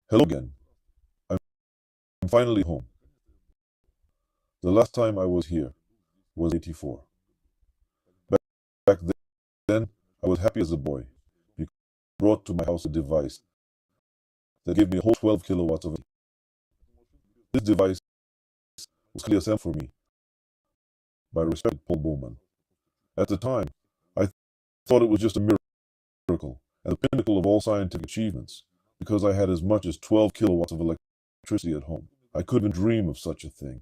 Hello again. I'm finally home. The last time I was here was 84. Back then, I was happy as a boy. You brought to my house a device that gave me a whole 12 kilowatts of energy. This device was clearly assembled for me by respected Paul Bowman. At the time, I thought it was just a miracle and the pinnacle of all scientific achievements because I had as much as 12 kilowatts of electricity at home. I couldn't dream of such a thing.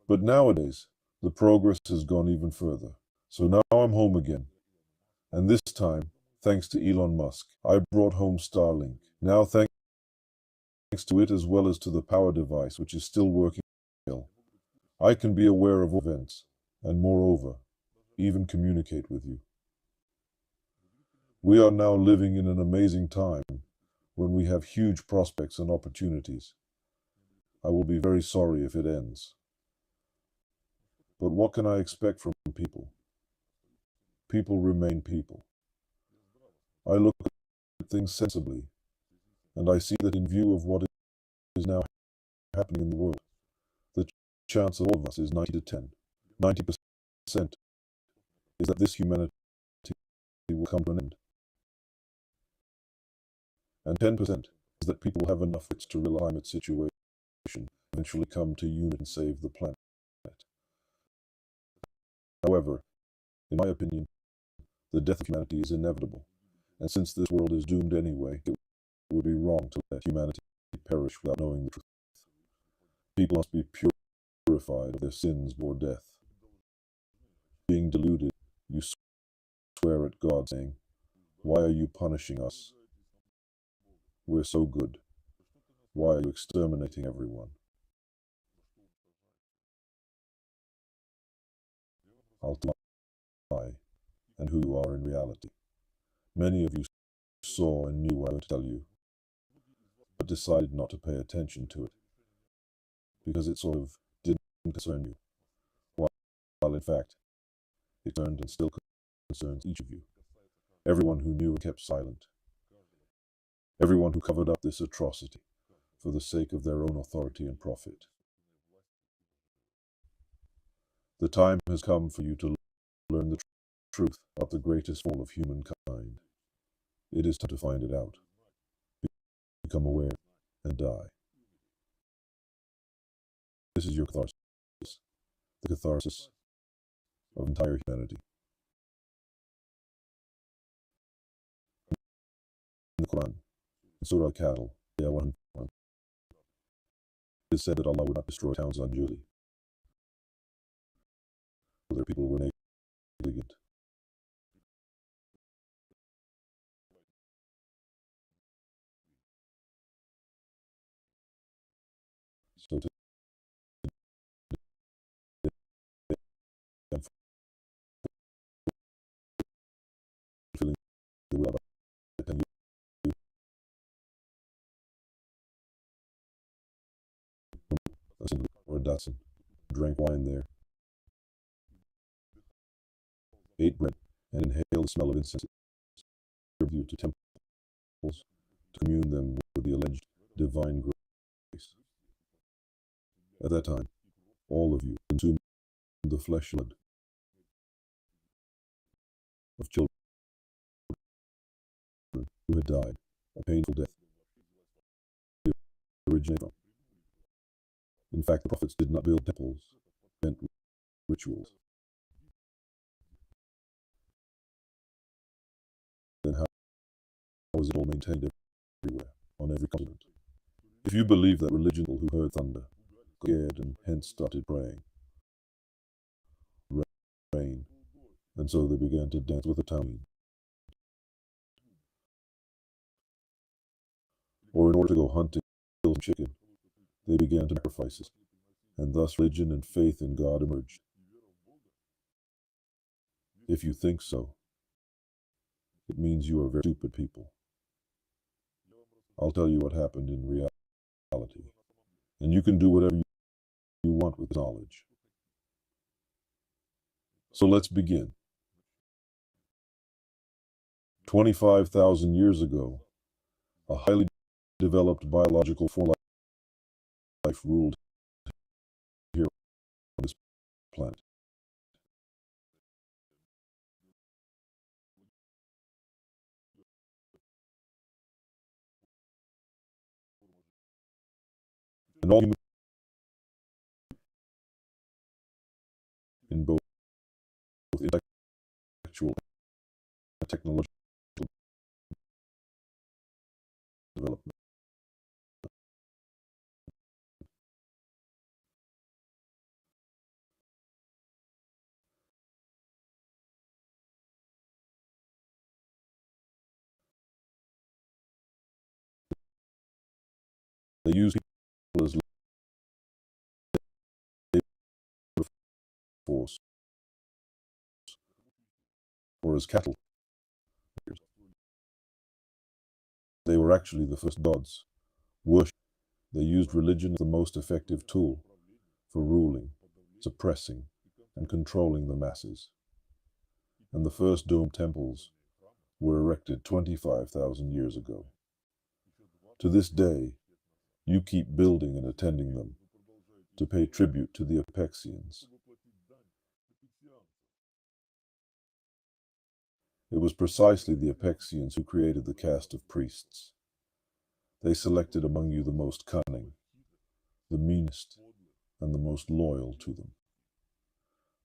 But nowadays, the progress has gone even further. So now I'm home again. And this time, thanks to Elon Musk, I brought home Starlink. Now, thanks to it as well as to the power device, which is still working well, I can be aware of events and, moreover, even communicate with you. We are now living in an amazing time when we have huge prospects and opportunities. I will be very sorry if it ends. But what can I expect from people? People remain people. I look at things sensibly, and I see that in view of what is now happening in the world, the chance of all of us is 90 to 10. 90% is that this humanity will come to an end. And 10% is that people will have enough wits to realize climate situation, eventually come to unite and save the planet. However, in my opinion, the death of humanity is inevitable, and since this world is doomed anyway, it would be wrong to let humanity perish without knowing the truth. People must be purified of their sins before death. Being deluded, you swear at God, saying, "Why are you punishing us? We're so good. Why are you exterminating everyone?" I'll tell you why and who you are in reality. Many of you saw and knew what I would tell you, but decided not to pay attention to it because it sort of didn't concern you, while in fact it turned and still concerns each of you. Everyone who knew and kept silent. Everyone who covered up this atrocity for the sake of their own authority and profit. The time has come for you to learn the truth about the greatest fall of humankind. It is time to find it out, become aware, and die. This is your catharsis, the catharsis of entire humanity. In the Quran, in Surah Al-Cattle, Ayah 101, it is said that Allah would not destroy towns unduly, whether people were negligent. So to fulfilling the will of Allah, or Datsun, drank wine there, ate bread, and inhaled the smell of incense, served you to temples to commune them with the alleged divine grace. At that time, all of you consumed the flesh and blood of children who had died a painful death originated from. In fact, the prophets did not build temples, meant rituals. Then how was it all maintained everywhere, on every continent? If you believe that religion who heard thunder, scared and hence started praying, rain, and so they began to dance with the town. Or in order to go hunting, kill some chicken, they began to sacrifices, and thus religion and faith in God emerged. If you think so, it means you are very stupid people. I'll tell you what happened in reality, and you can do whatever you want with knowledge. So let's begin. 25,000 years ago, a highly developed biological form life ruled here on this planet. And all human in both intellectual and technological development. They use people as labor force or as cattle. They were actually the first gods. Worship. They used religion as the most effective tool for ruling, suppressing, and controlling the masses. And the first domed temples were erected 25,000 years ago. To this day, you keep building and attending them to pay tribute to the Apexians. It was precisely the Apexians who created the caste of priests. They selected among you the most cunning, the meanest, and the most loyal to them.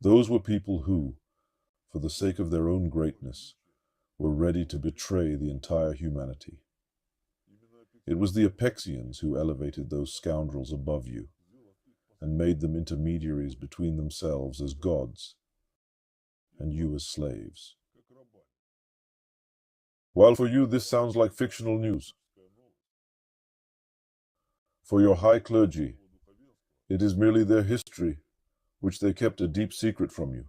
Those were people who, for the sake of their own greatness, were ready to betray the entire humanity. It was the Apexians who elevated those scoundrels above you and made them intermediaries between themselves as gods and you as slaves. While for you this sounds like fictional news, for your high clergy, it is merely their history, which they kept a deep secret from you.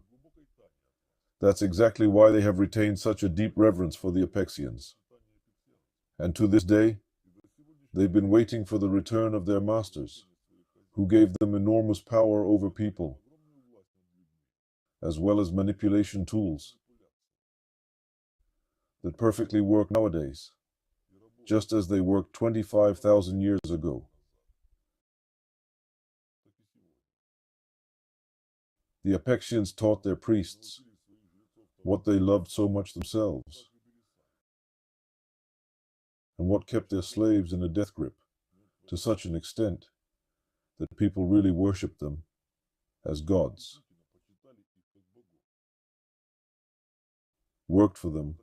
That's exactly why they have retained such a deep reverence for the Apexians. And to this day, they've been waiting for the return of their masters, who gave them enormous power over people, as well as manipulation tools that perfectly work nowadays, just as they worked 25,000 years ago. The Apexians taught their priests what they loved so much themselves, and what kept their slaves in a death grip to such an extent that people really worshipped them as gods, worked for them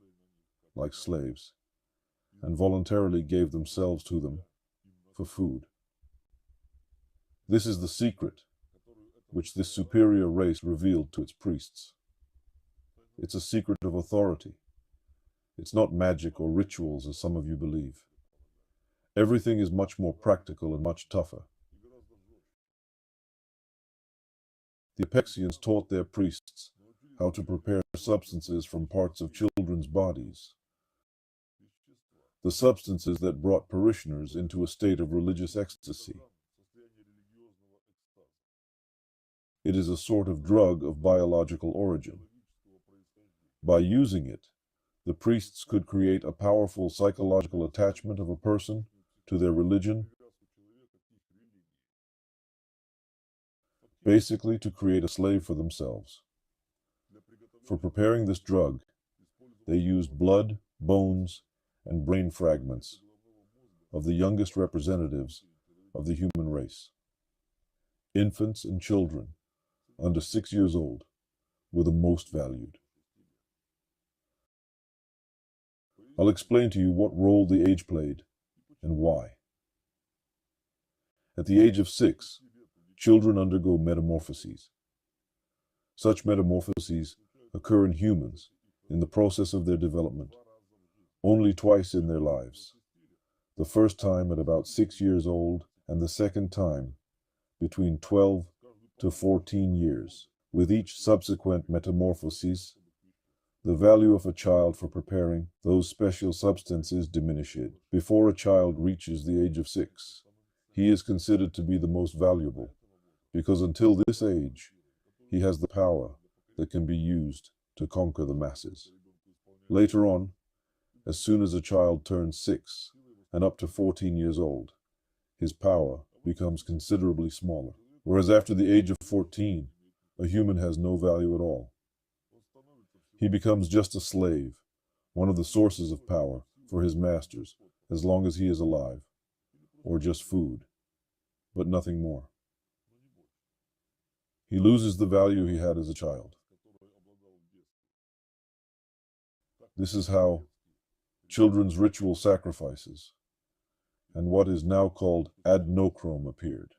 like slaves, and voluntarily gave themselves to them for food. This is the secret which this superior race revealed to its priests. It's a secret of authority. It's not magic or rituals as some of you believe. Everything is much more practical and much tougher. The Apexians taught their priests how to prepare substances from parts of children's bodies, the substances that brought parishioners into a state of religious ecstasy. It is a sort of drug of biological origin. By using it, the priests could create a powerful psychological attachment of a person to their religion, basically to create a slave for themselves. For preparing this drug, they used blood, bones, and brain fragments of the youngest representatives of the human race. Infants and children under 6 years old were the most valued. I'll explain to you what role the age played and why. At the age of 6, children undergo metamorphoses. Such metamorphoses occur in humans in the process of their development only twice in their lives. The first time at about 6 years old, and the second time between 12 to 14 years. With each subsequent metamorphosis, the value of a child for preparing those special substances diminishes. Before a child reaches the age of 6, he is considered to be the most valuable, because until this age, he has the power that can be used to conquer the masses. Later on, as soon as a child turns 6, and up to 14 years old, his power becomes considerably smaller. Whereas after the age of 14, a human has no value at all. He becomes just a slave, one of the sources of power for his masters, as long as he is alive, or just food, but nothing more. He loses the value he had as a child. This is how children's ritual sacrifices and what is now called adrenochrome appeared.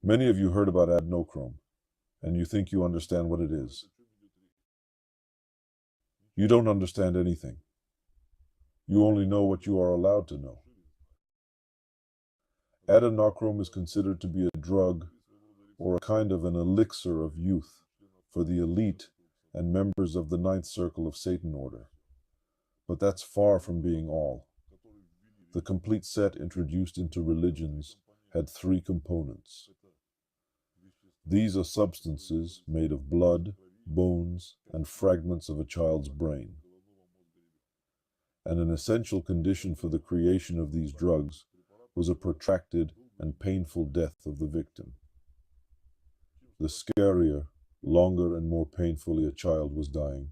Many of you heard about adrenochrome, and you think you understand what it is. You don't understand anything. You only know what you are allowed to know. Adrenochrome is considered to be a drug or a kind of an elixir of youth for the elite and members of the ninth circle of Satan order. But that's far from being all. The complete set introduced into religions had three components. These are substances made of blood, bones, and fragments of a child's brain. And an essential condition for the creation of these drugs was a protracted and painful death of the victim. The scarier, longer, and more painfully a child was dying,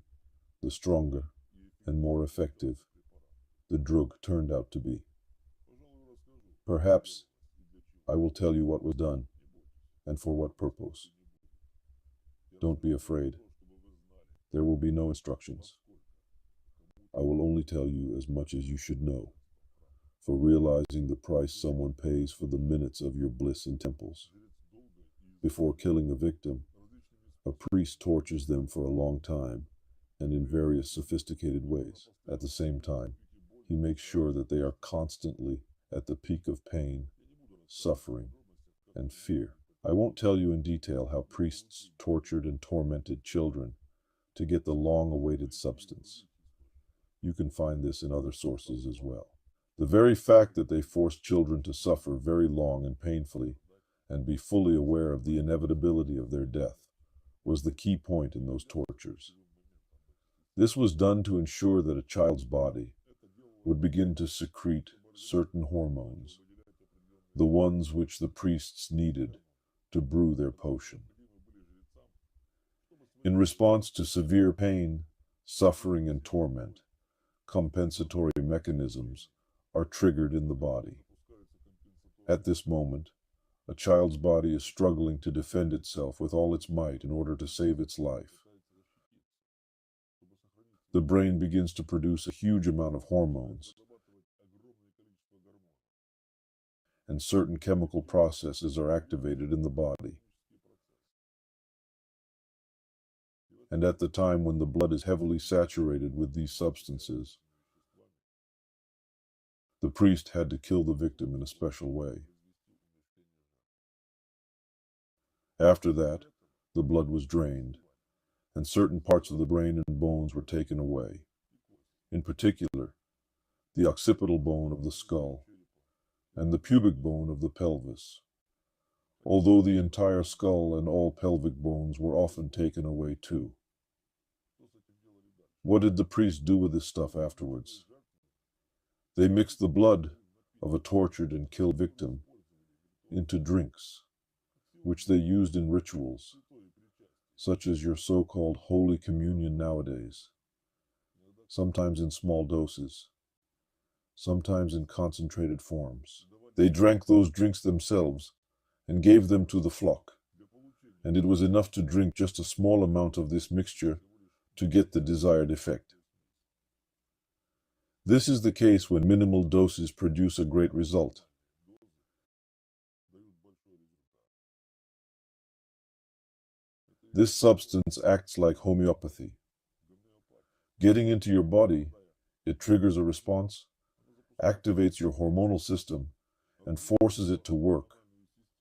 the stronger and more effective the drug turned out to be. Perhaps I will tell you what was done and for what purpose. Don't be afraid. There will be no instructions. I will only tell you as much as you should know, for realizing the price someone pays for the minutes of your bliss in temples. Before killing a victim, a priest tortures them for a long time and in various sophisticated ways. At the same time, he makes sure that they are constantly at the peak of pain, suffering, and fear. I won't tell you in detail how priests tortured and tormented children to get the long-awaited substance. You can find this in other sources as well. The very fact that they forced children to suffer very long and painfully and be fully aware of the inevitability of their death was the key point in those tortures. This was done to ensure that a child's body would begin to secrete certain hormones, the ones which the priests needed to brew their potion. In response to severe pain, suffering, and torment, compensatory mechanisms are triggered in the body. At this moment, a child's body is struggling to defend itself with all its might in order to save its life. The brain begins to produce a huge amount of hormones, and certain chemical processes are activated in the body. And at the time when the blood is heavily saturated with these substances, the priest had to kill the victim in a special way. After that, the blood was drained, and certain parts of the brain and bones were taken away. In particular, the occipital bone of the skull and the pubic bone of the pelvis, although the entire skull and all pelvic bones were often taken away too. What did the priest do with this stuff afterwards? They mixed the blood of a tortured and killed victim into drinks, which they used in rituals, such as your so-called Holy Communion nowadays, sometimes in small doses, sometimes in concentrated forms. They drank those drinks themselves and gave them to the flock, and it was enough to drink just a small amount of this mixture to get the desired effect. This is the case when minimal doses produce a great result. This substance acts like homeopathy. Getting into your body, it triggers a response, activates your hormonal system, and forces it to work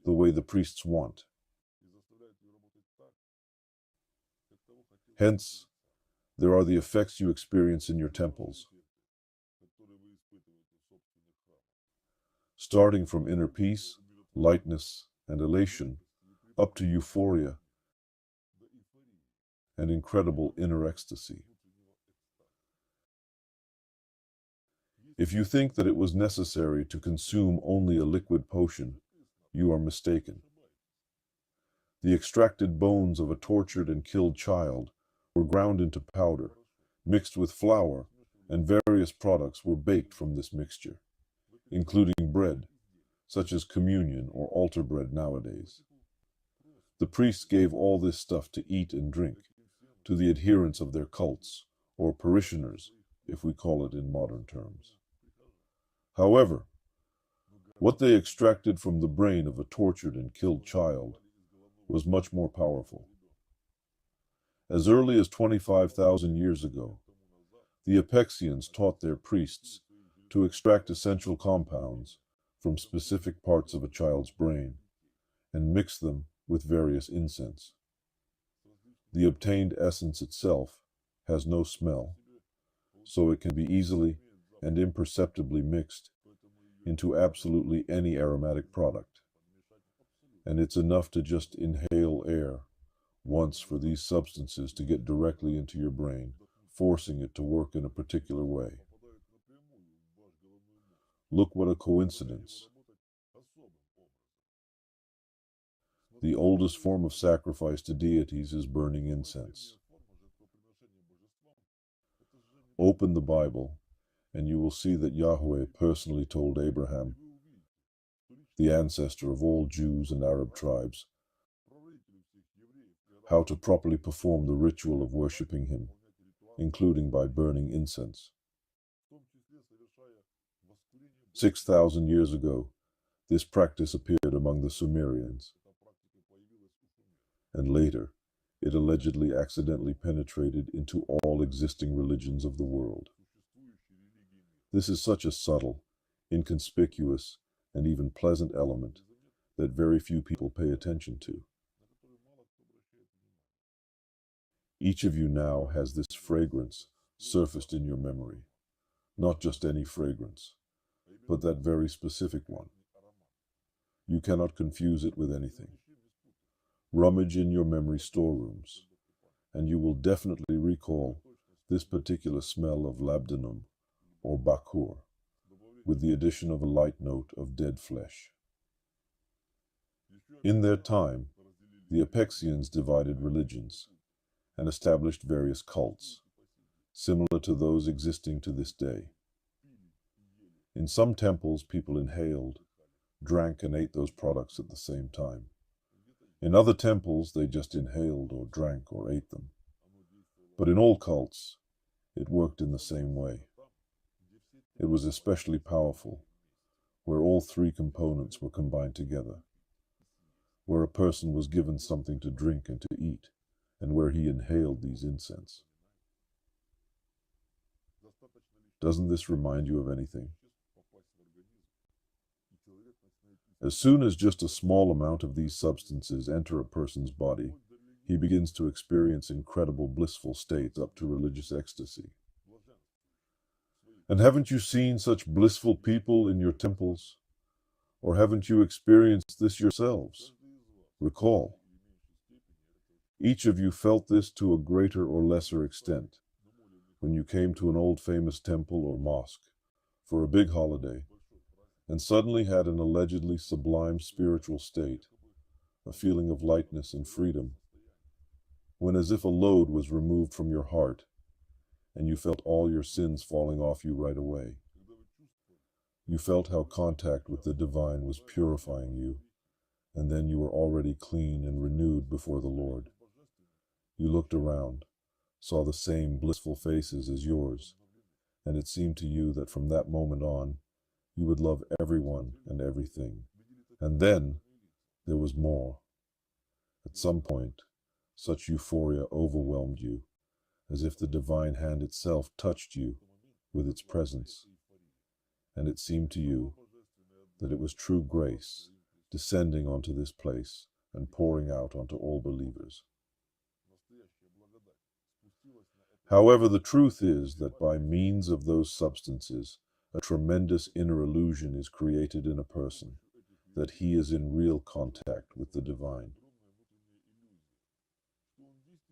the way the priests want. Hence, there are the effects you experience in your temples, starting from inner peace, lightness, and elation, up to euphoria and incredible inner ecstasy. If you think that it was necessary to consume only a liquid potion, you are mistaken. The extracted bones of a tortured and killed child were ground into powder, mixed with flour, and various products were baked from this mixture, including bread, such as communion or altar bread nowadays. The priests gave all this stuff to eat and drink to the adherents of their cults, or parishioners, if we call it in modern terms. However, what they extracted from the brain of a tortured and killed child was much more powerful. As early as 25,000 years ago, the Apexians taught their priests to extract essential compounds from specific parts of a child's brain and mix them with various incense. The obtained essence itself has no smell, so it can be easily and imperceptibly mixed into absolutely any aromatic product. And it's enough to just inhale air once for these substances to get directly into your brain, forcing it to work in a particular way. Look what a coincidence. The oldest form of sacrifice to deities is burning incense. Open the Bible, and you will see that Yahweh personally told Abraham, the ancestor of all Jews and Arab tribes, how to properly perform the ritual of worshipping him, including by burning incense. 6,000 years ago, this practice appeared among the Sumerians, and later, it allegedly accidentally penetrated into all existing religions of the world. This is such a subtle, inconspicuous, and even pleasant element that very few people pay attention to. Each of you now has this fragrance surfaced in your memory, not just any fragrance, but that very specific one. You cannot confuse it with anything. Rummage in your memory storerooms, and you will definitely recall this particular smell of labdanum or bakur, with the addition of a light note of dead flesh. In their time, the Apexians divided religions and established various cults, similar to those existing to this day. In some temples, people inhaled, drank, and ate those products at the same time. In other temples, they just inhaled or drank or ate them. But in all cults, it worked in the same way. It was especially powerful where all three components were combined together, where a person was given something to drink and to eat, and where he inhaled these incense. Doesn't this remind you of anything? As soon as just a small amount of these substances enter a person's body, he begins to experience incredible blissful states up to religious ecstasy. And haven't you seen such blissful people in your temples? Or haven't you experienced this yourselves? Recall. Each of you felt this to a greater or lesser extent when you came to an old famous temple or mosque for a big holiday and suddenly had an allegedly sublime spiritual state, a feeling of lightness and freedom, when as if a load was removed from your heart and you felt all your sins falling off you right away. You felt how contact with the divine was purifying you, and then you were already clean and renewed before the Lord. You looked around, saw the same blissful faces as yours, and it seemed to you that from that moment on, you would love everyone and everything. And then there was more. At some point, such euphoria overwhelmed you, as if the divine hand itself touched you with its presence. And it seemed to you that it was true grace descending onto this place and pouring out onto all believers. However, the truth is that by means of those substances, a tremendous inner illusion is created in a person, that he is in real contact with the divine.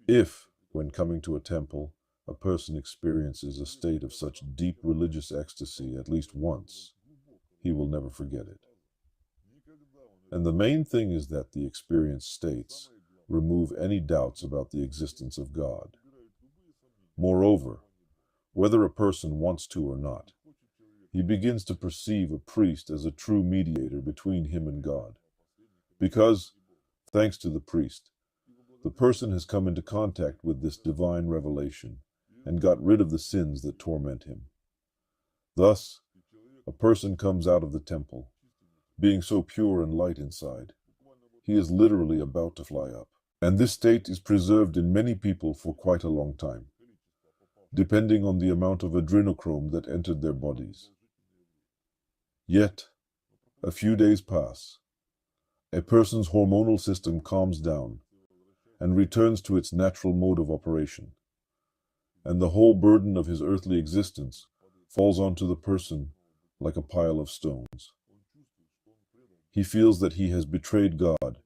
If, when coming to a temple, a person experiences a state of such deep religious ecstasy at least once, he will never forget it. And the main thing is that the experienced states remove any doubts about the existence of God. Moreover, whether a person wants to or not, he begins to perceive a priest as a true mediator between him and God. Because, thanks to the priest, the person has come into contact with this divine revelation and got rid of the sins that torment him. Thus, a person comes out of the temple, being so pure and light inside, he is literally about to fly up. And this state is preserved in many people for quite a long time, depending on the amount of adrenochrome that entered their bodies. Yet, a few days pass, a person's hormonal system calms down and returns to its natural mode of operation, and the whole burden of his earthly existence falls onto the person like a pile of stones. He feels that he has betrayed God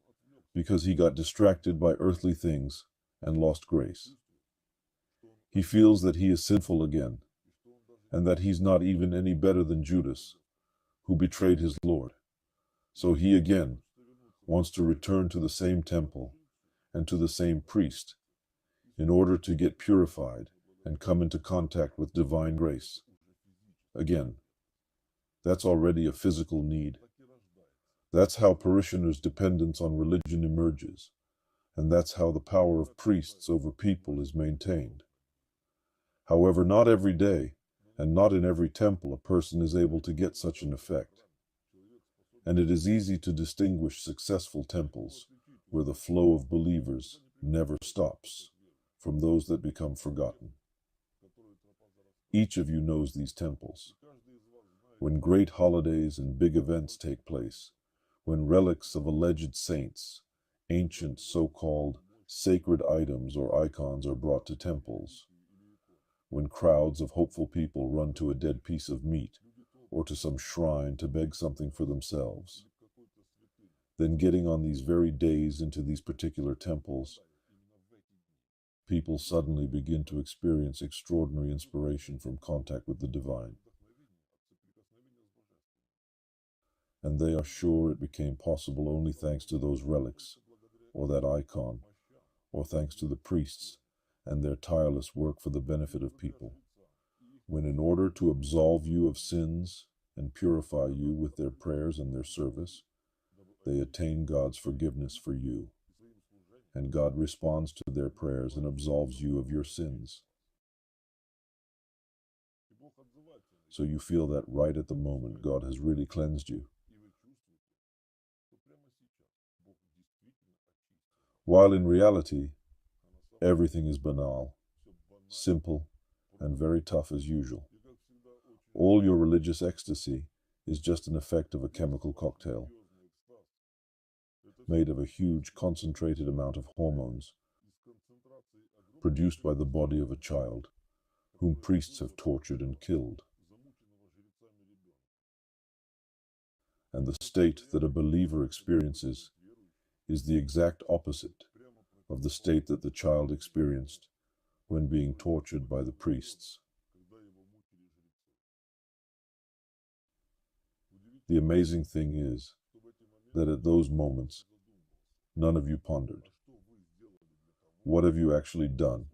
because he got distracted by earthly things and lost grace. He feels that he is sinful again, and that he's not even any better than Judas, who betrayed his Lord. So he again wants to return to the same temple and to the same priest in order to get purified and come into contact with divine grace. Again, that's already a physical need. That's how parishioners' dependence on religion emerges, and that's how the power of priests over people is maintained. However, not every day, and not in every temple, a person is able to get such an effect. And it is easy to distinguish successful temples, where the flow of believers never stops, from those that become forgotten. Each of you knows these temples. When great holidays and big events take place, when relics of alleged saints, ancient so-called sacred items or icons are brought to temples, when crowds of hopeful people run to a dead piece of meat or to some shrine to beg something for themselves, then getting on these very days into these particular temples, people suddenly begin to experience extraordinary inspiration from contact with the divine. And they are sure it became possible only thanks to those relics, or that icon, or thanks to the priests and their tireless work for the benefit of people, when in order to absolve you of sins and purify you with their prayers and their service, they attain God's forgiveness for you, and God responds to their prayers and absolves you of your sins. So you feel that right at the moment God has really cleansed you. While in reality, everything is banal, simple, and very tough as usual. All your religious ecstasy is just an effect of a chemical cocktail, made of a huge concentrated amount of hormones, produced by the body of a child, whom priests have tortured and killed. And the state that a believer experiences is the exact opposite of the state that the child experienced when being tortured by the priests. The amazing thing is that at those moments, none of you pondered. What have you actually done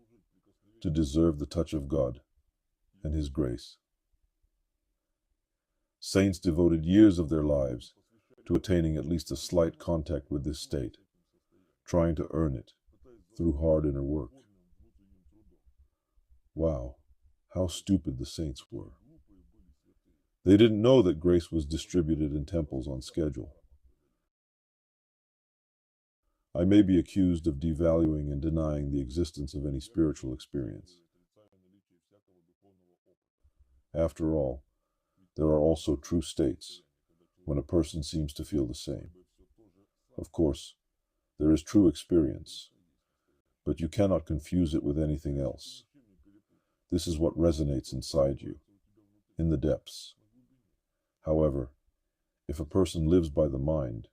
to deserve the touch of God and His grace? Saints devoted years of their lives to attaining at least a slight contact with this state, trying to earn it through hard inner work. Wow, how stupid the saints were. They didn't know that grace was distributed in temples on schedule. I may be accused of devaluing and denying the existence of any spiritual experience. After all, there are also true states when a person seems to feel the same. Of course, there is true experience, but you cannot confuse it with anything else. This is what resonates inside you, in the depths. However, if a person lives by the mind,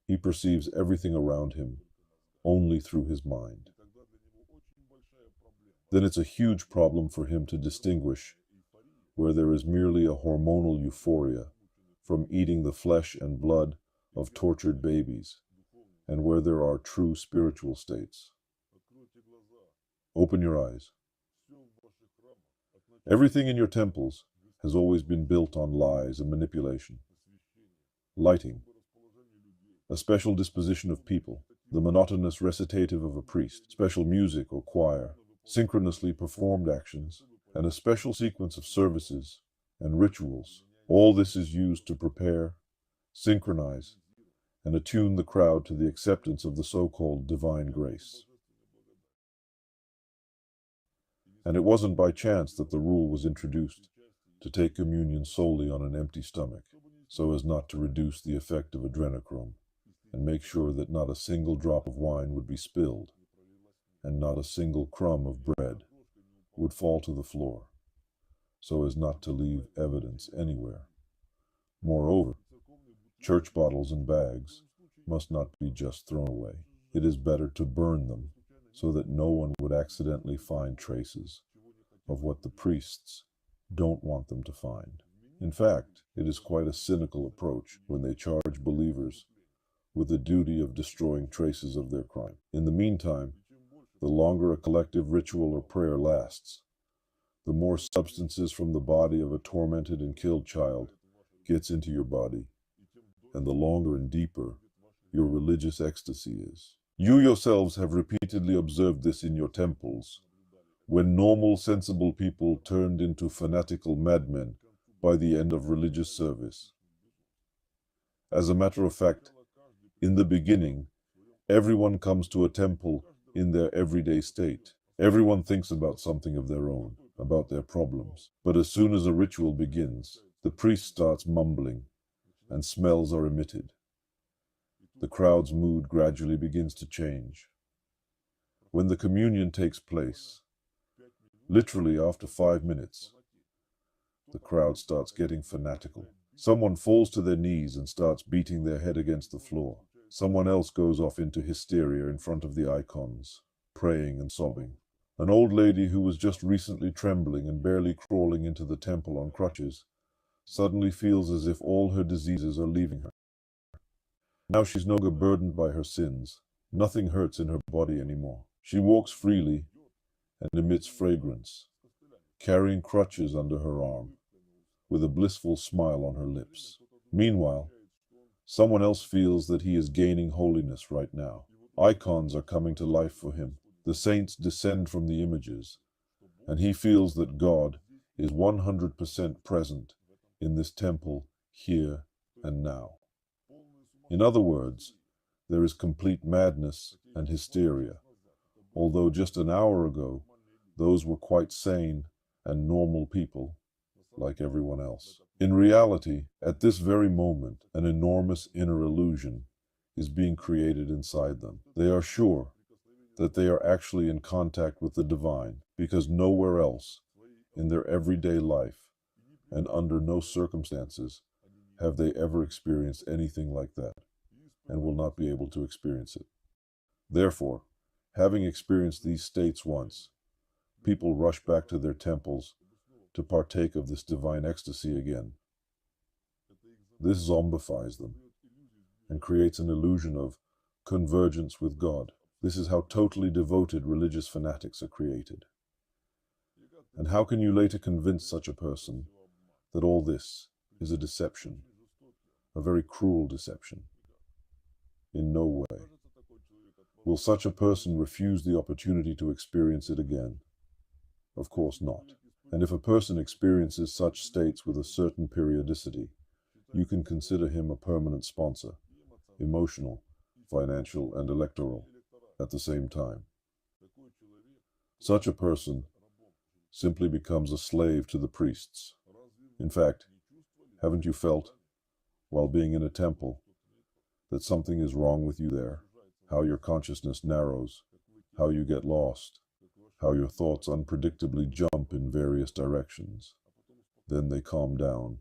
he perceives everything around him only through his mind. then it's a huge problem for him to distinguish where there is merely a hormonal euphoria from eating the flesh and blood of tortured babies, and where there are true spiritual states. Open your eyes. Everything in your temples has always been built on lies and manipulation. Lighting, a special disposition of people, the monotonous recitative of a priest, special music or choir, synchronously performed actions, and a special sequence of services and rituals. All this is used to prepare, synchronize, and attune the crowd to the acceptance of the so-called divine grace. And it wasn't by chance that the rule was introduced to take communion solely on an empty stomach, so as not to reduce the effect of adrenochrome, and make sure that not a single drop of wine would be spilled, and not a single crumb of bread would fall to the floor, so as not to leave evidence anywhere. Moreover, church bottles and bags must not be just thrown away. It is better to burn them, so that no one would accidentally find traces of what the priests don't want them to find. In fact, it is quite a cynical approach when they charge believers with the duty of destroying traces of their crime. In the meantime, the longer a collective ritual or prayer lasts, the more substances from the body of a tormented and killed child gets into your body, and the longer and deeper your religious ecstasy is. You yourselves have repeatedly observed this in your temples, when normal, sensible people turned into fanatical madmen by the end of religious service. As a matter of fact, in the beginning, everyone comes to a temple in their everyday state. Everyone thinks about something of their own, about their problems. But as soon as a ritual begins, the priest starts mumbling, and smells are emitted. The crowd's mood gradually begins to change. When the communion takes place, literally after 5 minutes, the crowd starts getting fanatical. Someone falls to their knees and starts beating their head against the floor. Someone else goes off into hysteria in front of the icons, praying and sobbing. An old lady who was just recently trembling and barely crawling into the temple on crutches suddenly feels as if all her diseases are leaving her. Now she's no longer burdened by her sins. Nothing hurts in her body anymore. She walks freely and emits fragrance, carrying crutches under her arm, with a blissful smile on her lips. Meanwhile, someone else feels that he is gaining holiness right now. Icons are coming to life for him. The saints descend from the images, and he feels that God is 100% present in this temple here and now. In other words, there is complete madness and hysteria, although just an hour ago, those were quite sane and normal people, like everyone else. In reality, at this very moment, an enormous inner illusion is being created inside them. They are sure that they are actually in contact with the divine, because nowhere else, in their everyday life, and under no circumstances, have they ever experienced anything like that, and will not be able to experience it. Therefore, having experienced these states once, people rush back to their temples to partake of this divine ecstasy again. This zombifies them and creates an illusion of convergence with God. This is how totally devoted religious fanatics are created. And how can you later convince such a person that all this is a deception, a very cruel deception? In no way. Will such a person refuse the opportunity to experience it again? Of course not. And if a person experiences such states with a certain periodicity, you can consider him a permanent sponsor, emotional, financial, and electoral, at the same time. Such a person simply becomes a slave to the priests. In fact, haven't you felt, while being in a temple, that something is wrong with you there? How your consciousness narrows, how you get lost, how your thoughts unpredictably jump in various directions. Then they calm down,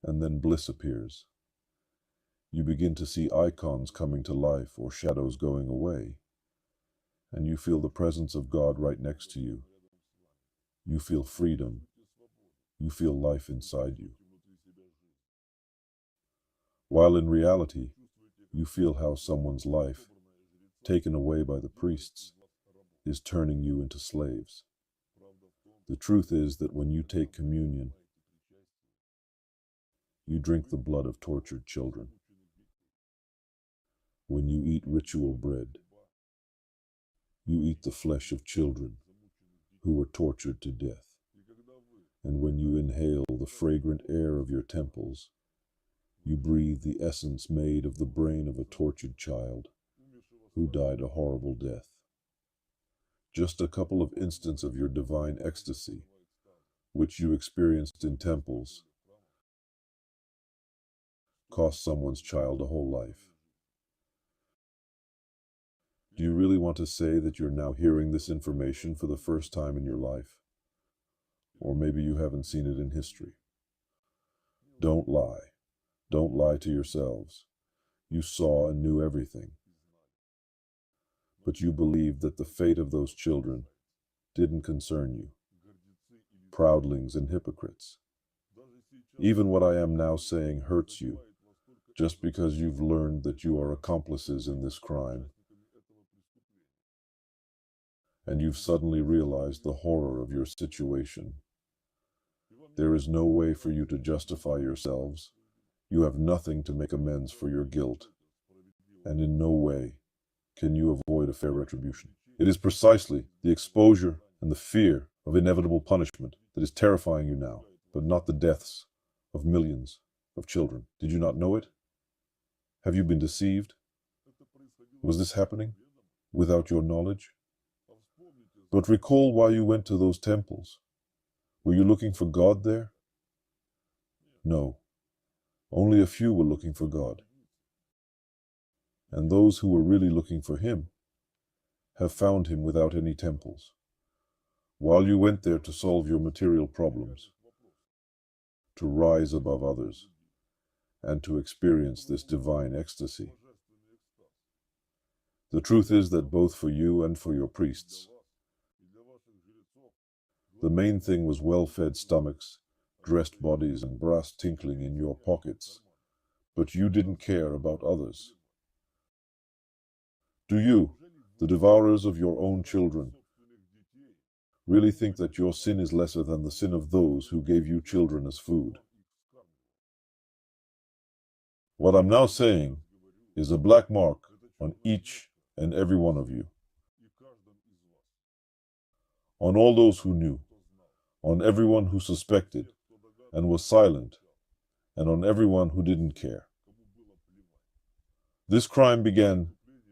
and then bliss appears. You begin to see icons coming to life or shadows going away, and you feel the presence of God right next to you. You feel freedom. You feel life inside you. While in reality, you feel how someone's life, taken away by the priests, is turning you into slaves. The truth is that when you take communion, you drink the blood of tortured children. When you eat ritual bread, you eat the flesh of children who were tortured to death. And when you inhale the fragrant air of your temples, you breathe the essence made of the brain of a tortured child who died a horrible death. Just a couple of instants of your divine ecstasy, which you experienced in temples, cost someone's child a whole life. Do you really want to say that you're now hearing this information for the first time in your life? Or maybe you haven't seen it in history. Don't lie. Don't lie to yourselves. You saw and knew everything. But you believed that the fate of those children didn't concern you. Proudlings and hypocrites. Even what I am now saying hurts you, just because you've learned that you are accomplices in this crime. And you've suddenly realized the horror of your situation. There is no way for you to justify yourselves. You have nothing to make amends for your guilt. And in no way can you avoid a fair retribution. It is precisely the exposure and the fear of inevitable punishment that is terrifying you now, but not the deaths of millions of children. Did you not know it? Have you been deceived? Was this happening without your knowledge? But recall why you went to those temples. Were you looking for God there? No. Only a few were looking for God. And those who were really looking for Him have found Him without any temples. While you went there to solve your material problems, to rise above others, and to experience this divine ecstasy. The truth is that both for you and for your priests, the main thing was well-fed stomachs, dressed bodies, and brass tinkling in your pockets. But you didn't care about others. Do you, the devourers of your own children, really think that your sin is lesser than the sin of those who gave you children as food? What I'm now saying is a black mark on each and every one of you. On all those who knew, on everyone who suspected and was silent, and on everyone who didn't care. This crime began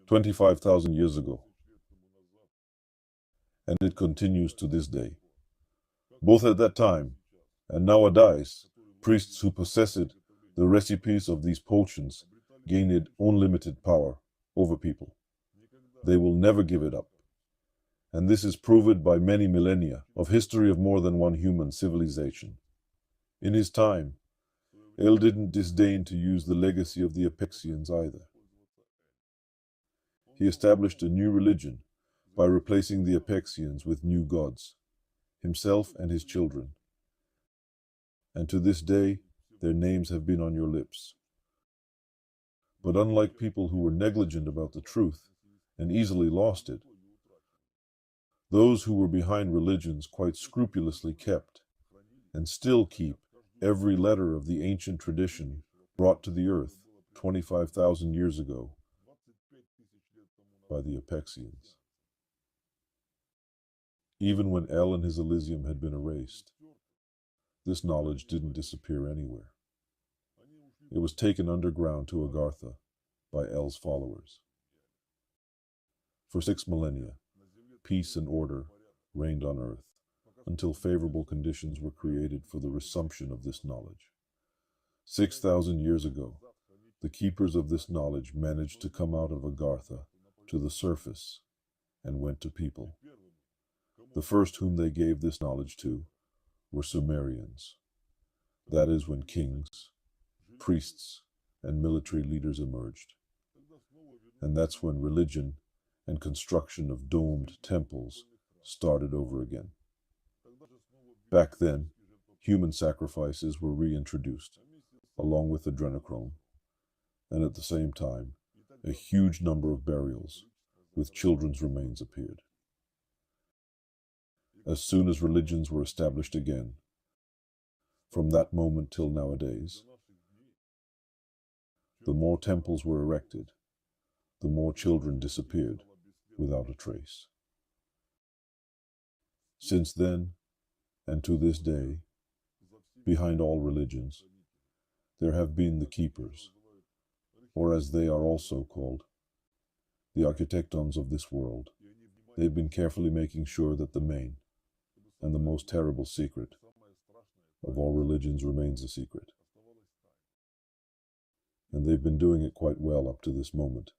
25,000 years ago, and it continues to this day. Both at that time and nowadays, priests who possessed the recipes of these potions gained unlimited power over people. They will never give it up. And this is proved by many millennia of history of more than one human civilization. In his time, El didn't disdain to use the legacy of the Apexians either. He established a new religion by replacing the Apexians with new gods, himself and his children. And to this day, their names have been on your lips. But unlike people who were negligent about the truth and easily lost it, those who were behind religions quite scrupulously kept, and still keep, every letter of the ancient tradition brought to the earth 25,000 years ago by the Apexians. Even when El and his Elysium had been erased, this knowledge didn't disappear anywhere. It was taken underground to Agartha by El's followers. For 6 millennia, peace and order reigned on earth, until favorable conditions were created for the resumption of this knowledge. 6,000 years ago, the keepers of this knowledge managed to come out of Agartha to the surface and went to people. The first whom they gave this knowledge to were Sumerians. That is when kings, priests, and military leaders emerged. And that's when religion and construction of domed temples started over again. Back then, human sacrifices were reintroduced, along with adrenochrome, and at the same time, a huge number of burials with children's remains appeared. As soon as religions were established again, from that moment till nowadays, the more temples were erected, the more children disappeared without a trace. Since then, and to this day, behind all religions, there have been the keepers, or as they are also called, the architectons of this world. They've been carefully making sure that the main and the most terrible secret of all religions remains a secret. And they've been doing it quite well up to this moment.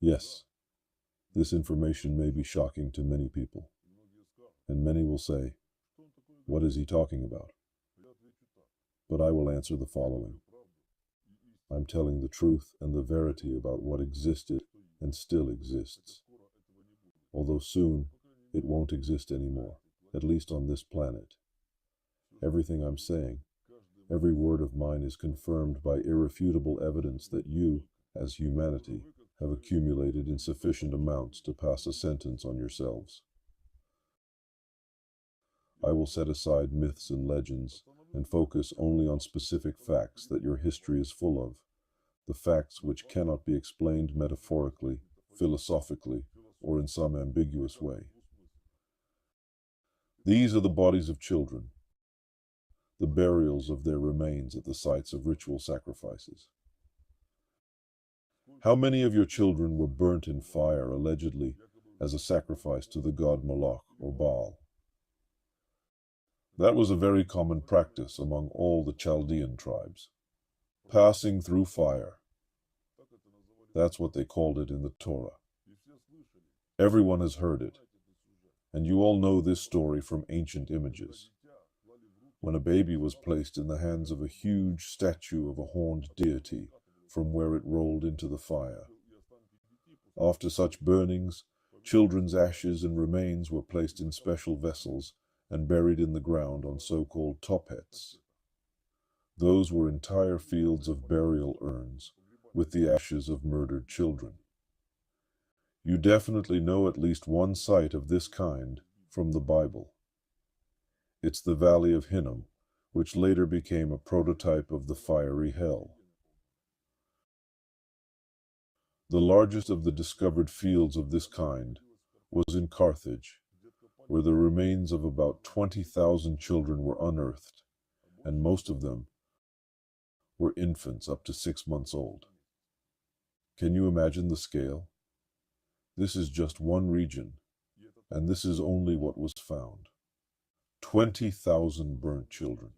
Yes, this information may be shocking to many people, and many will say, "What is he talking about?" But I will answer the following. I'm telling the truth and the verity about what existed and still exists. Although soon it won't exist anymore, at least on this planet. Everything I'm saying, every word of mine is confirmed by irrefutable evidence that you, as humanity, have accumulated in sufficient amounts to pass a sentence on yourselves. I will set aside myths and legends and focus only on specific facts that your history is full of, the facts which cannot be explained metaphorically, philosophically, or in some ambiguous way. These are the bodies of children, the burials of their remains at the sites of ritual sacrifices. How many of your children were burnt in fire, allegedly, as a sacrifice to the god Moloch or Baal? That was a very common practice among all the Chaldean tribes. Passing through fire. That's what they called it in the Torah. Everyone has heard it, and you all know this story from ancient images. When a baby was placed in the hands of a huge statue of a horned deity, from where it rolled into the fire. After such burnings, children's ashes and remains were placed in special vessels and buried in the ground on so-called tophets. Those were entire fields of burial urns with the ashes of murdered children. You definitely know at least one site of this kind from the Bible. It's the Valley of Hinnom, which later became a prototype of the fiery hell. The largest of the discovered fields of this kind was in Carthage, where the remains of about 20,000 children were unearthed, and most of them were infants up to 6 months old. Can you imagine the scale? This is just one region, and this is only what was found. 20,000 burnt children.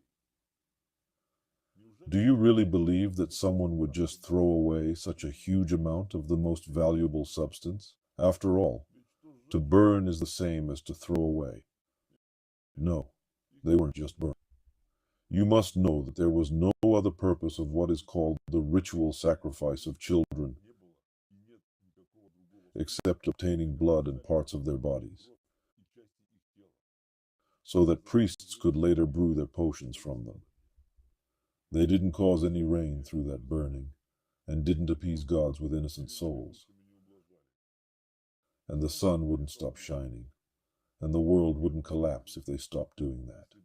Do you really believe that someone would just throw away such a huge amount of the most valuable substance? After all, to burn is the same as to throw away. No, they weren't just burned. You must know that there was no other purpose of what is called the ritual sacrifice of children, except obtaining blood and parts of their bodies, so that priests could later brew their potions from them. They didn't cause any rain through that burning, and didn't appease gods with innocent souls. And the sun wouldn't stop shining, and the world wouldn't collapse if they stopped doing that.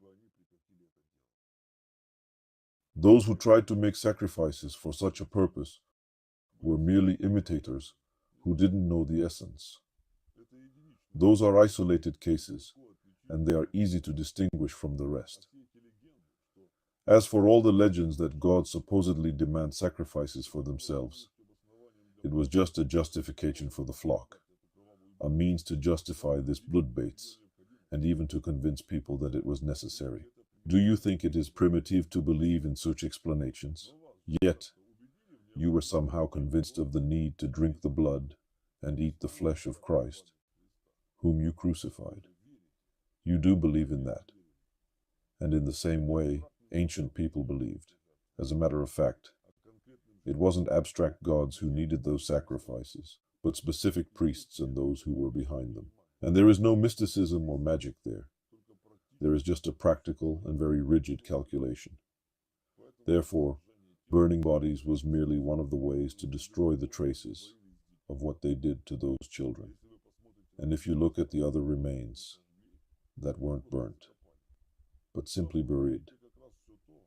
Those who tried to make sacrifices for such a purpose were merely imitators who didn't know the essence. Those are isolated cases, and they are easy to distinguish from the rest. As for all the legends that gods supposedly demand sacrifices for themselves, it was just a justification for the flock, a means to justify this blood baits, and even to convince people that it was necessary. Do you think it is primitive to believe in such explanations? Yet, you were somehow convinced of the need to drink the blood and eat the flesh of Christ, whom you crucified. You do believe in that. And in the same way, ancient people believed. As a matter of fact, it wasn't abstract gods who needed those sacrifices, but specific priests and those who were behind them. And there is no mysticism or magic there. There is just a practical and very rigid calculation. Therefore, burning bodies was merely one of the ways to destroy the traces of what they did to those children. And if you look at the other remains that weren't burnt, but simply buried,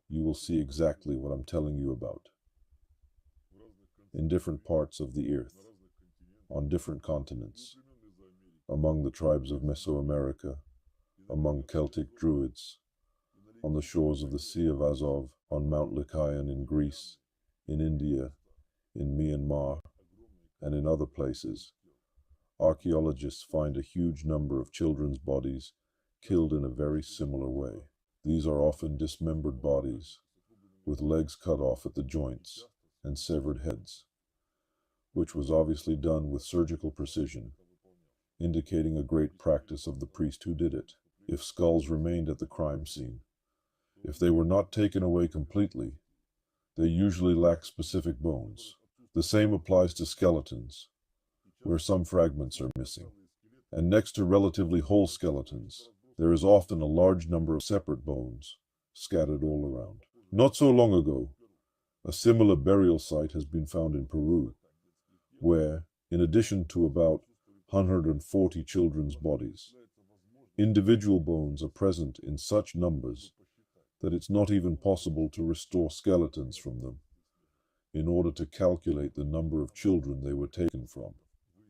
you will see exactly what I'm telling you about. In different parts of the earth, on different continents, among the tribes of Mesoamerica, among Celtic Druids, on the shores of the Sea of Azov, on Mount Lycaon in Greece, in India, in Myanmar, and in other places, archaeologists find a huge number of children's bodies killed in a very similar way. These are often dismembered bodies, with legs cut off at the joints and severed heads, which was obviously done with surgical precision, indicating a great practice of the priest who did it. If skulls remained at the crime scene, if they were not taken away completely, they usually lack specific bones. The same applies to skeletons, where some fragments are missing. And next to relatively whole skeletons, there is often a large number of separate bones scattered all around. Not so long ago, a similar burial site has been found in Peru, where, in addition to about 140 children's bodies, individual bones are present in such numbers that it's not even possible to restore skeletons from them in order to calculate the number of children they were taken from.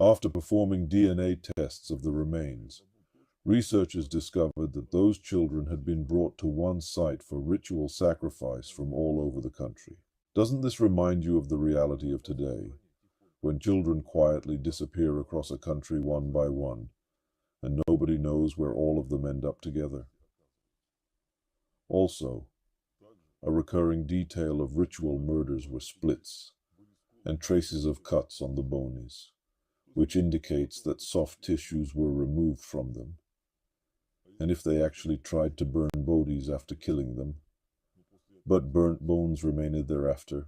After performing DNA tests of the remains, researchers discovered that those children had been brought to one site for ritual sacrifice from all over the country. Doesn't this remind you of the reality of today, when children quietly disappear across a country one by one, and nobody knows where all of them end up together? Also, a recurring detail of ritual murders were splits and traces of cuts on the bones, which indicates that soft tissues were removed from them. And if they actually tried to burn bodies after killing them, but burnt bones remained thereafter,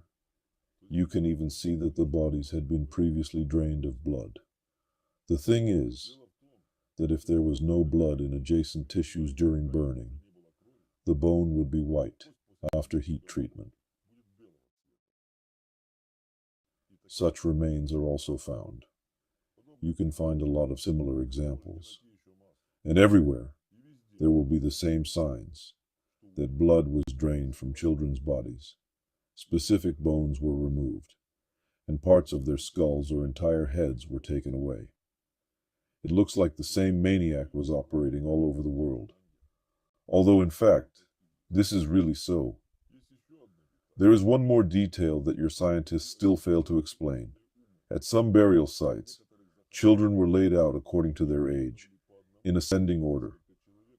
you can even see that the bodies had been previously drained of blood. The thing is that if there was no blood in adjacent tissues during burning, the bone would be white after heat treatment. Such remains are also found. You can find a lot of similar examples. And everywhere, there will be the same signs that blood was drained from children's bodies, specific bones were removed, and parts of their skulls or entire heads were taken away. It looks like the same maniac was operating all over the world. Although in fact, this is really so. There is one more detail that your scientists still fail to explain. At some burial sites, children were laid out according to their age, in ascending order,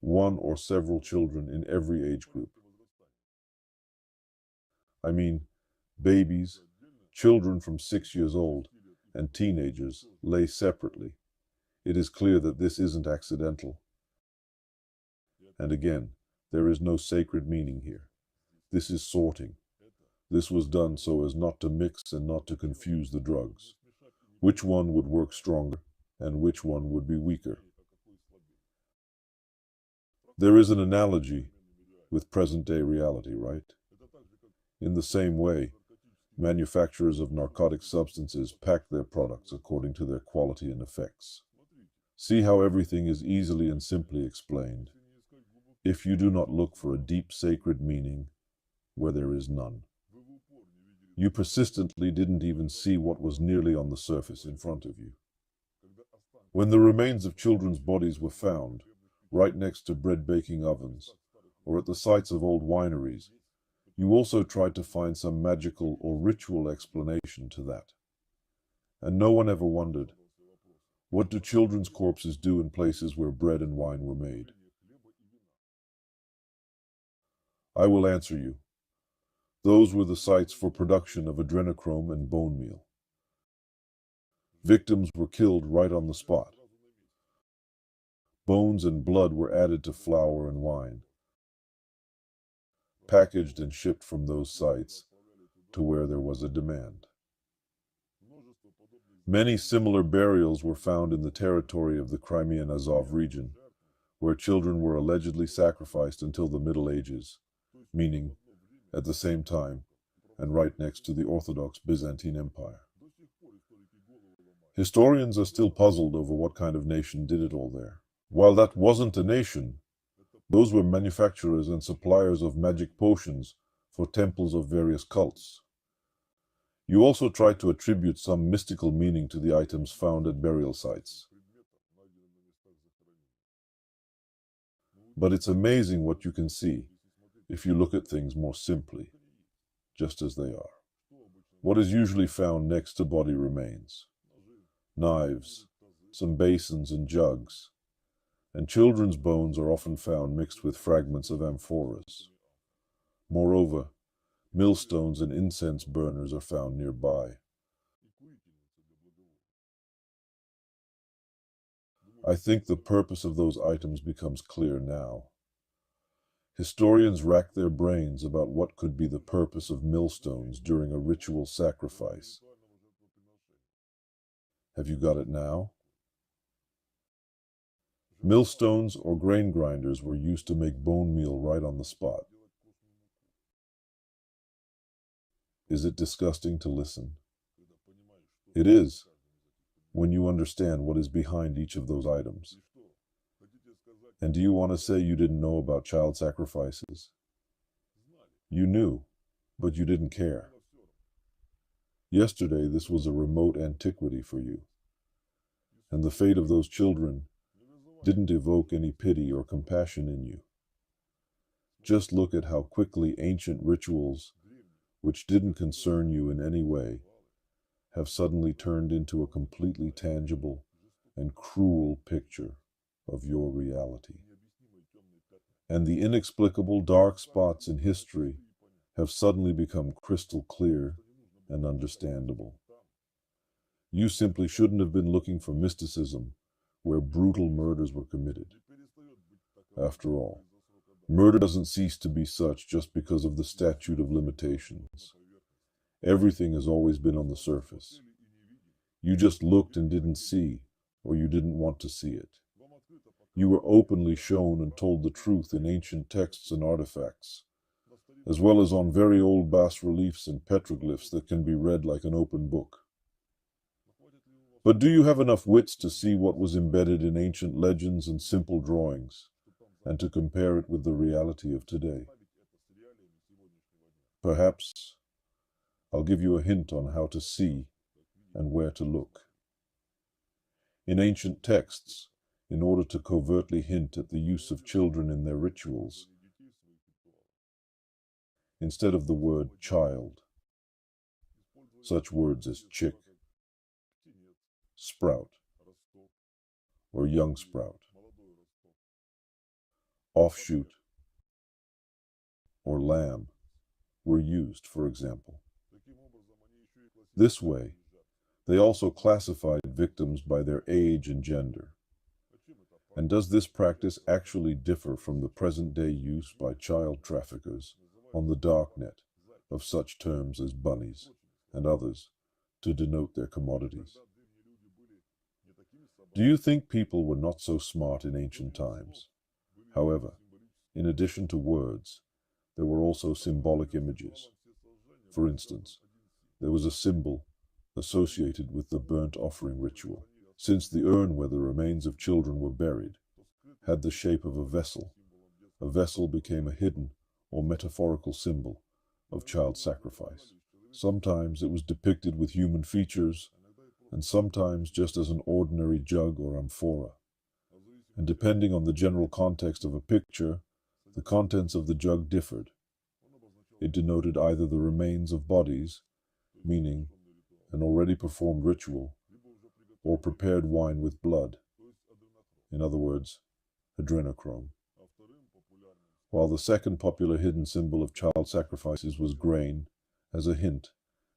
one or several children in every age group. I mean, babies, children from 6 years old, and teenagers lay separately. It is clear that this isn't accidental. And again, there is no sacred meaning here. This is sorting. This was done so as not to mix and not to confuse the drugs. Which one would work stronger and which one would be weaker? There is an analogy with present-day reality, right? In the same way, manufacturers of narcotic substances pack their products according to their quality and effects. See how everything is easily and simply explained, if you do not look for a deep sacred meaning where there is none. You persistently didn't even see what was nearly on the surface in front of you. When the remains of children's bodies were found, right next to bread-baking ovens, or at the sites of old wineries, you also tried to find some magical or ritual explanation to that. And no one ever wondered, what do children's corpses do in places where bread and wine were made? I will answer you. Those were the sites for production of adrenochrome and bone meal. Victims were killed right on the spot. Bones and blood were added to flour and wine, packaged and shipped from those sites to where there was a demand. Many similar burials were found in the territory of the Crimean Azov region, where children were allegedly sacrificed until the Middle Ages, meaning at the same time and right next to the Orthodox Byzantine Empire. Historians are still puzzled over what kind of nation did it all there. While that wasn't a nation, those were manufacturers and suppliers of magic potions for temples of various cults. You also try to attribute some mystical meaning to the items found at burial sites. But it's amazing what you can see if you look at things more simply, just as they are. What is usually found next to body remains? Knives, some basins and jugs, and children's bones are often found mixed with fragments of amphoras. Moreover, millstones and incense burners are found nearby. I think the purpose of those items becomes clear now. Historians rack their brains about what could be the purpose of millstones during a ritual sacrifice. Have you got it now? Millstones or grain grinders were used to make bone meal right on the spot. Is it disgusting to listen? It is, when you understand what is behind each of those items. And do you want to say you didn't know about child sacrifices? You knew, but you didn't care. Yesterday, this was a remote antiquity for you. And the fate of those children didn't evoke any pity or compassion in you. Just look at how quickly ancient rituals, which didn't concern you in any way, have suddenly turned into a completely tangible and cruel picture of your reality. And the inexplicable dark spots in history have suddenly become crystal clear and understandable. You simply shouldn't have been looking for mysticism where brutal murders were committed. After all, murder doesn't cease to be such just because of the statute of limitations. Everything has always been on the surface. You just looked and didn't see, or you didn't want to see it. You were openly shown and told the truth in ancient texts and artifacts, as well as on very old bas-reliefs and petroglyphs that can be read like an open book. But do you have enough wits to see what was embedded in ancient legends and simple drawings, and to compare it with the reality of today? Perhaps I'll give you a hint on how to see and where to look. In ancient texts, in order to covertly hint at the use of children in their rituals, instead of the word child, such words as chick, sprout, or young sprout, offshoot, or lamb were used, for example. This way, they also classified victims by their age and gender. And does this practice actually differ from the present-day use by child traffickers on the dark net of such terms as bunnies and others to denote their commodities? Do you think people were not so smart in ancient times? However, in addition to words, there were also symbolic images. For instance, there was a symbol associated with the burnt offering ritual, since the urn where the remains of children were buried had the shape of a vessel. A vessel became a hidden or metaphorical symbol of child sacrifice. Sometimes it was depicted with human features, and sometimes just as an ordinary jug or amphora. And depending on the general context of a picture, the contents of the jug differed. It denoted either the remains of bodies, meaning an already performed ritual, or prepared wine with blood, in other words, adrenochrome. While the second popular hidden symbol of child sacrifices was grain, as a hint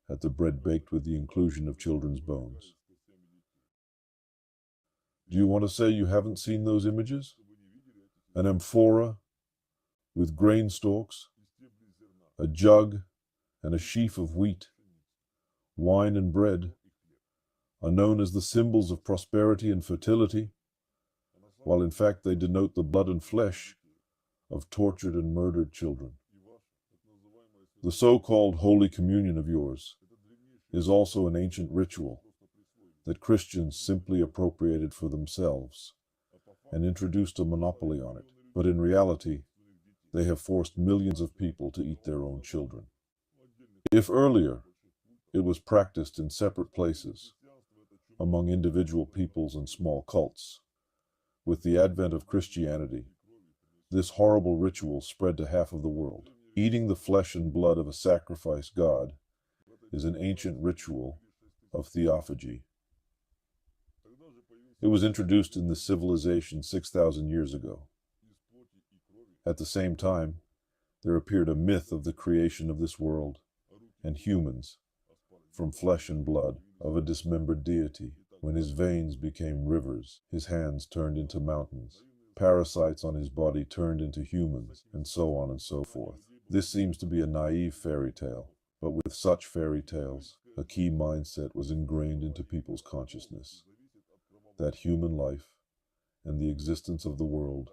at the bread baked with the inclusion of children's bones. Do you want to say you haven't seen those images? An amphora with grain stalks, a jug and a sheaf of wheat, wine and bread, are known as the symbols of prosperity and fertility, while in fact they denote the blood and flesh of tortured and murdered children. The so-called Holy Communion of yours is also an ancient ritual that Christians simply appropriated for themselves and introduced a monopoly on it. But in reality, they have forced millions of people to eat their own children. If earlier it was practiced in separate places, among individual peoples and small cults, with the advent of Christianity, this horrible ritual spread to half of the world. Eating the flesh and blood of a sacrificed god is an ancient ritual of theophagy. It was introduced in this civilization 6,000 years ago. At the same time, there appeared a myth of the creation of this world and humans from flesh and blood of a dismembered deity. When his veins became rivers, his hands turned into mountains, parasites on his body turned into humans, and so on and so forth. This seems to be a naive fairy tale, but with such fairy tales, a key mindset was ingrained into people's consciousness, that human life and the existence of the world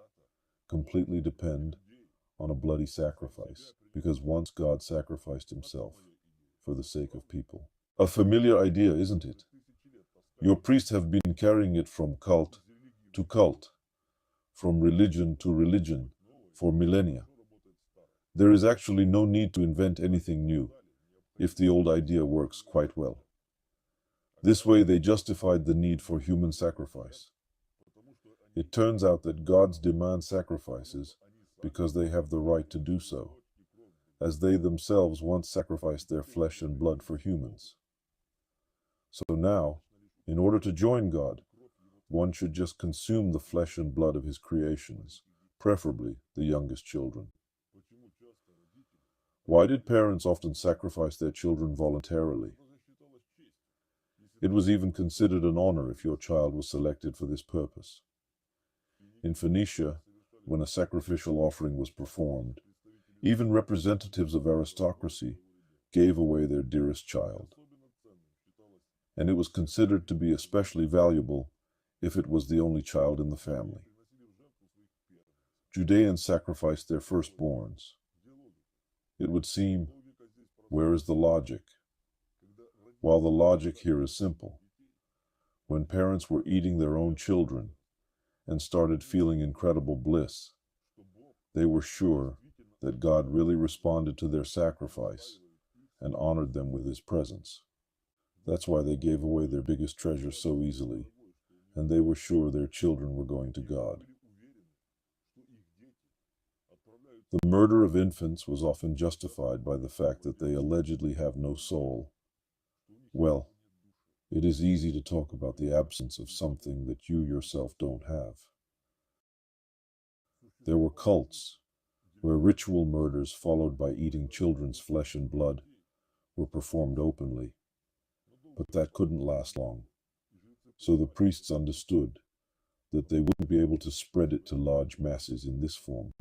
completely depend on a bloody sacrifice, because once God sacrificed himself for the sake of people. A familiar idea, isn't it? Your priests have been carrying it from cult to cult, from religion to religion, for millennia. There is actually no need to invent anything new, if the old idea works quite well. This way they justified the need for human sacrifice. It turns out that gods demand sacrifices because they have the right to do so, as they themselves once sacrificed their flesh and blood for humans. So now, in order to join God, one should just consume the flesh and blood of his creations, preferably the youngest children. Why did parents often sacrifice their children voluntarily? It was even considered an honor if your child was selected for this purpose. In Phoenicia, when a sacrificial offering was performed, even representatives of aristocracy gave away their dearest child. And it was considered to be especially valuable if it was the only child in the family. Judeans sacrificed their firstborns. It would seem, where is the logic? While the logic here is simple. When parents were eating their own children and started feeling incredible bliss, they were sure that God really responded to their sacrifice and honored them with his presence. That's why they gave away their biggest treasure so easily, and they were sure their children were going to God. The murder of infants was often justified by the fact that they allegedly have no soul. Well, it is easy to talk about the absence of something that you yourself don't have. There were cults where ritual murders followed by eating children's flesh and blood were performed openly. But that couldn't last long. So the priests understood that they wouldn't be able to spread it to large masses in this form.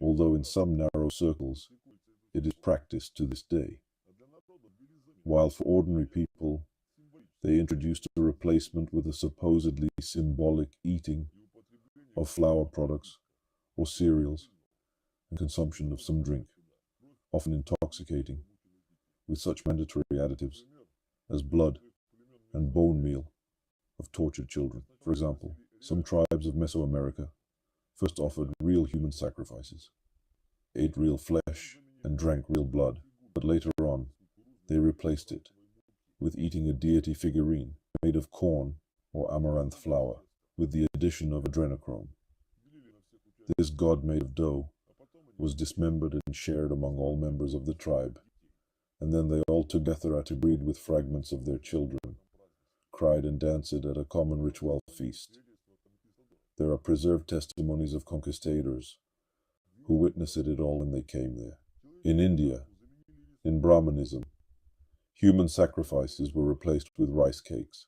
Although in some narrow circles, it is practiced to this day. While for ordinary people, they introduced a replacement with a supposedly symbolic eating of flour products or cereals and consumption of some drink, often intoxicating, with such mandatory additives as blood and bone meal of tortured children. For example, some tribes of Mesoamerica first offered real human sacrifices, ate real flesh, and drank real blood, but later on, they replaced it with eating a deity figurine made of corn or amaranth flour, with the addition of adrenochrome. This god made of dough was dismembered and shared among all members of the tribe, and then they all together agreed with fragments of their children, cried and danced at a common ritual feast. There are preserved testimonies of conquistadors who witnessed it all when they came there. In India, in Brahmanism, human sacrifices were replaced with rice cakes,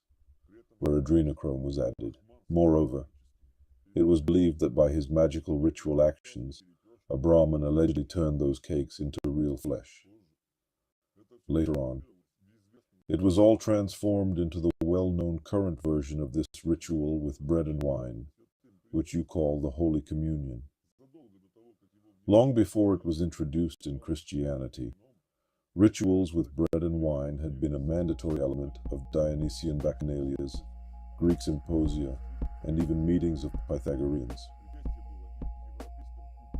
where adrenochrome was added. Moreover, it was believed that by his magical ritual actions, a Brahmin allegedly turned those cakes into real flesh. Later on, It was all transformed into the well-known current version of this ritual with bread and wine, which you call the Holy Communion. Long before it was introduced in Christianity, rituals with bread and wine had been a mandatory element of Dionysian bacchanalia, Greek symposia, and even meetings of Pythagoreans.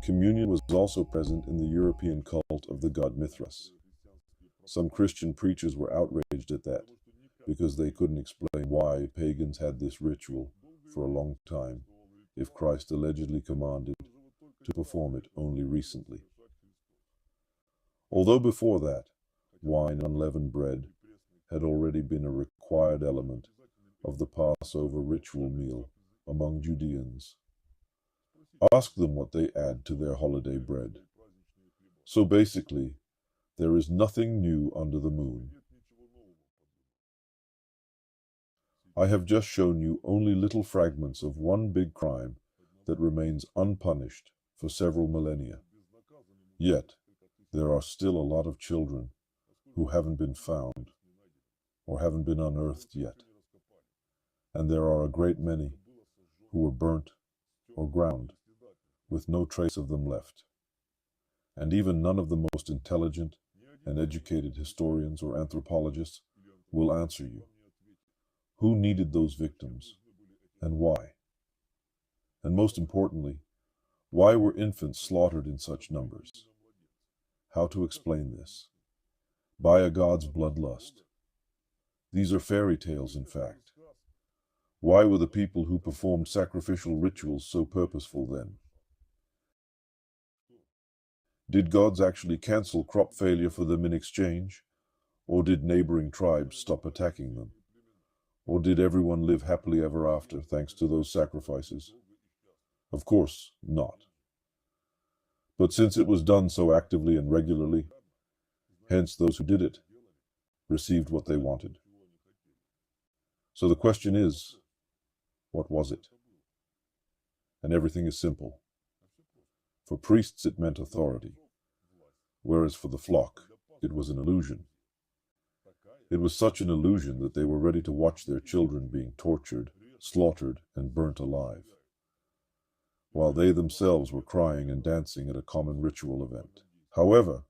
Communion was also present in the European cult of the god Mithras. Some Christian preachers were outraged at that, because they couldn't explain why pagans had this ritual for a long time, if Christ allegedly commanded to perform it only recently. Although before that, wine and unleavened bread had already been a required element of the Passover ritual meal among Judeans. Ask them what they add to their holiday bread. So basically, there is nothing new under the moon. I have just shown you only little fragments of one big crime that remains unpunished for several millennia. Yet, there are still a lot of children who haven't been found or haven't been unearthed yet. And there are a great many who were burnt or ground with no trace of them left. And even none of the most intelligent and educated historians or anthropologists will answer you. Who needed those victims, and why? And most importantly, why were infants slaughtered in such numbers? How to explain this? By a god's bloodlust. These are fairy tales, in fact. Why were the people who performed sacrificial rituals so purposeful then? Did gods actually cancel crop failure for them in exchange? Or did neighboring tribes stop attacking them? Or did everyone live happily ever after thanks to those sacrifices? Of course not. But since it was done so actively and regularly, hence those who did it received what they wanted. So the question is, what was it? And everything is simple. For priests it meant authority, whereas for the flock it was an illusion. It was such an illusion that they were ready to watch their children being tortured, slaughtered, and burnt alive, while they themselves were crying and dancing at a common ritual event. However,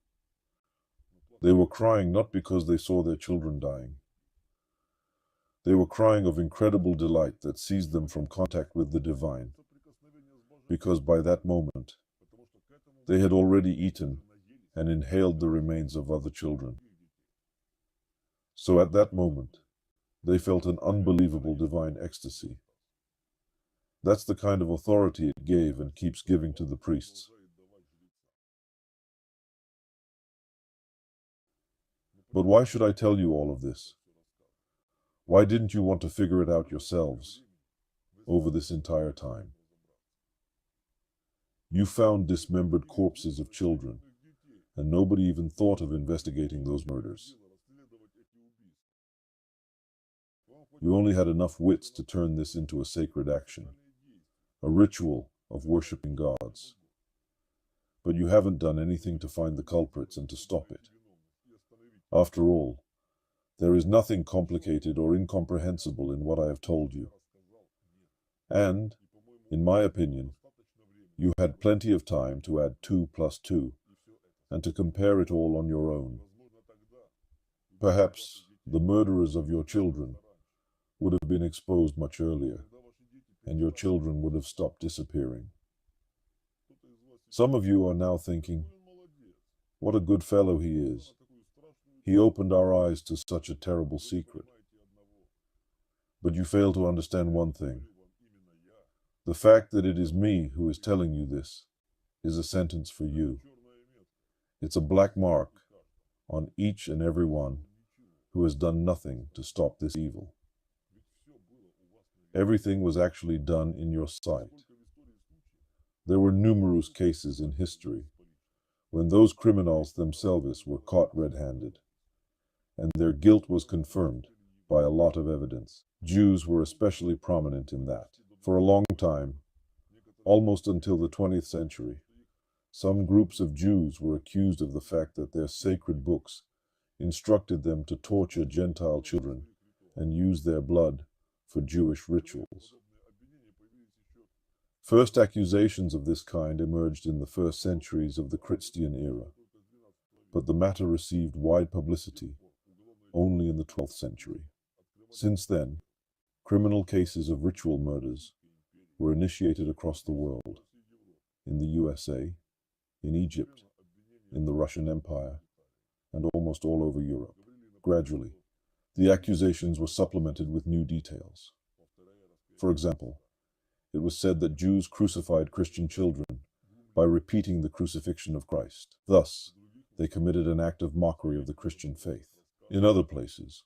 they were crying not because they saw their children dying. They were crying of incredible delight that seized them from contact with the divine, because by that moment, they had already eaten and inhaled the remains of other children. So at that moment, they felt an unbelievable divine ecstasy. That's the kind of authority it gave and keeps giving to the priests. But why should I tell you all of this? Why didn't you want to figure it out yourselves over this entire time? You found dismembered corpses of children, and nobody even thought of investigating those murders. You only had enough wits to turn this into a sacred action, a ritual of worshipping gods. But you haven't done anything to find the culprits and to stop it. After all, there is nothing complicated or incomprehensible in what I have told you. And, in my opinion, you had plenty of time to add 2 plus 2 and to compare it all on your own. Perhaps the murderers of your children would have been exposed much earlier, and your children would have stopped disappearing. Some of you are now thinking, what a good fellow he is. He opened our eyes to such a terrible secret. But you fail to understand one thing. The fact that it is me who is telling you this is a sentence for you. It's a black mark on each and every one who has done nothing to stop this evil. Everything was actually done in your sight. There were numerous cases in history when those criminals themselves were caught red-handed, and their guilt was confirmed by a lot of evidence. Jews were especially prominent in that. For a long time, almost until the 20th century, some groups of Jews were accused of the fact that their sacred books instructed them to torture Gentile children and use their blood for Jewish rituals. First accusations of this kind emerged in the first centuries of the Christian era, but the matter received wide publicity only in the 12th century. Since then, criminal cases of ritual murders were initiated across the world, in the USA, in Egypt, in the Russian Empire, and almost all over Europe. Gradually, the accusations were supplemented with new details. For example, it was said that Jews crucified Christian children by repeating the crucifixion of Christ. Thus, they committed an act of mockery of the Christian faith. In other places,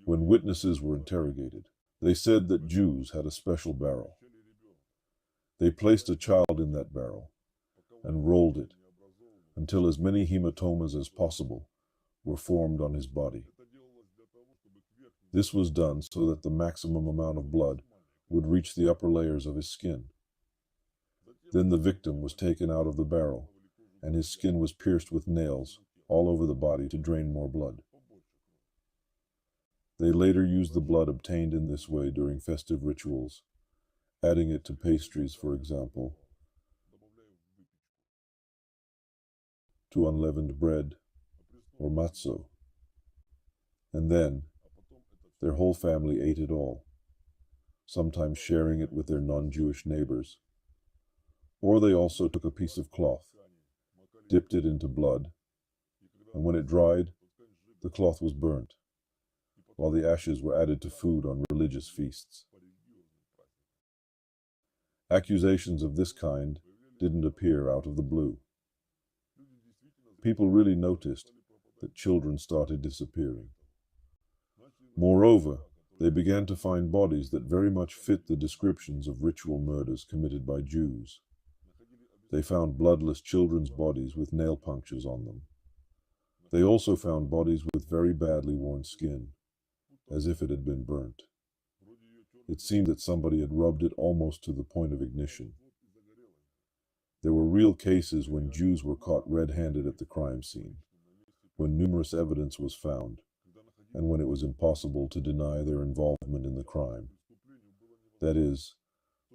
when witnesses were interrogated, they said that Jews had a special barrel. They placed a child in that barrel and rolled it until as many hematomas as possible were formed on his body. This was done so that the maximum amount of blood would reach the upper layers of his skin. Then the victim was taken out of the barrel, and his skin was pierced with nails all over the body to drain more blood. They later used the blood obtained in this way during festive rituals, adding it to pastries, for example, to unleavened bread or matzo. And then, their whole family ate it all, sometimes sharing it with their non-Jewish neighbors. Or they also took a piece of cloth, dipped it into blood, and when it dried, the cloth was burnt, while the ashes were added to food on religious feasts. Accusations of this kind didn't appear out of the blue. People really noticed that children started disappearing. Moreover, they began to find bodies that very much fit the descriptions of ritual murders committed by Jews. They found bloodless children's bodies with nail punctures on them. They also found bodies with very badly worn skin, as if it had been burnt. It seemed that somebody had rubbed it almost to the point of ignition. There were real cases when Jews were caught red-handed at the crime scene, when numerous evidence was found, and when it was impossible to deny their involvement in the crime. That is,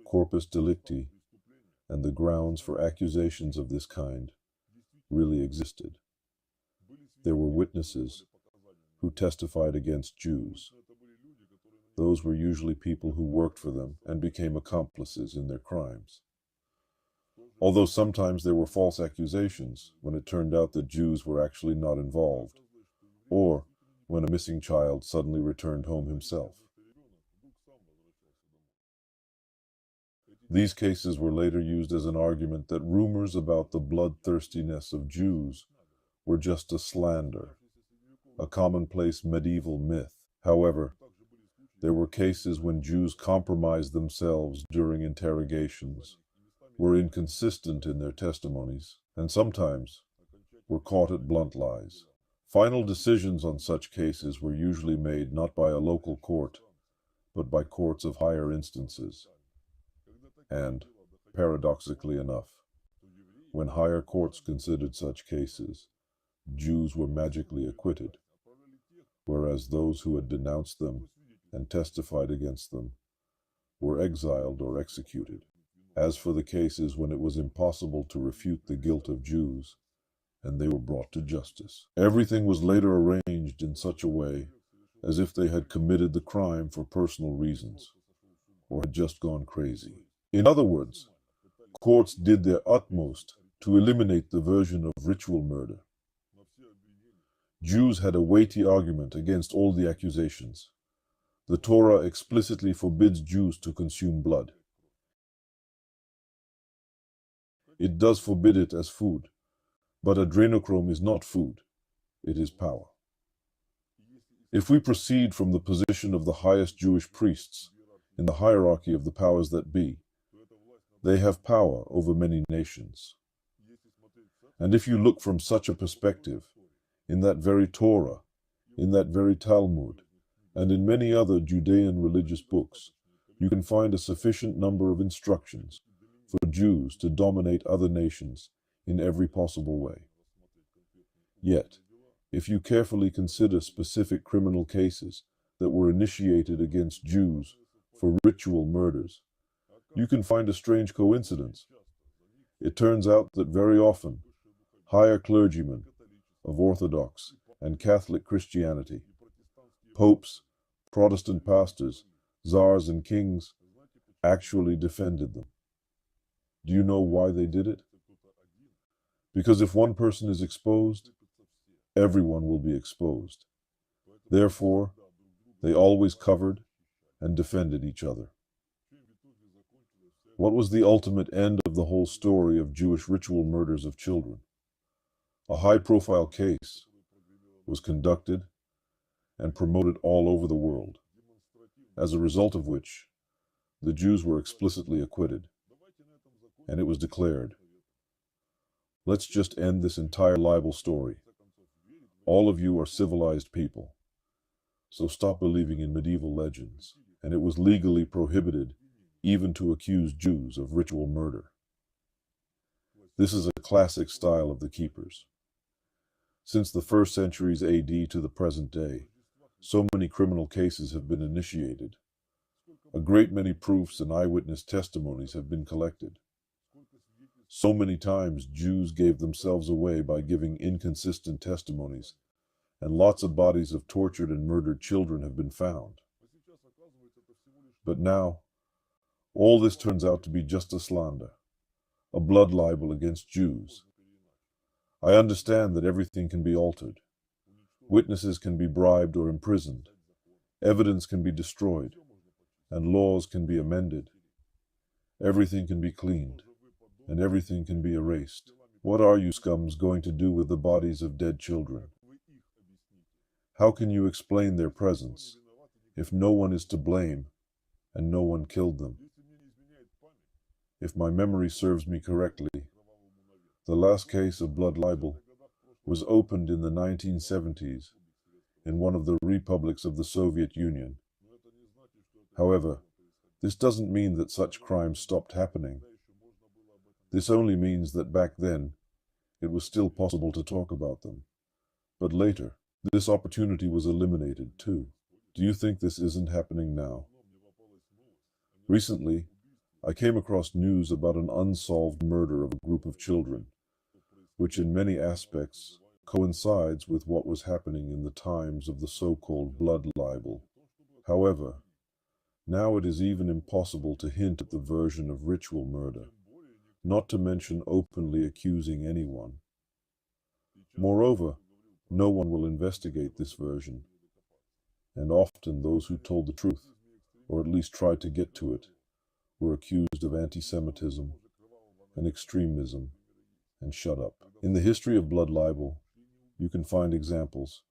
corpus delicti, and the grounds for accusations of this kind really existed. There were witnesses who testified against Jews. Those were usually people who worked for them and became accomplices in their crimes. Although sometimes there were false accusations when it turned out that Jews were actually not involved, or when a missing child suddenly returned home himself. These cases were later used as an argument that rumors about the bloodthirstiness of Jews were just a slander, a commonplace medieval myth. However, there were cases when Jews compromised themselves during interrogations, were inconsistent in their testimonies, and sometimes were caught at blunt lies. Final decisions on such cases were usually made not by a local court, but by courts of higher instances. And, paradoxically enough, when higher courts considered such cases, Jews were magically acquitted, whereas those who had denounced them and testified against them were exiled or executed. As for the cases when it was impossible to refute the guilt of Jews, and they were brought to justice, everything was later arranged in such a way as if they had committed the crime for personal reasons, or had just gone crazy. In other words, courts did their utmost to eliminate the version of ritual murder. Jews had a weighty argument against all the accusations. The Torah explicitly forbids Jews to consume blood. It does forbid it as food, but adrenochrome is not food, it is power. If we proceed from the position of the highest Jewish priests in the hierarchy of the powers that be, they have power over many nations. And if you look from such a perspective, in that very Torah, in that very Talmud, and in many other Judean religious books, you can find a sufficient number of instructions for Jews to dominate other nations in every possible way. Yet, If you carefully consider specific criminal cases that were initiated against Jews for ritual murders, you can find a strange coincidence. It turns out that very often, higher clergymen of Orthodox and Catholic Christianity, popes, Protestant pastors, czars, and kings actually defended them. Do you know why they did it? Because if one person is exposed, everyone will be exposed. Therefore, they always covered and defended each other. What was the ultimate end of the whole story of Jewish ritual murders of children? A high-profile case was conducted and promoted all over the world, as a result of which the Jews were explicitly acquitted, and it was declared, let's just end this entire libel story. All of you are civilized people, so stop believing in medieval legends. And it was legally prohibited even to accuse Jews of ritual murder. This is a classic style of the keepers. Since the first centuries AD to the present day, so many criminal cases have been initiated. A great many proofs and eyewitness testimonies have been collected. So many times Jews gave themselves away by giving inconsistent testimonies, and lots of bodies of tortured and murdered children have been found. But now, all this turns out to be just a slander, a blood libel against Jews. I understand that everything can be altered. Witnesses can be bribed or imprisoned. Evidence can be destroyed, and laws can be amended. Everything can be cleaned, and everything can be erased. What are you scums going to do with the bodies of dead children? How can you explain their presence if no one is to blame and no one killed them? If my memory serves me correctly, the last case of blood libel was opened in the 1970s in one of the republics of the Soviet Union. However, this doesn't mean that such crimes stopped happening. This only means that back then, it was still possible to talk about them. But later, this opportunity was eliminated too. Do you think this isn't happening now? Recently, I came across news about an unsolved murder of a group of children, which in many aspects coincides with what was happening in the times of the so-called blood libel. However, now it is even impossible to hint at the version of ritual murder, not to mention openly accusing anyone. Moreover, no one will investigate this version, and often those who told the truth, or at least tried to get to it, were accused of anti-Semitism and extremism and shut up. In the history of blood libel, you can find examples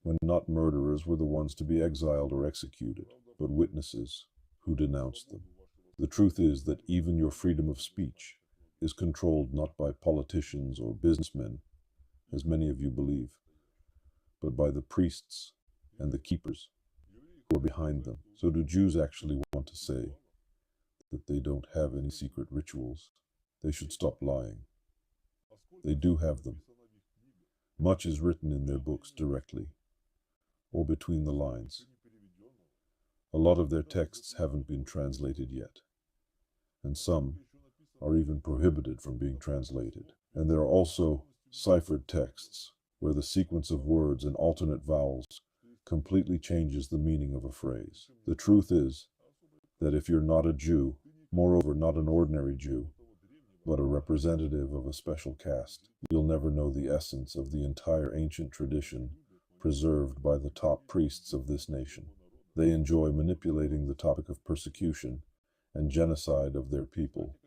when not murderers were the ones to be exiled or executed, but witnesses who denounced them. The truth is that even your freedom of speech is controlled not by politicians or businessmen, as many of you believe, but by the priests and the keepers who are behind them. So do Jews actually want to say that they don't have any secret rituals? They should stop lying. They do have them. Much is written in their books directly, or between the lines. A lot of their texts haven't been translated yet, and some are even prohibited from being translated. And there are also ciphered texts, where the sequence of words and alternate vowels completely changes the meaning of a phrase. The truth is that if you're not a Jew, moreover not an ordinary Jew, but a representative of a special caste, you'll never know the essence of the entire ancient tradition preserved by the top priests of this nation. They enjoy manipulating the topic of persecution and genocide of their people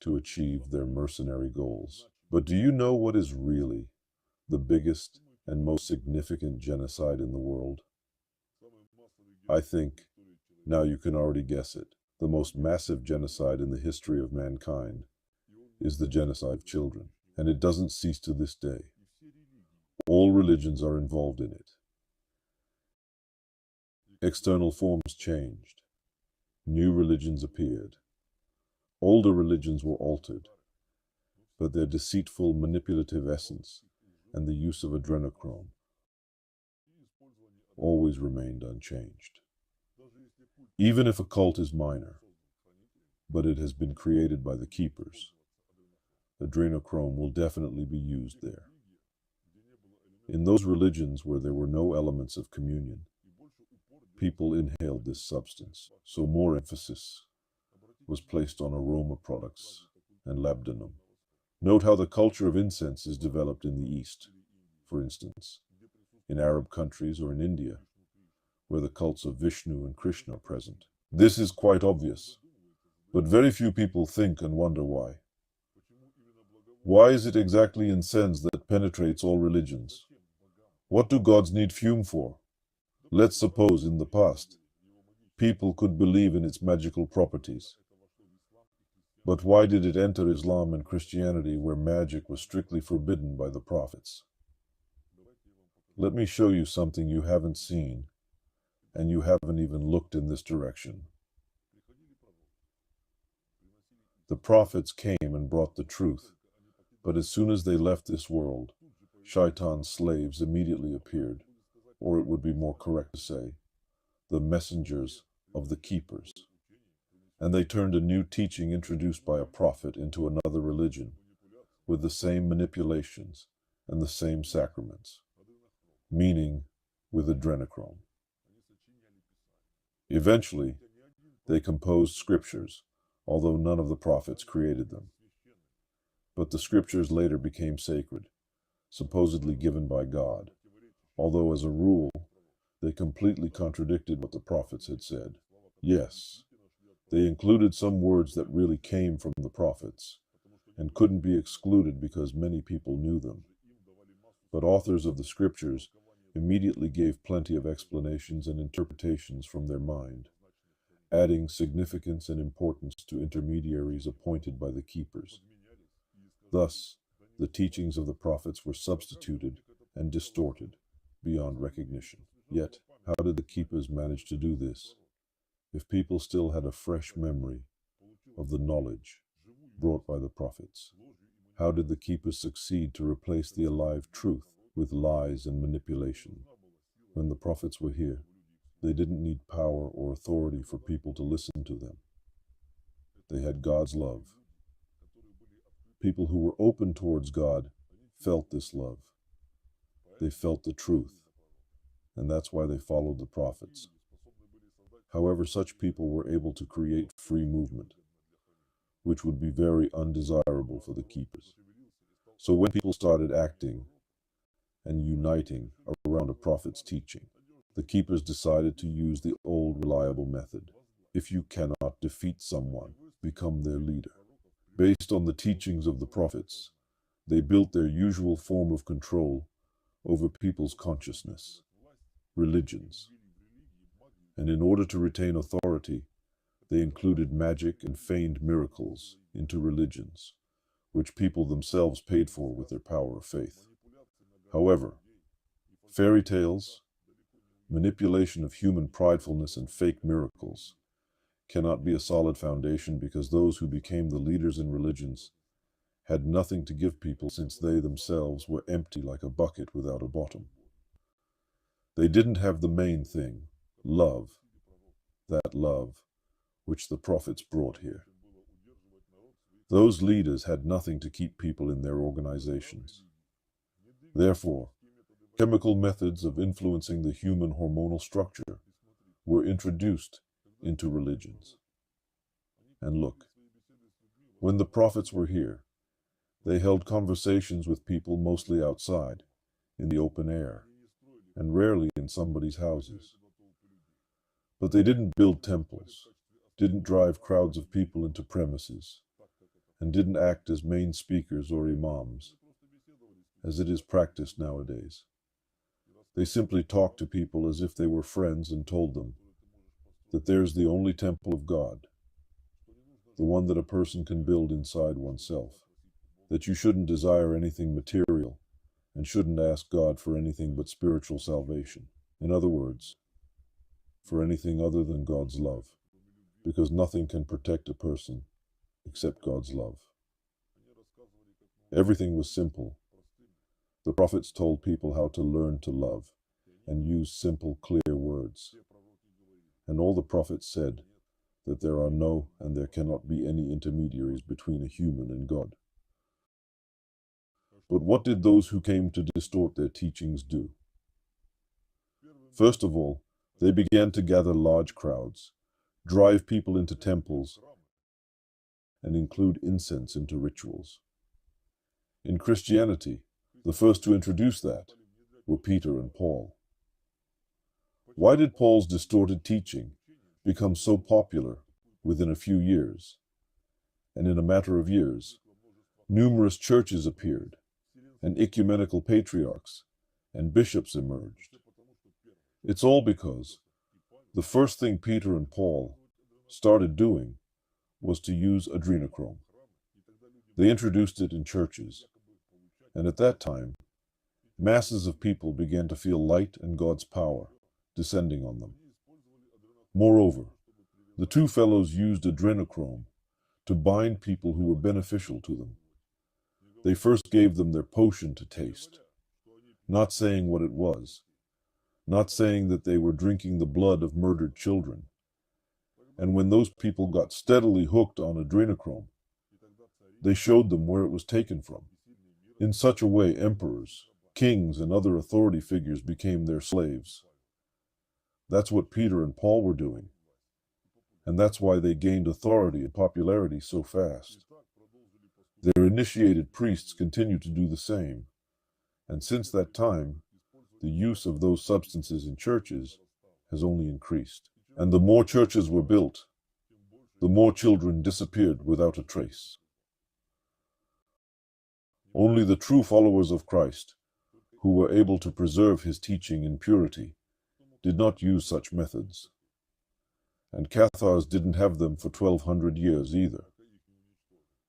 to achieve their mercenary goals. But do you know what is really the biggest and most significant genocide in the world? I think now you can already guess it. The most massive genocide in the history of mankind is the genocide of children, and it doesn't cease to this day. All religions are involved in it. External forms changed. New religions appeared. Older religions were altered, but their deceitful, manipulative essence and the use of adrenochrome always remained unchanged. Even if a cult is minor, but it has been created by the keepers, adrenochrome will definitely be used there. In those religions where there were no elements of communion, people inhaled this substance, so more emphasis was placed on aroma products and labdanum. Note how the culture of incense is developed in the East, for instance, in Arab countries or in India, where the cults of Vishnu and Krishna are present. This is quite obvious, but very few people think and wonder why. Why is it exactly incense that penetrates all religions? What do gods need fume for? Let's suppose in the past, people could believe in its magical properties. But why did it enter Islam and Christianity, where magic was strictly forbidden by the prophets? Let me show you something you haven't seen, and you haven't even looked in this direction. The prophets came and brought the truth, but as soon as they left this world, Shaitan's slaves immediately appeared, or it would be more correct to say, the messengers of the keepers. And they turned a new teaching introduced by a prophet into another religion, with the same manipulations and the same sacraments, meaning with adrenochrome. Eventually, they composed scriptures, although none of the prophets created them. But the scriptures later became sacred, supposedly given by God, although as a rule, they completely contradicted what the prophets had said. Yes, they included some words that really came from the prophets, and couldn't be excluded because many people knew them. But authors of the scriptures immediately gave plenty of explanations and interpretations from their mind, adding significance and importance to intermediaries appointed by the keepers. Thus, the teachings of the prophets were substituted and distorted beyond recognition. Yet, how did the keepers manage to do this? If people still had a fresh memory of the knowledge brought by the prophets, how did the keepers succeed to replace the alive truth with lies and manipulation? When the prophets were here, they didn't need power or authority for people to listen to them. They had God's love. People who were open towards God felt this love. They felt the truth, and that's why they followed the prophets. However, such people were able to create free movement, which would be very undesirable for the keepers. So when people started acting and uniting around a prophet's teaching, the keepers decided to use the old reliable method. If you cannot defeat someone, become their leader. Based on the teachings of the prophets, they built their usual form of control over people's consciousness, religions. And in order to retain authority, they included magic and feigned miracles into religions, which people themselves paid for with their power of faith. However, fairy tales, manipulation of human pridefulness, and fake miracles cannot be a solid foundation, because those who became the leaders in religions had nothing to give people, since they themselves were empty like a bucket without a bottom. They didn't have the main thing, love, that love which the prophets brought here. Those leaders had nothing to keep people in their organizations. Therefore, chemical methods of influencing the human hormonal structure were introduced into religions. And look, when the prophets were here, they held conversations with people mostly outside, in the open air, and rarely in somebody's houses. But they didn't build temples, didn't drive crowds of people into premises, and didn't act as main speakers or imams, as it is practiced nowadays. They simply talked to people as if they were friends and told them that there's the only temple of God, the one that a person can build inside oneself, that you shouldn't desire anything material and shouldn't ask God for anything but spiritual salvation. In other words, for anything other than God's love, because nothing can protect a person except God's love. Everything was simple. The prophets told people how to learn to love and used simple, clear words. And all the prophets said that there are no and there cannot be any intermediaries between a human and God. But what did those who came to distort their teachings do? First of all, they began to gather large crowds, drive people into temples, and include incense into rituals. In Christianity, the first to introduce that were Peter and Paul. Why did Paul's distorted teaching become so popular within a few years? And in a matter of years, numerous churches appeared, and ecumenical patriarchs and bishops emerged. It's all because the first thing Peter and Paul started doing was to use adrenochrome. They introduced it in churches, and at that time, masses of people began to feel light and God's power descending on them. Moreover, the two fellows used adrenochrome to bind people who were beneficial to them. They first gave them their potion to taste, not saying what it was, not saying that they were drinking the blood of murdered children. And when those people got steadily hooked on adrenochrome, they showed them where it was taken from. In such a way, emperors, kings, and other authority figures became their slaves. That's what Peter and Paul were doing. And that's why they gained authority and popularity so fast. Their initiated priests continued to do the same. And since that time, the use of those substances in churches has only increased. And the more churches were built, the more children disappeared without a trace. Only the true followers of Christ, who were able to preserve his teaching in purity, did not use such methods. And Cathars didn't have them for 1200 years either,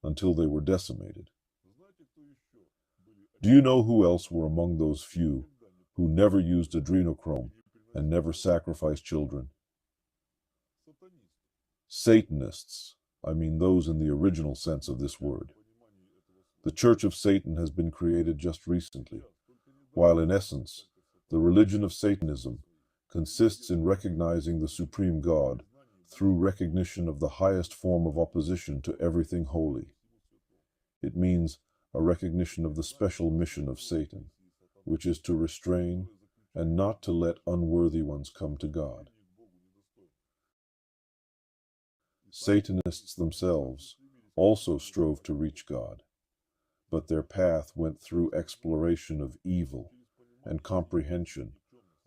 until they were decimated. Do you know who else were among those few who never used adrenochrome and never sacrificed children? Satanists, I mean those in the original sense of this word. The Church of Satan has been created just recently, while in essence, the religion of Satanism consists in recognizing the supreme God through recognition of the highest form of opposition to everything holy. It means a recognition of the special mission of Satan, which is to restrain and not to let unworthy ones come to God. Satanists themselves also strove to reach God, but their path went through exploration of evil and comprehension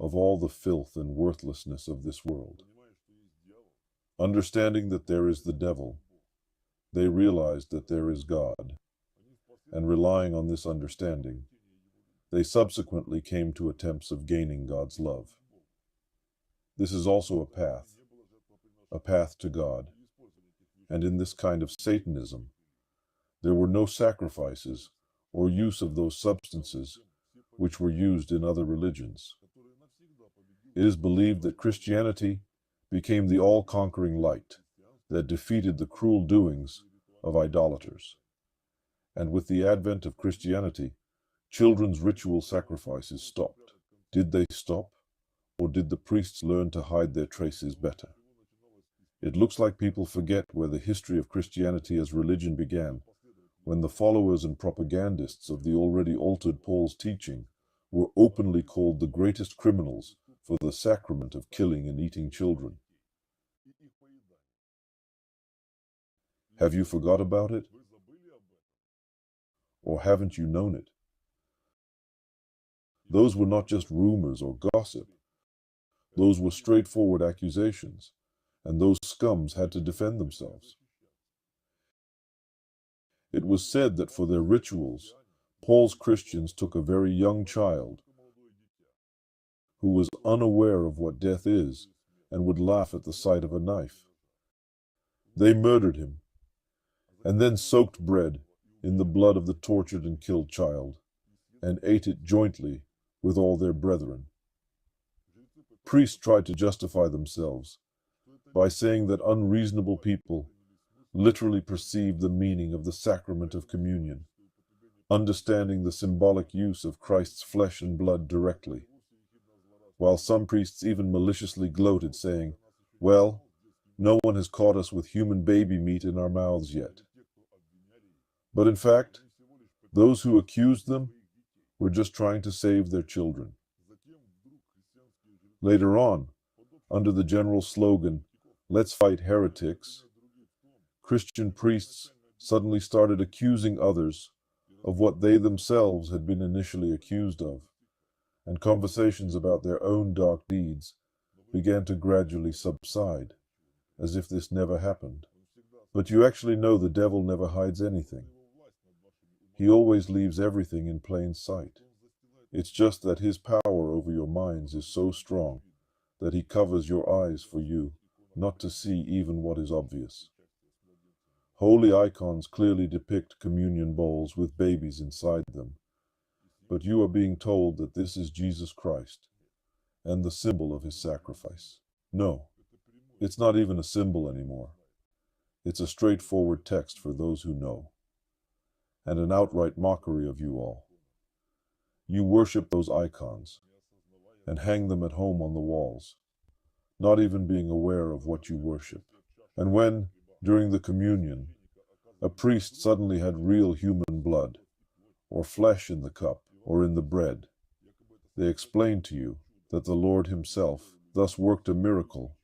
of all the filth and worthlessness of this world. Understanding that there is the devil, they realized that there is God, and relying on this understanding, they subsequently came to attempts of gaining God's love. This is also a path to God, and in this kind of Satanism, there were no sacrifices or use of those substances which were used in other religions. It is believed that Christianity became the all-conquering light that defeated the cruel doings of idolaters. And with the advent of Christianity, children's ritual sacrifices stopped. Did they stop, or did the priests learn to hide their traces better? It looks like people forget where the history of Christianity as religion began, when the followers and propagandists of the already altered Paul's teaching were openly called the greatest criminals for the sacrament of killing and eating children. Have you forgot about it? Or haven't you known it? Those were not just rumors or gossip. Those were straightforward accusations, and those scums had to defend themselves. It was said that for their rituals, Paul's Christians took a very young child who was unaware of what death is and would laugh at the sight of a knife. They murdered him, and then soaked bread in the blood of the tortured and killed child, and ate it jointly with all their brethren. Priests tried to justify themselves by saying that unreasonable people literally perceived the meaning of the sacrament of communion, understanding the symbolic use of Christ's flesh and blood directly, while some priests even maliciously gloated, saying, "Well, no one has caught us with human baby meat in our mouths yet." But in fact, those who accused them were just trying to save their children. Later on, under the general slogan, "Let's fight heretics," Christian priests suddenly started accusing others of what they themselves had been initially accused of, and conversations about their own dark deeds began to gradually subside, as if this never happened. But you actually know the devil never hides anything. He always leaves everything in plain sight. It's just that his power over your minds is so strong that he covers your eyes for you not to see even what is obvious. Holy icons clearly depict communion bowls with babies inside them, but you are being told that this is Jesus Christ and the symbol of his sacrifice. No, it's not even a symbol anymore. It's a straightforward text for those who know, and an outright mockery of you all. You worship those icons and hang them at home on the walls, not even being aware of what you worship. And when, during the communion, a priest suddenly had real human blood, or flesh in the cup, or in the bread, they explained to you that the Lord himself thus worked a miracle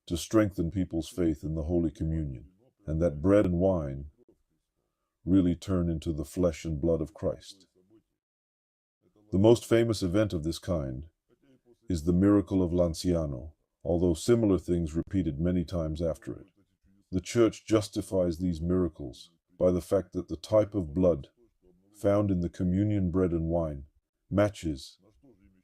to strengthen people's faith in the Holy Communion, and that bread and wine really turn into the flesh and blood of Christ. The most famous event of this kind is the miracle of Lanciano, although similar things repeated many times after it. The Church justifies these miracles by the fact that the type of blood found in the communion bread and wine matches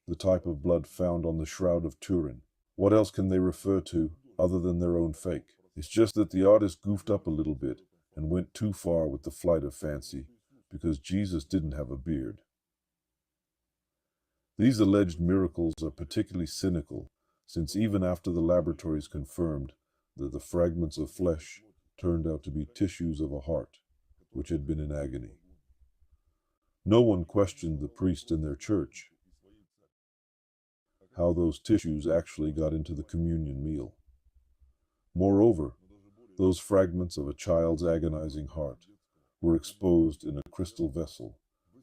the type of blood found on the Shroud of Turin. What else can they refer to other than their own fake? It's just that the artist goofed up a little bit and went too far with the flight of fancy, because Jesus didn't have a beard. These alleged miracles are particularly cynical, since even after the laboratories confirmed that the fragments of flesh turned out to be tissues of a heart, which had been in agony. No one questioned the priest in their church how those tissues actually got into the communion meal. Moreover, those fragments of a child's agonizing heart were exposed in a crystal vessel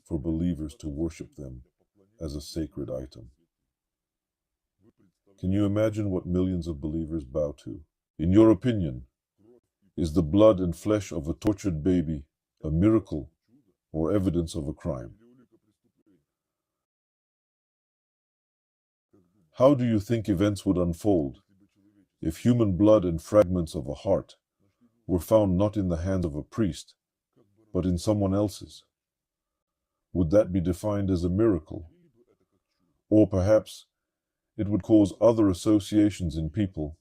for believers to worship them as a sacred item. Can you imagine what millions of believers bow to? In your opinion, is the blood and flesh of a tortured baby a miracle or evidence of a crime? How do you think events would unfold if human blood and fragments of a heart were found not in the hands of a priest, but in someone else's? Would that be defined as a miracle? Or perhaps it would cause other associations in people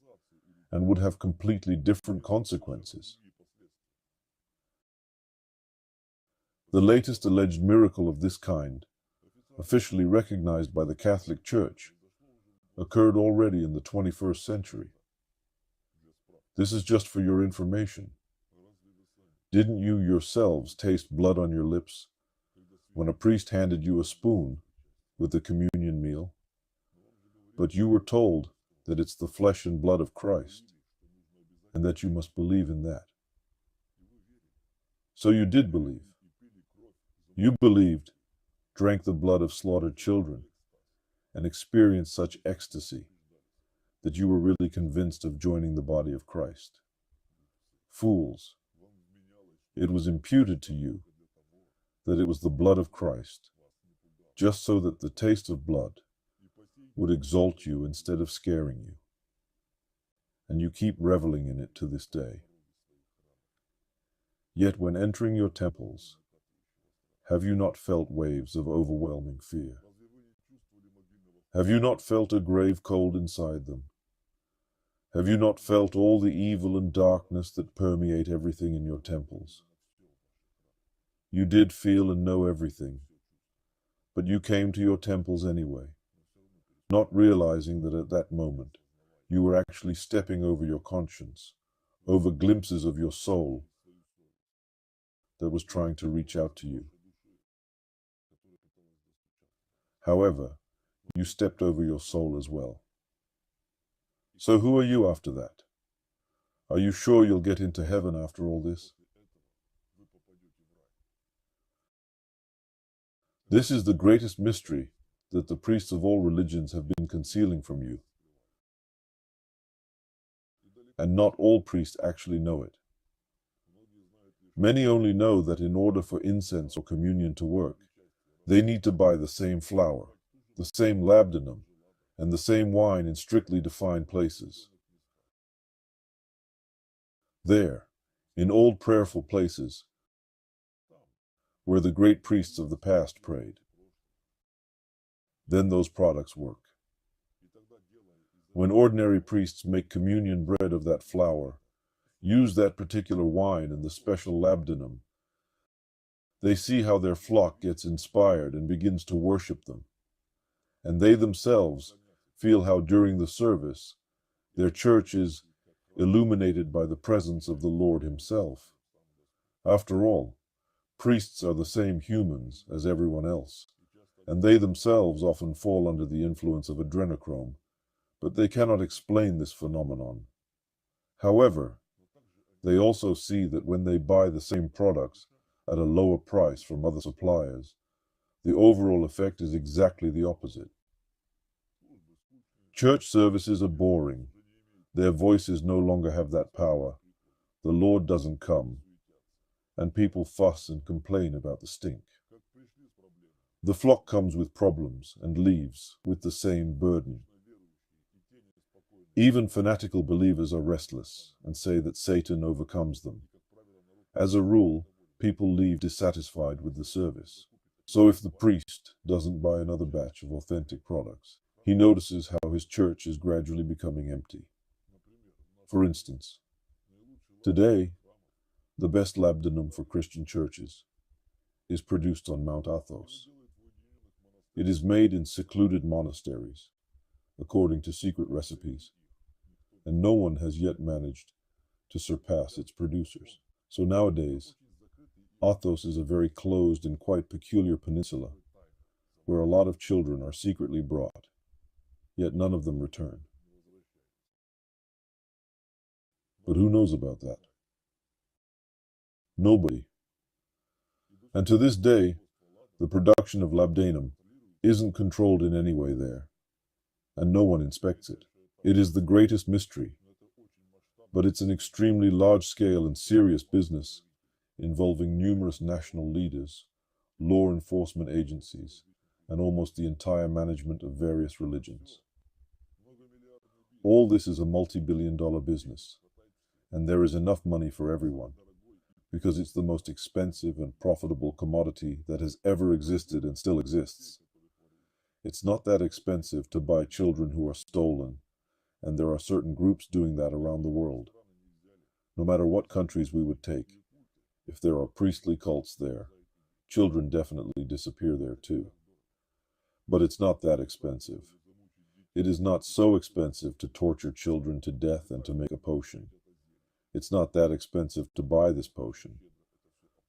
and would have completely different consequences. The latest alleged miracle of this kind, officially recognized by the Catholic Church, occurred already in the 21st century. This is just for your information. Didn't you yourselves taste blood on your lips when a priest handed you a spoon with the communion meal? But you were told that it's the flesh and blood of Christ, and that you must believe in that. So you did believe. You believed, drank the blood of slaughtered children, and experienced such ecstasy that you were really convinced of joining the body of Christ. Fools! It was imputed to you that it was the blood of Christ, just so that the taste of blood would exalt you instead of scaring you. And you keep reveling in it to this day. Yet when entering your temples, have you not felt waves of overwhelming fear? Have you not felt a grave cold inside them? Have you not felt all the evil and darkness that permeate everything in your temples? You did feel and know everything, but you came to your temples anyway, not realizing that at that moment you were actually stepping over your conscience, over glimpses of your soul that was trying to reach out to you. However, you stepped over your soul as well. So who are you after that? Are you sure you'll get into heaven after all this? This is the greatest mystery that the priests of all religions have been concealing from you. And not all priests actually know it. Many only know that in order for incense or communion to work, they need to buy the same flour, the same labdanum, and the same wine in strictly defined places. There, in old prayerful places, where the great priests of the past prayed. Then those products work. When ordinary priests make communion bread of that flour, use that particular wine and the special labdanum, they see how their flock gets inspired and begins to worship them. And they themselves feel how during the service, their church is illuminated by the presence of the Lord Himself. After all, priests are the same humans as everyone else, and they themselves often fall under the influence of adrenochrome, but they cannot explain this phenomenon. However, they also see that when they buy the same products at a lower price from other suppliers, the overall effect is exactly the opposite. Church services are boring. Their voices no longer have that power. The Lord doesn't come, and people fuss and complain about the stink. The flock comes with problems and leaves with the same burden. Even fanatical believers are restless and say that Satan overcomes them. As a rule, people leave dissatisfied with the service. So if the priest doesn't buy another batch of authentic products, he notices how his church is gradually becoming empty. For instance, today, the best labdanum for Christian churches is produced on Mount Athos. It is made in secluded monasteries, according to secret recipes, and no one has yet managed to surpass its producers. So nowadays, Athos is a very closed and quite peculiar peninsula, where a lot of children are secretly brought, yet none of them return. But who knows about that? Nobody. And to this day, the production of labdanum isn't controlled in any way there, and no one inspects it. It is the greatest mystery, but it's an extremely large-scale and serious business involving numerous national leaders, law enforcement agencies, and almost the entire management of various religions. All this is a multi-billion-dollar business, and there is enough money for everyone, because it's the most expensive and profitable commodity that has ever existed and still exists. It's not that expensive to buy children who are stolen, and there are certain groups doing that around the world. No matter what countries we would take, if there are priestly cults there, children definitely disappear there too. But it's not that expensive. It is not so expensive to torture children to death and to make a potion. It's not that expensive to buy this potion.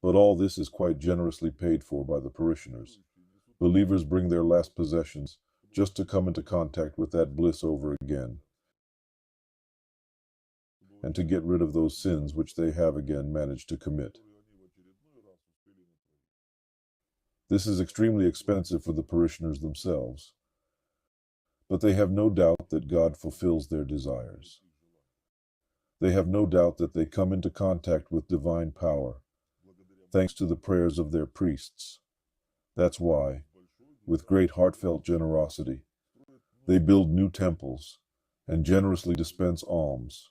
But all this is quite generously paid for by the parishioners. Believers bring their last possessions just to come into contact with that bliss over again, and to get rid of those sins which they have again managed to commit. This is extremely expensive for the parishioners themselves, but they have no doubt that God fulfills their desires. They have no doubt that they come into contact with divine power, thanks to the prayers of their priests. That's why, with great heartfelt generosity, they build new temples and generously dispense alms.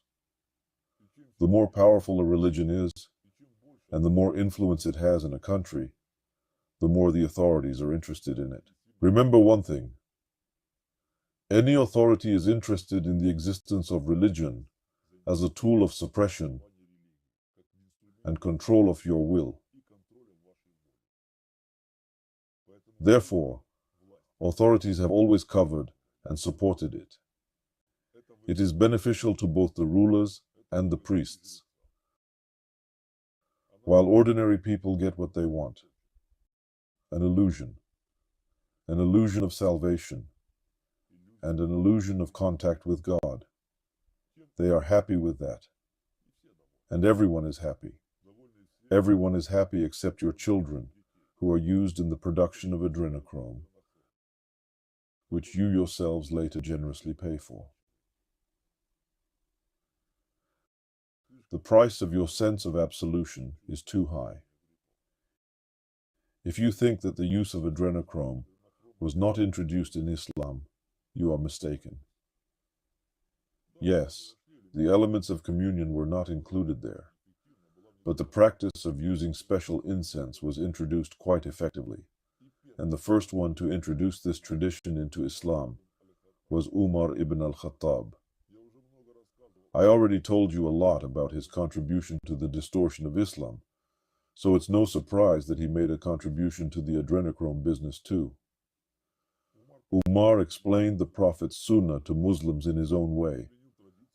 The more powerful a religion is, and the more influence it has in a country, the more the authorities are interested in it. Remember one thing: any authority is interested in the existence of religion as a tool of suppression and control of your will. Therefore, authorities have always covered and supported it. It is beneficial to both the rulers and the priests, while ordinary people get what they want: an illusion of salvation, and an illusion of contact with God. They are happy with that. And everyone is happy. Everyone is happy except your children, who are used in the production of adrenochrome, which you yourselves later generously pay for. The price of your sense of absolution is too high. If you think that the use of adrenochrome was not introduced in Islam, you are mistaken. Yes, the elements of communion were not included there, but the practice of using special incense was introduced quite effectively, and the first one to introduce this tradition into Islam was Umar ibn al-Khattab. I already told you a lot about his contribution to the distortion of Islam, so it's no surprise that he made a contribution to the adrenochrome business too. Umar explained the Prophet's sunnah to Muslims in his own way,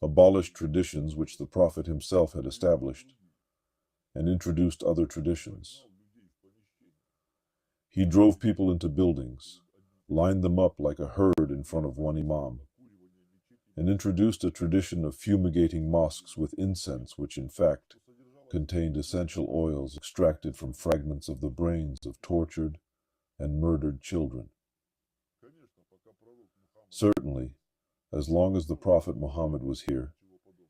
abolished traditions which the Prophet himself had established, and introduced other traditions. He drove people into buildings, lined them up like a herd in front of one imam, and introduced a tradition of fumigating mosques with incense which in fact contained essential oils extracted from fragments of the brains of tortured and murdered children. Certainly, as long as the Prophet Muhammad was here,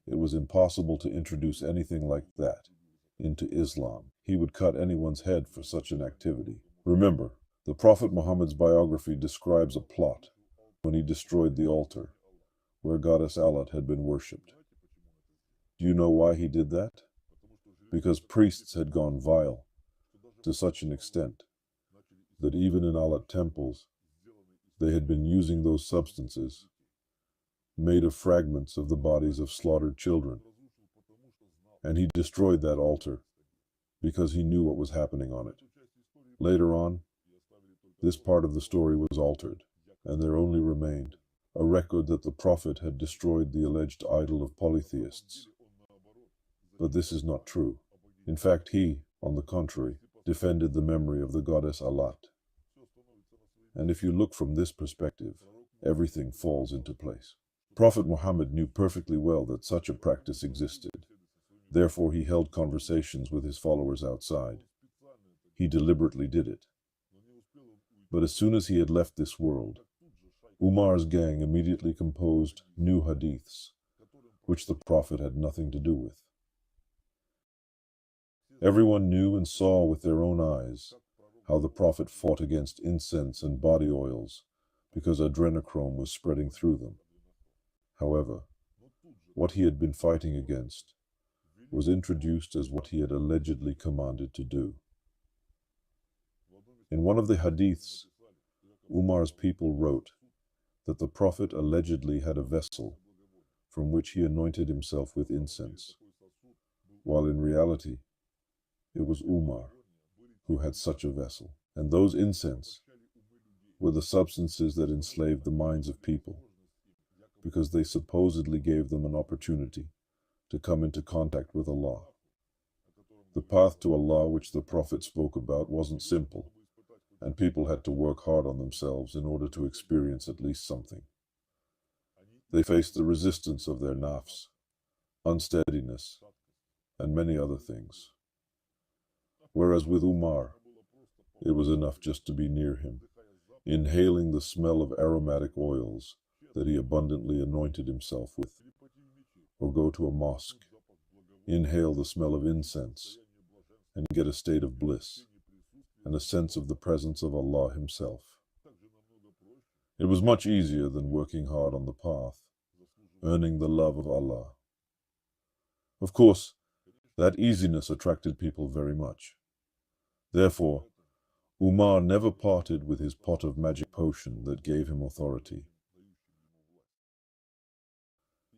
it was impossible to introduce anything like that into Islam. He would cut anyone's head for such an activity. Remember, the Prophet Muhammad's biography describes a plot when he destroyed the altar where goddess Alat had been worshipped. Do you know why he did that? Because priests had gone vile to such an extent that even in Alat temples, they had been using those substances made of fragments of the bodies of slaughtered children. And he destroyed that altar because he knew what was happening on it. Later on, this part of the story was altered, and there only remained a record that the Prophet had destroyed the alleged idol of polytheists. But this is not true. In fact, he, on the contrary, defended the memory of the goddess Alat. And if you look from this perspective, everything falls into place. Prophet Muhammad knew perfectly well that such a practice existed. Therefore, he held conversations with his followers outside. He deliberately did it. But as soon as he had left this world, Umar's gang immediately composed new hadiths, which the Prophet had nothing to do with. Everyone knew and saw with their own eyes how the Prophet fought against incense and body oils because adrenochrome was spreading through them. However, what he had been fighting against was introduced as what he had allegedly commanded to do. In one of the hadiths, Umar's people wrote that the Prophet allegedly had a vessel from which he anointed himself with incense, while in reality, it was Umar who had such a vessel, and those incense were the substances that enslaved the minds of people, because they supposedly gave them an opportunity to come into contact with Allah. The path to Allah which the Prophet spoke about wasn't simple, and people had to work hard on themselves in order to experience at least something. They faced the resistance of their nafs, unsteadiness, and many other things. Whereas with Umar, it was enough just to be near him, inhaling the smell of aromatic oils that he abundantly anointed himself with, or go to a mosque, inhale the smell of incense, and get a state of bliss and a sense of the presence of Allah himself. It was much easier than working hard on the path, earning the love of Allah. Of course, that easiness attracted people very much. Therefore, Umar never parted with his pot of magic potion that gave him authority.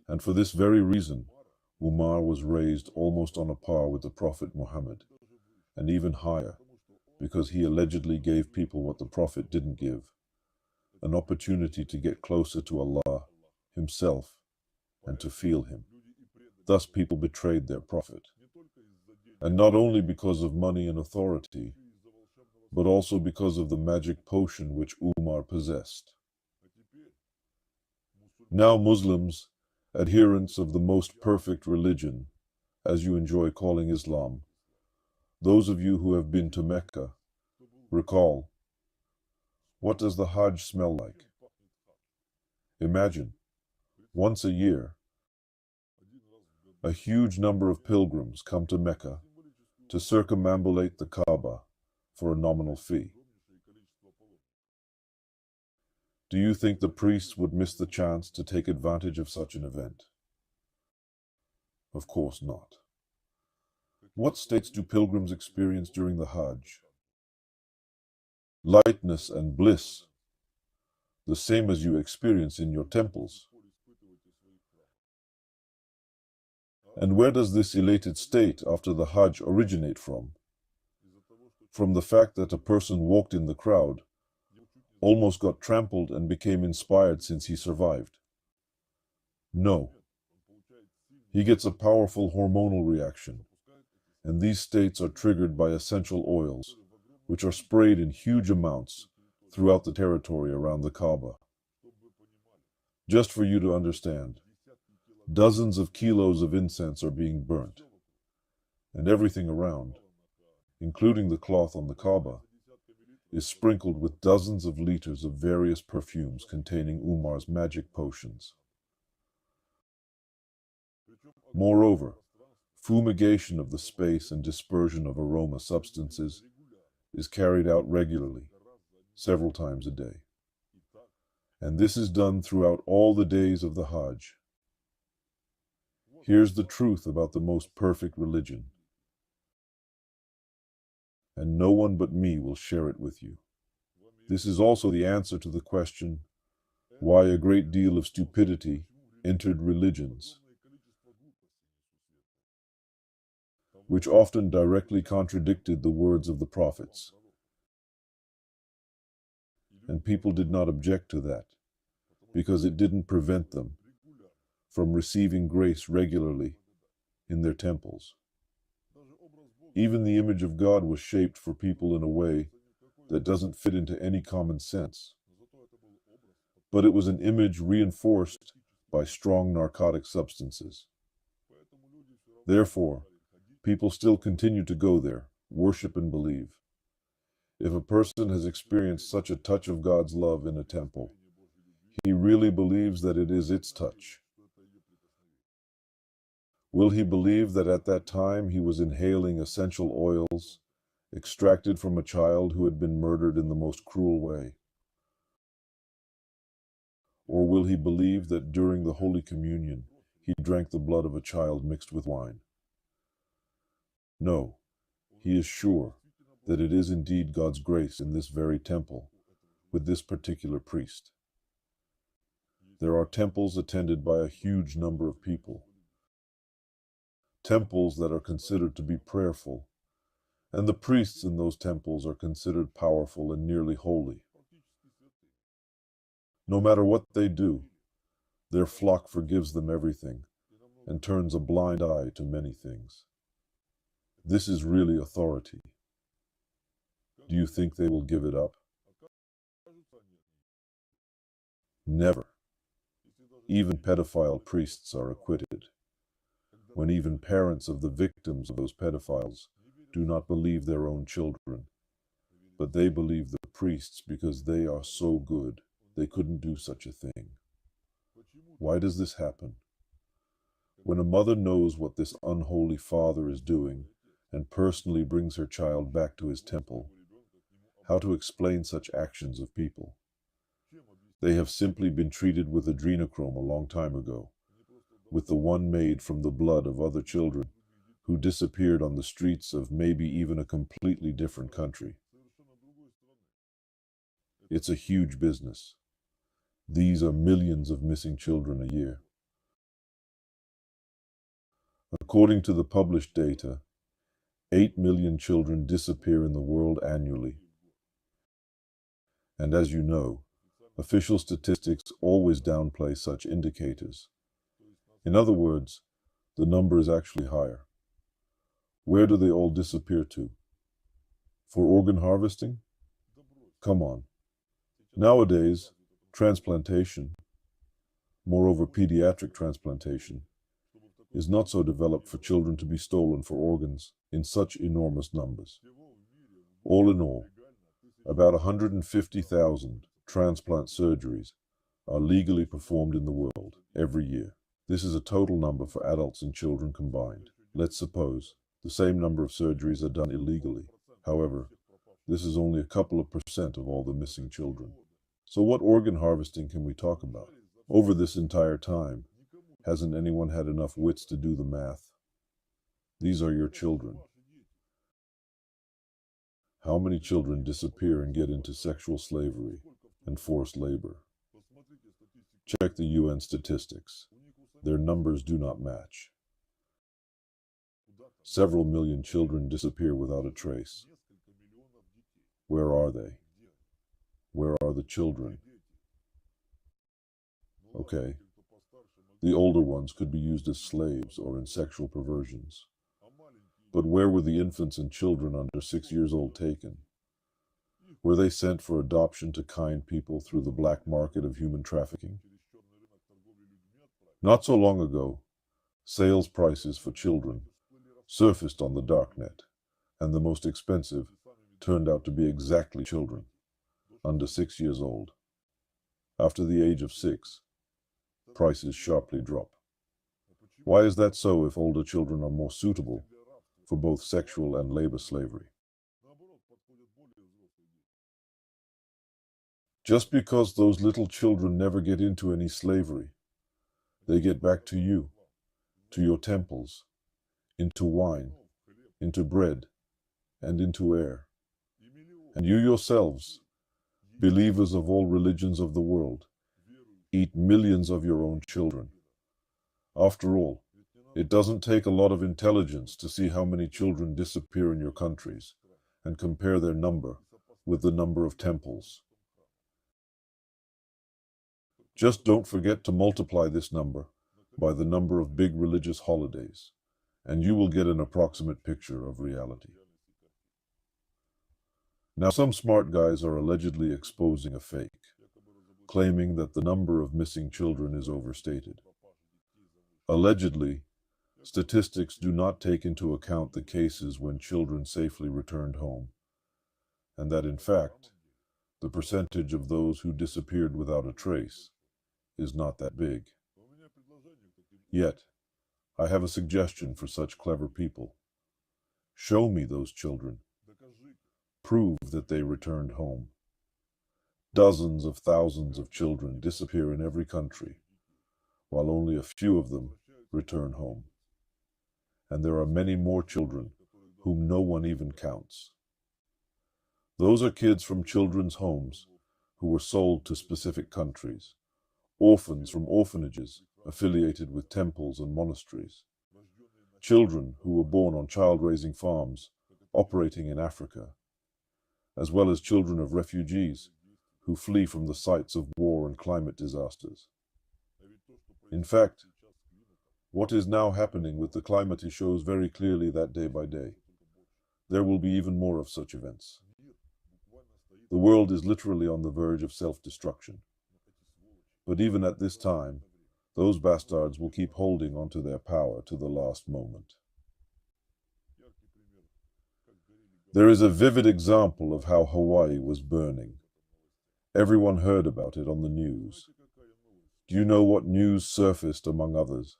And for this very reason, Umar was raised almost on a par with the Prophet Muhammad, and even higher, because he allegedly gave people what the Prophet didn't give, an opportunity to get closer to Allah himself and to feel him. Thus people betrayed their Prophet, and not only because of money and authority, but also because of the magic potion which Umar possessed. Now Muslims, adherents of the most perfect religion, as you enjoy calling Islam, those of you who have been to Mecca, recall, what does the Hajj smell like? Imagine, once a year, a huge number of pilgrims come to Mecca to circumambulate the Kaaba for a nominal fee. Do you think the priests would miss the chance to take advantage of such an event? Of course not. What states do pilgrims experience during the Hajj? Lightness and bliss, the same as you experience in your temples. And where does this elated state after the Hajj originate from? From the fact that a person walked in the crowd, almost got trampled and became inspired since he survived? No. He gets a powerful hormonal reaction, and these states are triggered by essential oils, which are sprayed in huge amounts throughout the territory around the Kaaba. Just for you to understand, dozens of kilos of incense are being burnt, and everything around, including the cloth on the Kaaba, is sprinkled with dozens of liters of various perfumes containing Umar's magic potions. Moreover, fumigation of the space and dispersion of aroma substances is carried out regularly, several times a day. And this is done throughout all the days of the Hajj. Here's the truth about the most perfect religion, and no one but me will share it with you. This is also the answer to the question, why a great deal of stupidity entered religions, which often directly contradicted the words of the prophets. And people did not object to that, because it didn't prevent them from receiving grace regularly in their temples. Even the image of God was shaped for people in a way that doesn't fit into any common sense. But it was an image reinforced by strong narcotic substances. Therefore, people still continue to go there, worship and believe. If a person has experienced such a touch of God's love in a temple, he really believes that it is its touch. Will he believe that at that time he was inhaling essential oils extracted from a child who had been murdered in the most cruel way? Or will he believe that during the Holy Communion he drank the blood of a child mixed with wine? No, he is sure that it is indeed God's grace in this very temple, with this particular priest. There are temples attended by a huge number of people, temples that are considered to be prayerful, and the priests in those temples are considered powerful and nearly holy. No matter what they do, their flock forgives them everything and turns a blind eye to many things. This is really authority. Do you think they will give it up? Never. Even pedophile priests are acquitted, when even parents of the victims of those pedophiles do not believe their own children, but they believe the priests because they are so good they couldn't do such a thing. Why does this happen? When a mother knows what this unholy father is doing and personally brings her child back to his temple, how to explain such actions of people? They have simply been treated with adrenochrome a long time ago, with the one made from the blood of other children who disappeared on the streets of maybe even a completely different country. It's a huge business. These are millions of missing children a year. According to the published data, 8 million children disappear in the world annually. And as you know, official statistics always downplay such indicators. In other words, the number is actually higher. Where do they all disappear to? For organ harvesting? Come on. Nowadays, transplantation, Moreover, pediatric transplantation is not so developed for children to be stolen for organs in such enormous numbers. All in all, about 150,000 transplant surgeries are legally performed in the world every year. This is a total number for adults and children combined. Let's suppose the same number of surgeries are done illegally. However, this is only a couple of percent of all the missing children. So what organ harvesting can we talk about? Over this entire time, hasn't anyone had enough wits to do the math? These are your children. How many children disappear and get into sexual slavery and forced labor? Check the UN statistics. Their numbers do not match. Several million children disappear without a trace. Where are they? Where are the children? Okay, the older ones could be used as slaves or in sexual perversions. But where were the infants and children under 6 years old taken? Were they sent for adoption to kind people through the black market of human trafficking? Not so long ago, sales prices for children surfaced on the darknet, and the most expensive turned out to be exactly children, under 6 years old. After the age of 6, prices sharply drop. Why is that so if older children are more suitable for both sexual and labor slavery? Just because those little children never get into any slavery, they get back to you, to your temples, into wine, into bread, and into air. And you yourselves, believers of all religions of the world, eat millions of your own children. After all, it doesn't take a lot of intelligence to see how many children disappear in your countries and compare their number with the number of temples. Just don't forget to multiply this number by the number of big religious holidays, and you will get an approximate picture of reality. Now, some smart guys are allegedly exposing a fake, claiming that the number of missing children is overstated. Allegedly, statistics do not take into account the cases when children safely returned home, and that in fact, the percentage of those who disappeared without a trace is not that big. Yet, I have a suggestion for such clever people. Show me those children. Prove that they returned home. Dozens of thousands of children disappear in every country, while only a few of them return home. And there are many more children whom no one even counts. Those are kids from children's homes who were sold to specific countries, orphans from orphanages affiliated with temples and monasteries, children who were born on child-raising farms operating in Africa, as well as children of refugees who flee from the sites of war and climate disasters. In fact, what is now happening with the climate shows very clearly that day by day, there will be even more of such events. The world is literally on the verge of self-destruction. But even at this time, those bastards will keep holding onto their power to the last moment. There is a vivid example of how Hawaii was burning. Everyone heard about it on the news. Do you know what news surfaced among others?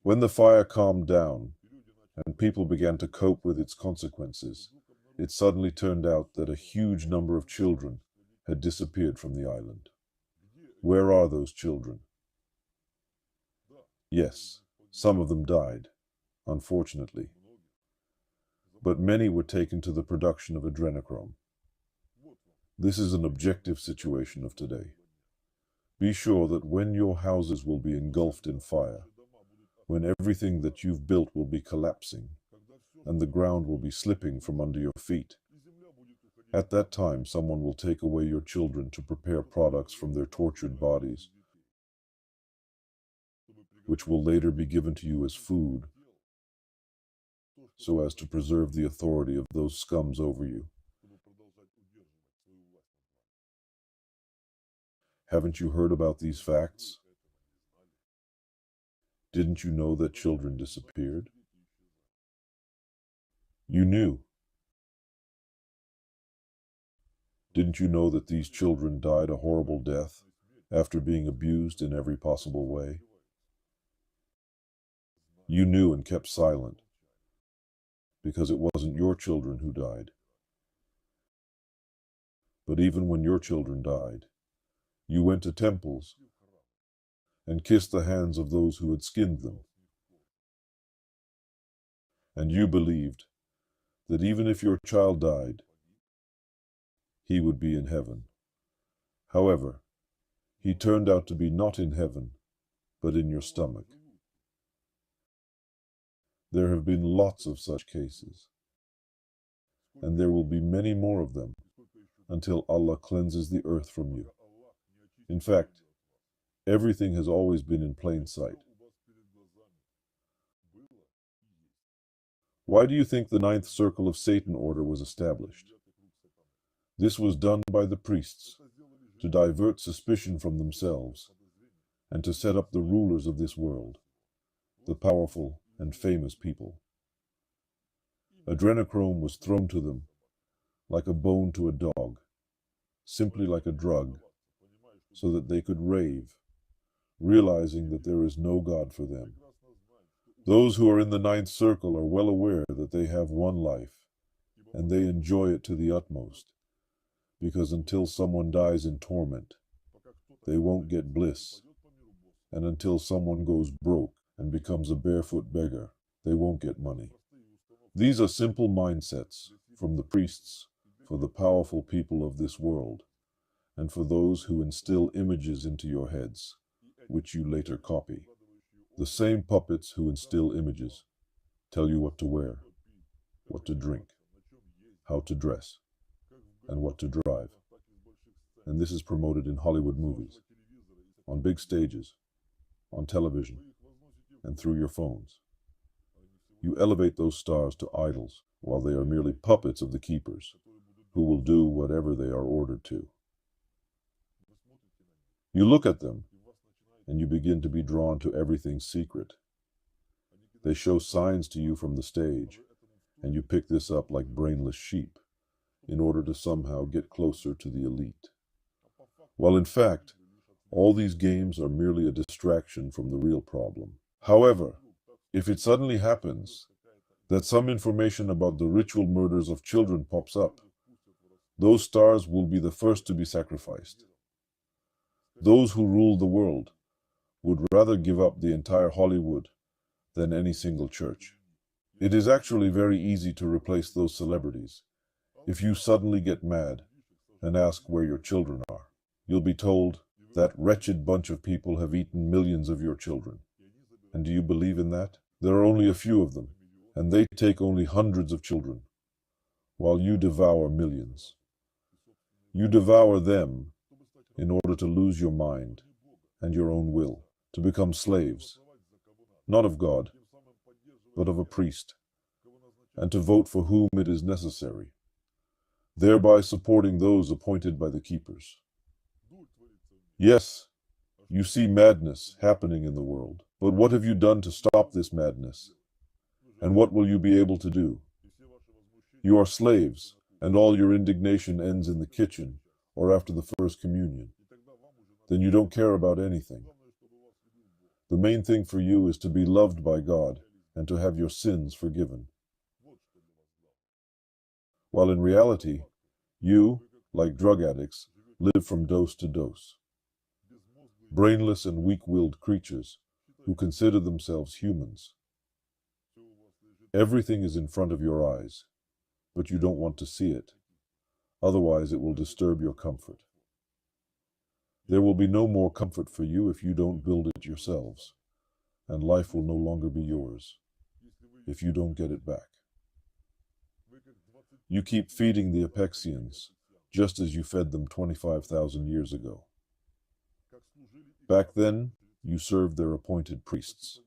When the fire calmed down and people began to cope with its consequences, it suddenly turned out that a huge number of children had disappeared from the island. Where are those children? Yes, some of them died, unfortunately. But many were taken to the production of adrenochrome. This is an objective situation of today. Be sure that when your houses will be engulfed in fire, when everything that you've built will be collapsing, and the ground will be slipping from under your feet, at that time someone will take away your children to prepare products from their tortured bodies, which will later be given to you as food, so as to preserve the authority of those scums over you. Haven't you heard about these facts? Didn't you know that children disappeared? You knew. Didn't you know that these children died a horrible death after being abused in every possible way? You knew and kept silent because it wasn't your children who died. But even when your children died, you went to temples and kissed the hands of those who had skinned them. And you believed that even if your child died, he would be in heaven. However, he turned out to be not in heaven, but in your stomach. There have been lots of such cases, and there will be many more of them until Allah cleanses the earth from you. In fact, everything has always been in plain sight. Why do you think the ninth circle of Satan order was established? This was done by the priests to divert suspicion from themselves and to set up the rulers of this world, the powerful and famous people. Adrenochrome was thrown to them like a bone to a dog, simply like a drug, so that they could rave, realizing that there is no God for them. Those who are in the ninth circle are well aware that they have one life, and they enjoy it to the utmost, because until someone dies in torment, they won't get bliss, and until someone goes broke and becomes a barefoot beggar, they won't get money. These are simple mindsets from the priests for the powerful people of this world, and for those who instill images into your heads, which you later copy. The same puppets who instill images tell you what to wear, what to drink, how to dress, and what to drive. And this is promoted in Hollywood movies, on big stages, on television, and through your phones. You elevate those stars to idols while they are merely puppets of the keepers, who will do whatever they are ordered to. You look at them, and you begin to be drawn to everything secret. They show signs to you from the stage, and you pick this up like brainless sheep, in order to somehow get closer to the elite. While in fact, all these games are merely a distraction from the real problem. However, if it suddenly happens that some information about the ritual murders of children pops up, those stars will be the first to be sacrificed. Those who rule the world would rather give up the entire Hollywood than any single church. It is actually very easy to replace those celebrities. If you suddenly get mad and ask where your children are, you'll be told that wretched bunch of people have eaten millions of your children. And do you believe in that? There are only a few of them, and they take only hundreds of children, while you devour millions. You devour them in order to lose your mind and your own will, to become slaves, not of God, but of a priest, and to vote for whom it is necessary, thereby supporting those appointed by the keepers. Yes, you see madness happening in the world, but what have you done to stop this madness? And what will you be able to do? You are slaves, and all your indignation ends in the kitchen or after the first communion. Then you don't care about anything. The main thing for you is to be loved by God and to have your sins forgiven. While in reality, you, like drug addicts, live from dose to dose. Brainless and weak-willed creatures who consider themselves humans. Everything is in front of your eyes, but you don't want to see it. Otherwise, it will disturb your comfort. There will be no more comfort for you if you don't build it yourselves, and life will no longer be yours if you don't get it back. You keep feeding the Apexians, just as you fed them 25,000 years ago. Back then, you served their appointed priests,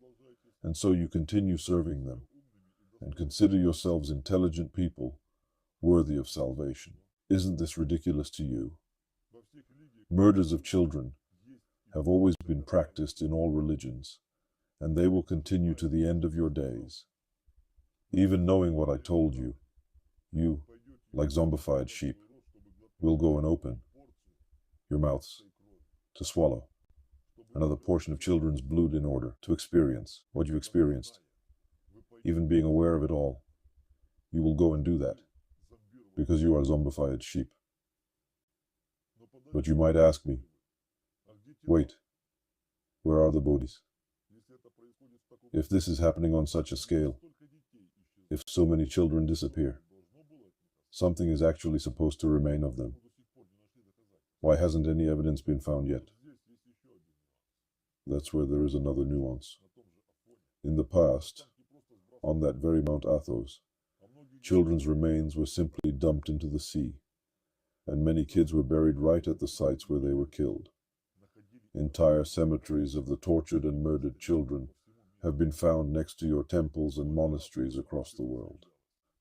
and so you continue serving them, and consider yourselves intelligent people worthy of salvation. Isn't this ridiculous to you? Murders of children have always been practiced in all religions, and they will continue to the end of your days. Even knowing what I told you, you, like zombified sheep, will go and open your mouths to swallow another portion of children's blood in order to experience what you experienced. Even being aware of it all, you will go and do that because you are zombified sheep. But you might ask me, wait, where are the bodies? If this is happening on such a scale, if so many children disappear, something is actually supposed to remain of them. Why hasn't any evidence been found yet? That's where there is another nuance. In the past, on that very Mount Athos, children's remains were simply dumped into the sea, and many kids were buried right at the sites where they were killed. Entire cemeteries of the tortured and murdered children have been found next to your temples and monasteries across the world.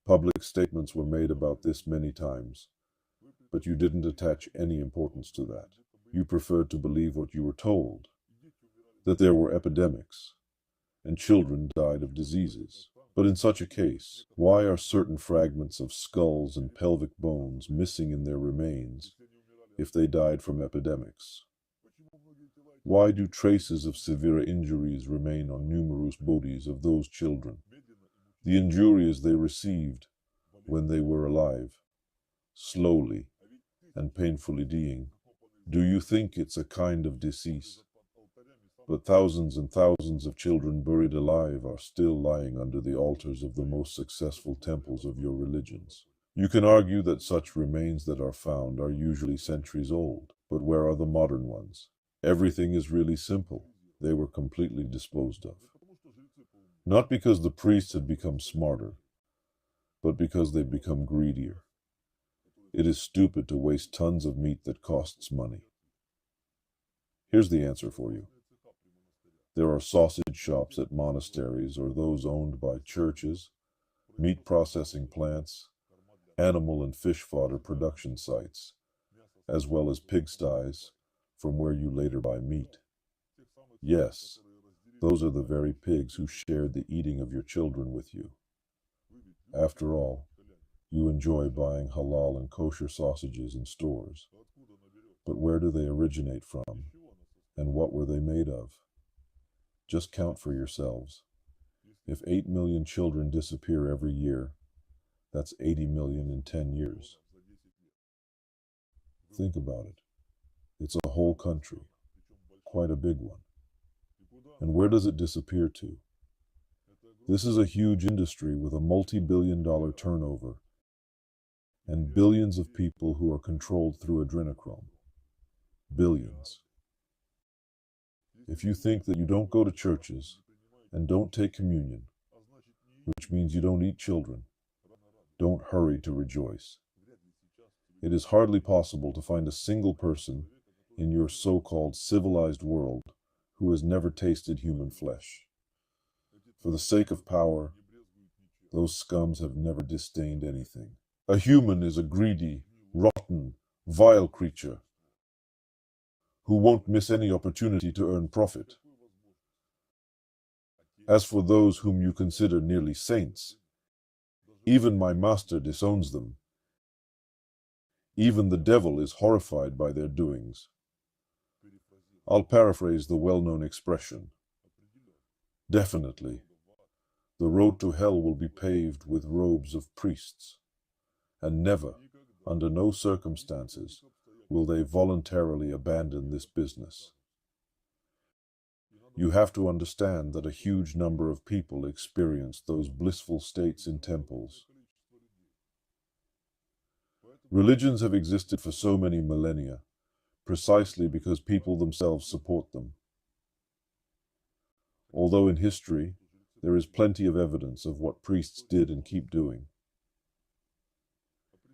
Public statements were made about this many times, but you didn't attach any importance to that. You preferred to believe what you were told, that there were epidemics, and children died of diseases. But in such a case, why are certain fragments of skulls and pelvic bones missing in their remains if they died from epidemics? Why do traces of severe injuries remain on numerous bodies of those children? The injuries they received when they were alive, slowly and painfully dying. Do you think it's a kind of disease? But thousands and thousands of children buried alive are still lying under the altars of the most successful temples of your religions. You can argue that such remains that are found are usually centuries old, but where are the modern ones? Everything is really simple. They were completely disposed of. Not because the priests had become smarter, but because they've become greedier. It is stupid to waste tons of meat that costs money. Here's the answer for you. There are sausage shops at monasteries or those owned by churches, meat processing plants, animal and fish fodder production sites, as well as pigsties from where you later buy meat. Yes, those are the very pigs who shared the eating of your children with you. After all, you enjoy buying halal and kosher sausages in stores. But where do they originate from? And what were they made of? Just count for yourselves. If 8 million children disappear every year, that's 80 million in 10 years. Think about it. It's a whole country, quite a big one. And where does it disappear to? This is a huge industry with a multi-billion-dollar turnover and billions of people who are controlled through adrenochrome. Billions. If you think that you don't go to churches and don't take communion, which means you don't eat children, don't hurry to rejoice. It is hardly possible to find a single person in your so-called civilized world who has never tasted human flesh. For the sake of power, those scums have never disdained anything. A human is a greedy, rotten, vile creature who won't miss any opportunity to earn profit. As for those whom you consider nearly saints, even my master disowns them. Even the devil is horrified by their doings. I'll paraphrase the well-known expression. Definitely, the road to hell will be paved with robes of priests, and never, under no circumstances, will they voluntarily abandon this business. You have to understand that a huge number of people experience those blissful states in temples. Religions have existed for so many millennia, precisely because people themselves support them. Although in history, there is plenty of evidence of what priests did and keep doing.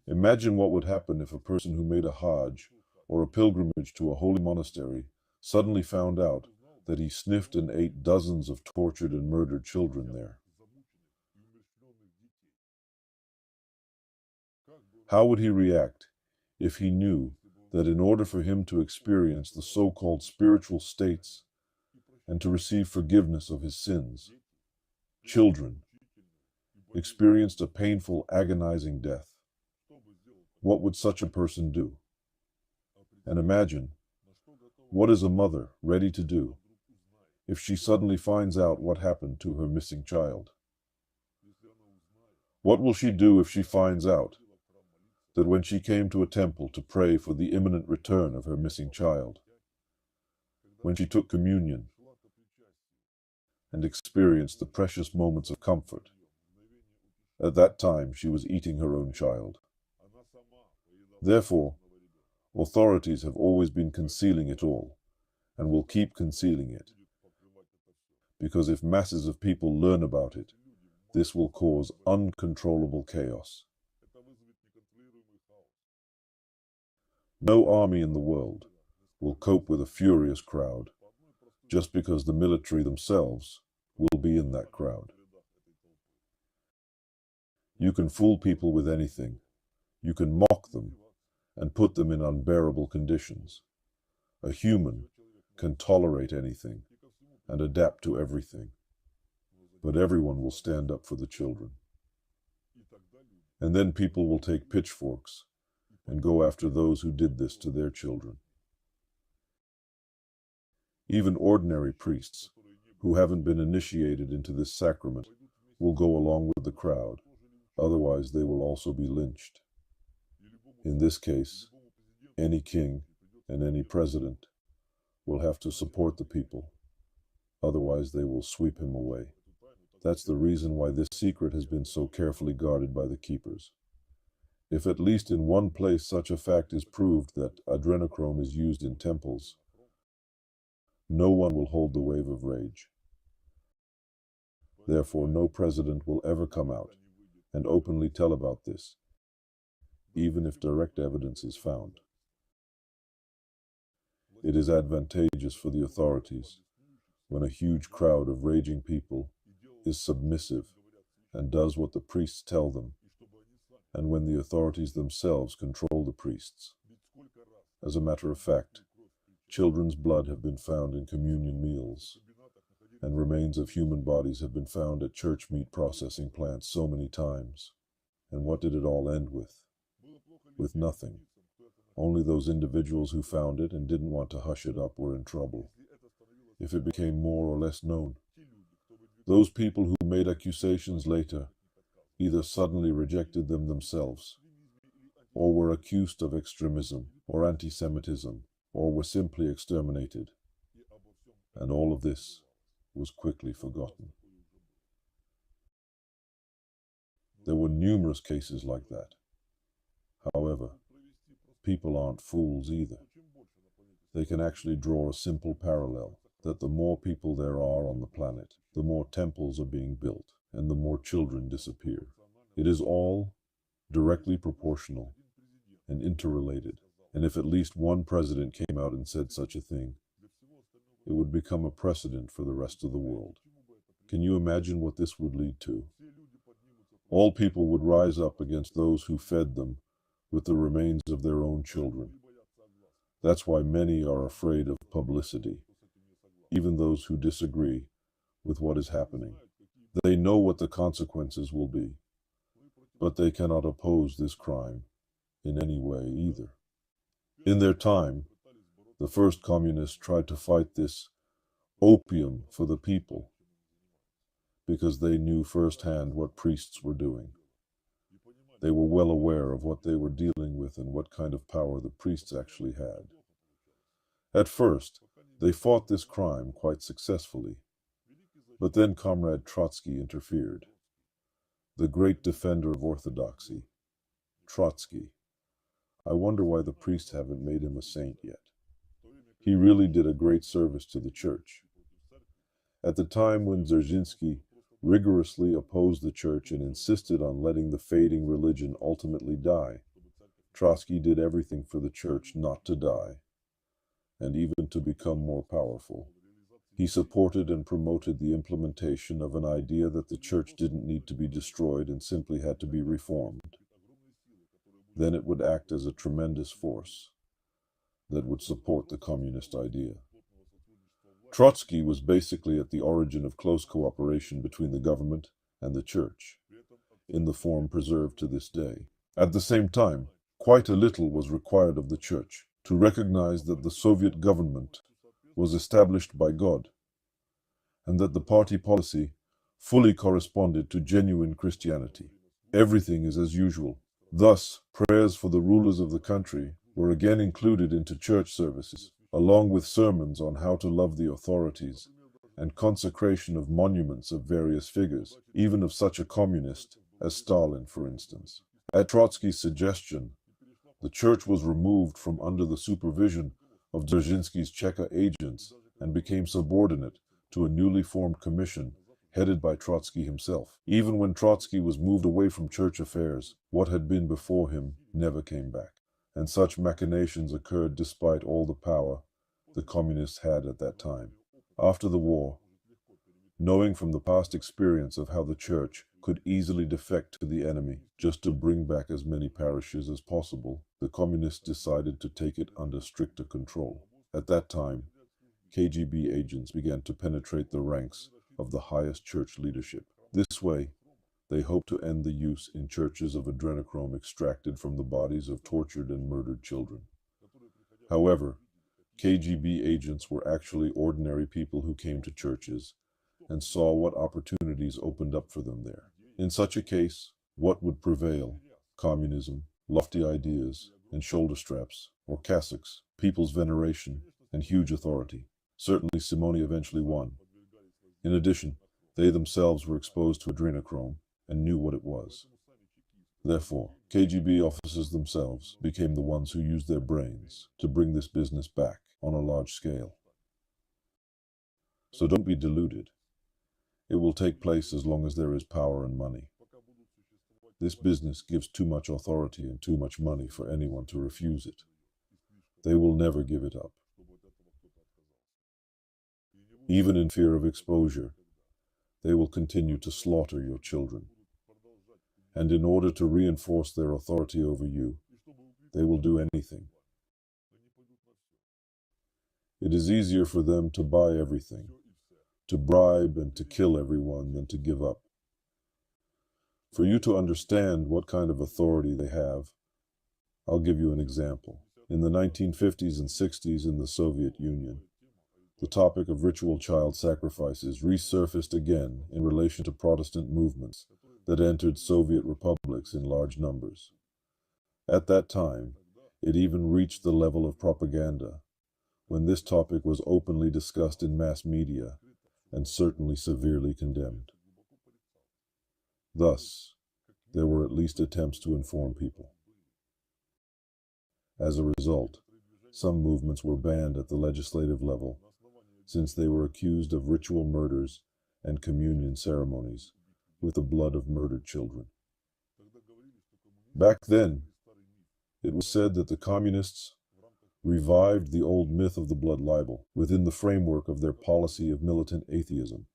Imagine what would happen if a person who made a Hajj or a pilgrimage to a holy monastery suddenly found out that he sniffed and ate dozens of tortured and murdered children there. How would he react if he knew that in order for him to experience the so-called spiritual states and to receive forgiveness of his sins, children experienced a painful, agonizing death. What would such a person do? And imagine, what is a mother ready to do if she suddenly finds out what happened to her missing child? What will she do if she finds out that when she came to a temple to pray for the imminent return of her missing child, when she took communion and experienced the precious moments of comfort, at that time she was eating her own child? Therefore, authorities have always been concealing it all and will keep concealing it, because if masses of people learn about it, this will cause uncontrollable chaos. No army in the world will cope with a furious crowd just because the military themselves will be in that crowd. You can fool people with anything. You can mock them and put them in unbearable conditions. A human can tolerate anything and adapt to everything, but everyone will stand up for the children. And then people will take pitchforks and go after those who did this to their children. Even ordinary priests, who haven't been initiated into this sacrament, will go along with the crowd, otherwise they will also be lynched. In this case, any king and any president will have to support the people, otherwise they will sweep him away. That's the reason why this secret has been so carefully guarded by the keepers. If at least in one place such a fact is proved that adrenochrome is used in temples, no one will hold the wave of rage. Therefore, no president will ever come out and openly tell about this, even if direct evidence is found. It is advantageous for the authorities when a huge crowd of raging people is submissive and does what the priests tell them, and when the authorities themselves control the priests. As a matter of fact, children's blood have been found in communion meals, and remains of human bodies have been found at church meat processing plants so many times. And what did it all end with? With nothing. Only those individuals who found it and didn't want to hush it up were in trouble, if it became more or less known. Those people who made accusations later either suddenly rejected them themselves, or were accused of extremism or anti-Semitism, or were simply exterminated. And all of this was quickly forgotten. There were numerous cases like that. However, people aren't fools either. They can actually draw a simple parallel that the more people there are on the planet, the more temples are being built, and the more children disappear. It is all directly proportional and interrelated. And if at least one president came out and said such a thing, it would become a precedent for the rest of the world. Can you imagine what this would lead to? All people would rise up against those who fed them with the remains of their own children. That's why many are afraid of publicity, even those who disagree with what is happening. They know what the consequences will be, but they cannot oppose this crime in any way either. In their time, the first communists tried to fight this opium for the people because they knew firsthand what priests were doing. They were well aware of what they were dealing with and what kind of power the priests actually had. At first, they fought this crime quite successfully, but then Comrade Trotsky interfered. The great defender of orthodoxy, Trotsky. I wonder why the priests haven't made him a saint yet. He really did a great service to the church. At the time when Dzerzhinsky rigorously opposed the church and insisted on letting the fading religion ultimately die, Trotsky did everything for the church not to die, and even to become more powerful. He supported and promoted the implementation of an idea that the church didn't need to be destroyed and simply had to be reformed. Then it would act as a tremendous force. that would support the communist idea. Trotsky was basically at the origin of close cooperation between the government and the church, in the form preserved to this day. At the same time, quite a little was required of the church to recognize that the Soviet government was established by God, and that the party policy fully corresponded to genuine Christianity. Everything is as usual. Thus, prayers for the rulers of the country were again included into church services, along with sermons on how to love the authorities and consecration of monuments of various figures, even of such a communist as Stalin, for instance. At Trotsky's suggestion, the church was removed from under the supervision of Dzerzhinsky's Cheka agents and became subordinate to a newly formed commission headed by Trotsky himself. Even when Trotsky was moved away from church affairs, what had been before him never came back. And such machinations occurred despite all the power the communists had at that time. After the war, knowing from the past experience of how the church could easily defect to the enemy just to bring back as many parishes as possible, the communists decided to take it under stricter control. At that time, KGB agents began to penetrate the ranks of the highest church leadership. This way, they hoped to end the use in churches of adrenochrome extracted from the bodies of tortured and murdered children. However, KGB agents were actually ordinary people who came to churches and saw what opportunities opened up for them there. In such a case, what would prevail? Communism, lofty ideas, and shoulder straps, or cassocks, people's veneration, and huge authority. Certainly Simone eventually won. In addition, they themselves were exposed to adrenochrome and knew what it was. Therefore, KGB officers themselves became the ones who used their brains to bring this business back on a large scale. So don't be deluded. It will take place as long as there is power and money. This business gives too much authority and too much money for anyone to refuse it. They will never give it up. Even in fear of exposure, they will continue to slaughter your children. And in order to reinforce their authority over you, they will do anything. It is easier for them to buy everything, to bribe and to kill everyone than to give up. For you to understand what kind of authority they have, I'll give you an example. In the 1950s and 60s in the Soviet Union, the topic of ritual child sacrifices resurfaced again in relation to Protestant movements that entered Soviet republics in large numbers. At that time, it even reached the level of propaganda, when this topic was openly discussed in mass media and certainly severely condemned. Thus, there were at least attempts to inform people. As a result, some movements were banned at the legislative level, since they were accused of ritual murders and communion ceremonies with the blood of murdered children. Back then, it was said that the communists revived the old myth of the blood libel within the framework of their policy of militant atheism.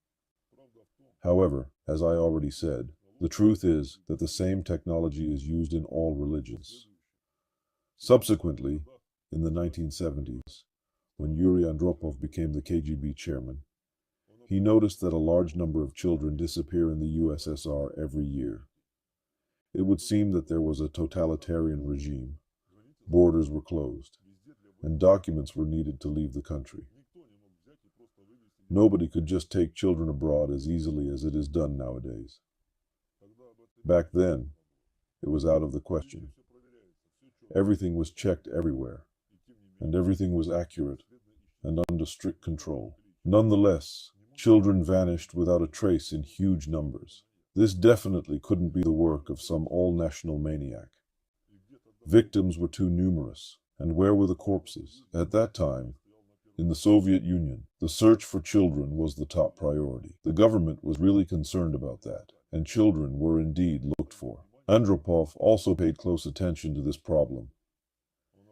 However, as I already said, the truth is that the same technology is used in all religions. Subsequently, in the 1970s, when Yuri Andropov became the KGB chairman, he noticed that a large number of children disappear in the USSR every year. It would seem that there was a totalitarian regime, borders were closed, and documents were needed to leave the country. Nobody could just take children abroad as easily as it is done nowadays. Back then, it was out of the question. Everything was checked everywhere, and everything was accurate and under strict control. Nonetheless, children vanished without a trace in huge numbers. This definitely couldn't be the work of some all-national maniac. Victims were too numerous, and where were the corpses? At that time, in the Soviet Union, the search for children was the top priority. The government was really concerned about that, and children were indeed looked for. Andropov also paid close attention to this problem.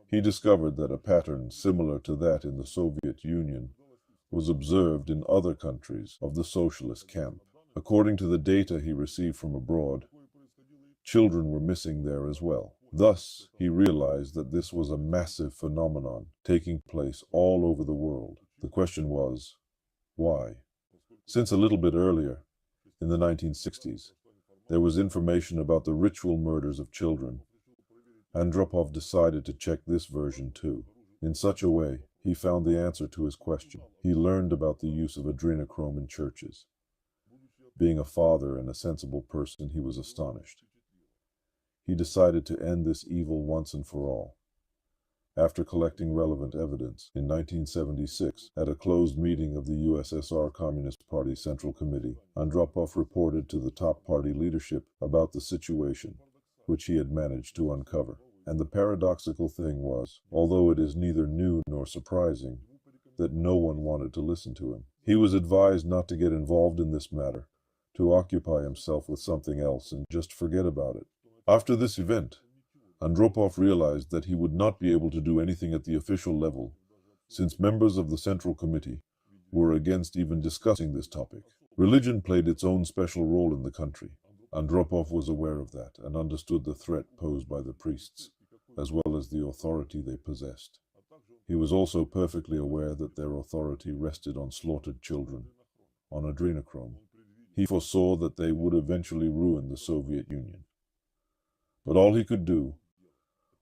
He discovered that a pattern similar to that in the Soviet Union was observed in other countries of the socialist camp. According to the data he received from abroad, children were missing there as well. Thus, he realized that this was a massive phenomenon taking place all over the world. The question was, why? Since a little bit earlier, in the 1960s, there was information about the ritual murders of children, Andropov decided to check this version too. In such a way, he found the answer to his question. He learned about the use of adrenochrome in churches. Being a father and a sensible person, he was astonished. He decided to end this evil once and for all. After collecting relevant evidence, in 1976, at a closed meeting of the USSR Communist Party Central Committee, Andropov reported to the top party leadership about the situation, which he had managed to uncover. And the paradoxical thing was, although it is neither new nor surprising, that no one wanted to listen to him. He was advised not to get involved in this matter, to occupy himself with something else and just forget about it. After this event, Andropov realized that he would not be able to do anything at the official level, since members of the Central Committee were against even discussing this topic. Religion played its own special role in the country. Andropov was aware of that and understood the threat posed by the priests, as well as the authority they possessed. He was also perfectly aware that their authority rested on slaughtered children, on adrenochrome. He foresaw that they would eventually ruin the Soviet Union. But all he could do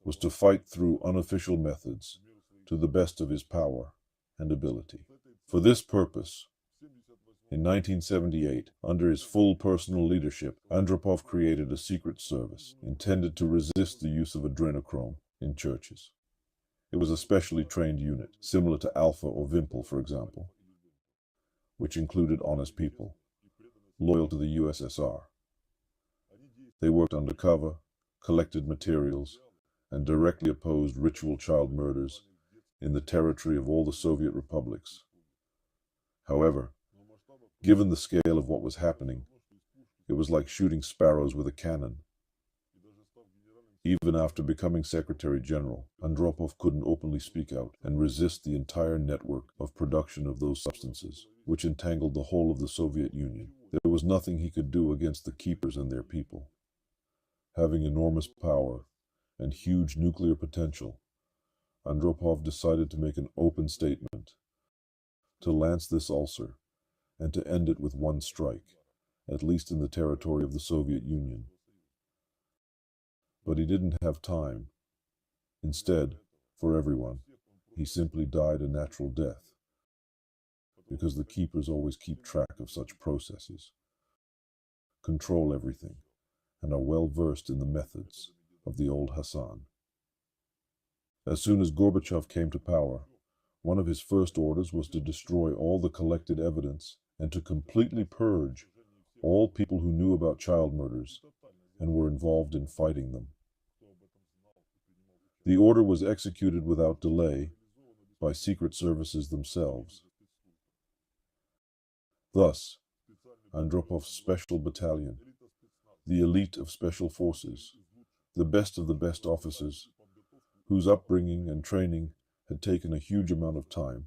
was to fight through unofficial methods to the best of his power and ability. For this purpose, in 1978, under his full personal leadership, Andropov created a secret service intended to resist the use of adrenochrome in churches. It was a specially trained unit, similar to Alpha or Wimpel, for example, which included honest people, loyal to the USSR. They worked undercover, collected materials, and directly opposed ritual child murders in the territory of all the Soviet republics. However, given the scale of what was happening, it was like shooting sparrows with a cannon. Even after becoming Secretary General, Andropov couldn't openly speak out and resist the entire network of production of those substances, which entangled the whole of the Soviet Union. There was nothing he could do against the keepers and their people. Having enormous power and huge nuclear potential, Andropov decided to make an open statement, to lance this ulcer, and to end it with one strike, at least in the territory of the Soviet Union. But he didn't have time. Instead, for everyone, he simply died a natural death, because the keepers always keep track of such processes, control everything, and are well versed in the methods of the old Hassan. As soon as Gorbachev came to power, one of his first orders was to destroy all the collected evidence and to completely purge all people who knew about child murders and were involved in fighting them. The order was executed without delay by secret services themselves. Thus, Andropov's special battalion, the elite of special forces, the best of the best officers, whose upbringing and training had taken a huge amount of time,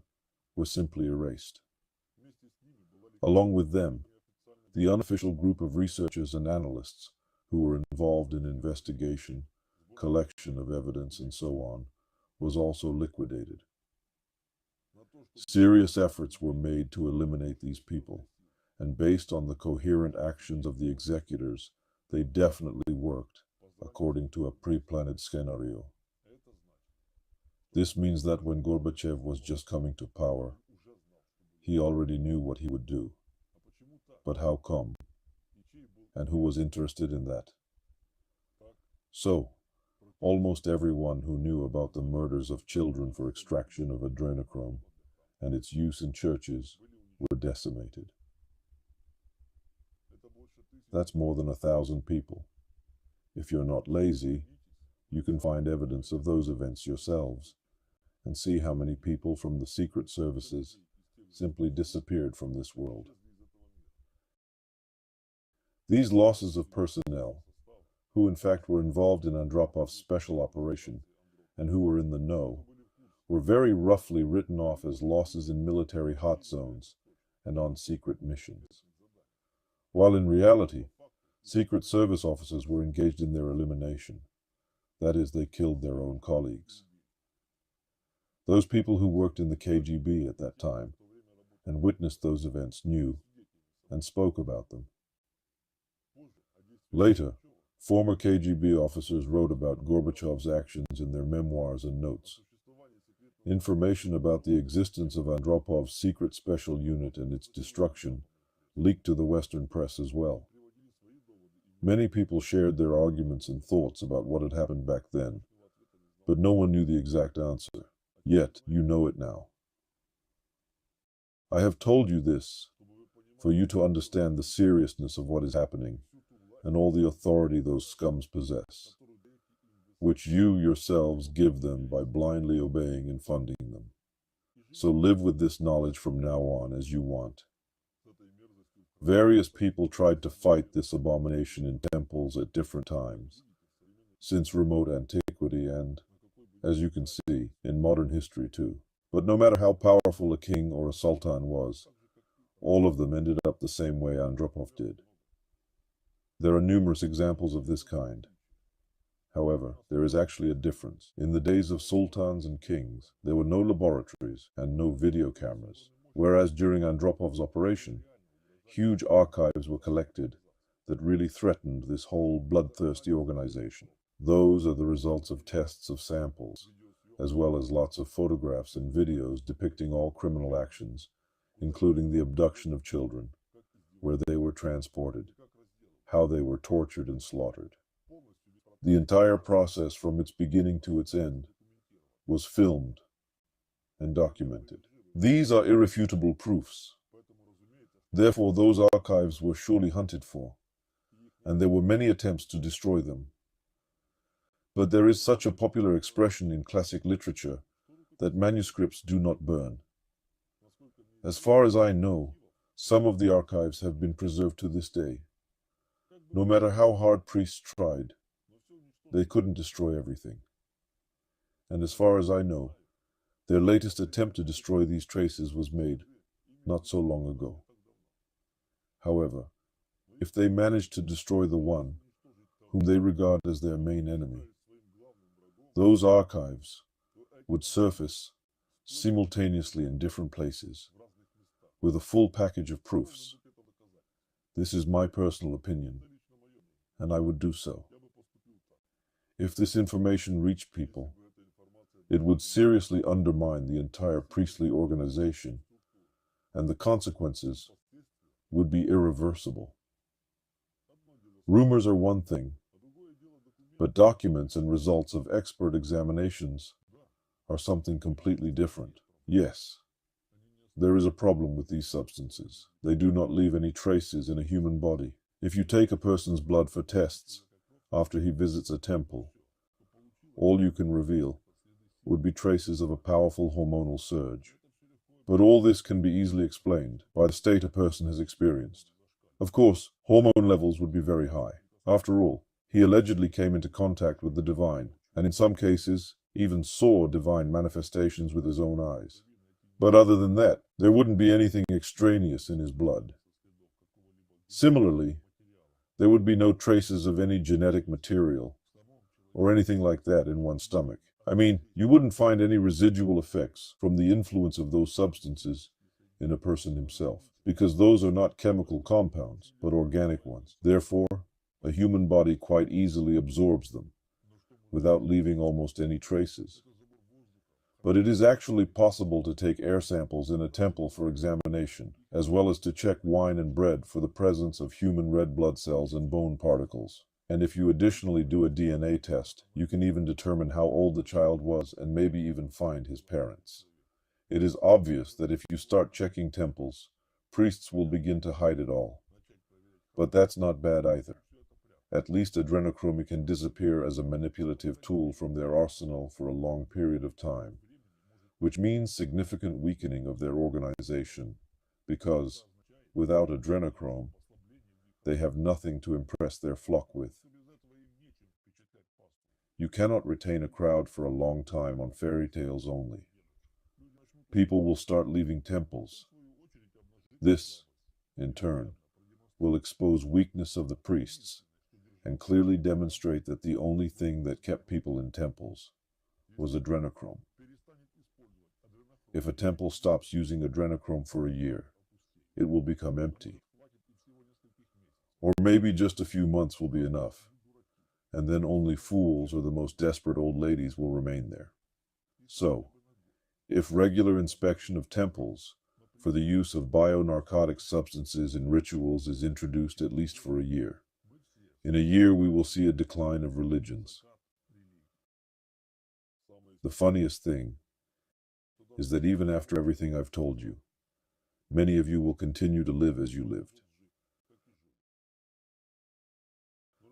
were simply erased. Along with them, the unofficial group of researchers and analysts who were involved in investigation, collection of evidence, and so on, was also liquidated. Serious efforts were made to eliminate these people, and based on the coherent actions of the executors, they definitely worked according to a pre-planned scenario. This means that when Gorbachev was just coming to power, he already knew what he would do. But how come? And who was interested in that? So, almost everyone who knew about the murders of children for extraction of adrenochrome and its use in churches were decimated. That's more than 1,000 people. If you're not lazy, you can find evidence of those events yourselves and see how many people from the secret services simply disappeared from this world. These losses of personnel, who in fact were involved in Andropov's special operation and who were in the know, were very roughly written off as losses in military hot zones and on secret missions. While in reality, Secret Service officers were engaged in their elimination, That is, they killed their own colleagues. Those people who worked in the KGB at that time and witnessed those events knew and spoke about them. Later, former KGB officers wrote about Gorbachev's actions in their memoirs and notes. Information about the existence of Andropov's secret special unit and its destruction leaked to the Western press as well. Many people shared their arguments and thoughts about what had happened back then, but no one knew the exact answer. Yet, you know it now. I have told you this for you to understand the seriousness of what is happening and all the authority those scums possess, which you yourselves give them by blindly obeying and funding them. So live with this knowledge from now on as you want. Various people tried to fight this abomination in temples at different times, since remote antiquity and, as you can see, in modern history too. But no matter how powerful a king or a sultan was, all of them ended up the same way Andropov did. There are numerous examples of this kind. However, there is actually a difference. In the days of sultans and kings, there were no laboratories and no video cameras, whereas during Andropov's operation, huge archives were collected that really threatened this whole bloodthirsty organization. Those are the results of tests of samples, as well as lots of photographs and videos depicting all criminal actions, including the abduction of children, where they were transported, how they were tortured and slaughtered. The entire process from its beginning to its end was filmed and documented. These are irrefutable proofs. Therefore, those archives were surely hunted for, and there were many attempts to destroy them. But there is such a popular expression in classic literature that manuscripts do not burn. As far as I know, some of the archives have been preserved to this day. No matter how hard priests tried, they couldn't destroy everything. And as far as I know, their latest attempt to destroy these traces was made not so long ago. However, if they managed to destroy the one whom they regard as their main enemy, those archives would surface simultaneously in different places with a full package of proofs. This is my personal opinion, and I would do so. If this information reached people, it would seriously undermine the entire priestly organization, and the consequences would be irreversible. Rumors are one thing, but documents and results of expert examinations are something completely different. Yes, there is a problem with these substances. They do not leave any traces in a human body. If you take a person's blood for tests after he visits a temple, all you can reveal would be traces of a powerful hormonal surge. But all this can be easily explained by the state a person has experienced. Of course, hormone levels would be very high. After all, he allegedly came into contact with the divine, and in some cases, even saw divine manifestations with his own eyes. But other than that, there wouldn't be anything extraneous in his blood. Similarly, there would be no traces of any genetic material or anything like that in one's stomach. I mean, you wouldn't find any residual effects from the influence of those substances in a person himself, because those are not chemical compounds, but organic ones. Therefore, a human body quite easily absorbs them, without leaving almost any traces. But it is actually possible to take air samples in a temple for examination, as well as to check wine and bread for the presence of human red blood cells and bone particles. And if you additionally do a DNA test, you can even determine how old the child was and maybe even find his parents. It is obvious that if you start checking temples, priests will begin to hide it all. But that's not bad either. At least adrenochrome can disappear as a manipulative tool from their arsenal for a long period of time, which means significant weakening of their organization, because, without adrenochrome, they have nothing to impress their flock with. You cannot retain a crowd for a long time on fairy tales only. People will start leaving temples. This, in turn, will expose weakness of the priests and clearly demonstrate that the only thing that kept people in temples was adrenochrome. If a temple stops using adrenochrome for a year, it will become empty. Or maybe just a few months will be enough, and then only fools or the most desperate old ladies will remain there. So, if regular inspection of temples for the use of bionarcotic substances in rituals is introduced at least for a year, in a year we will see a decline of religions. The funniest thing is that even after everything I've told you, many of you will continue to live as you lived.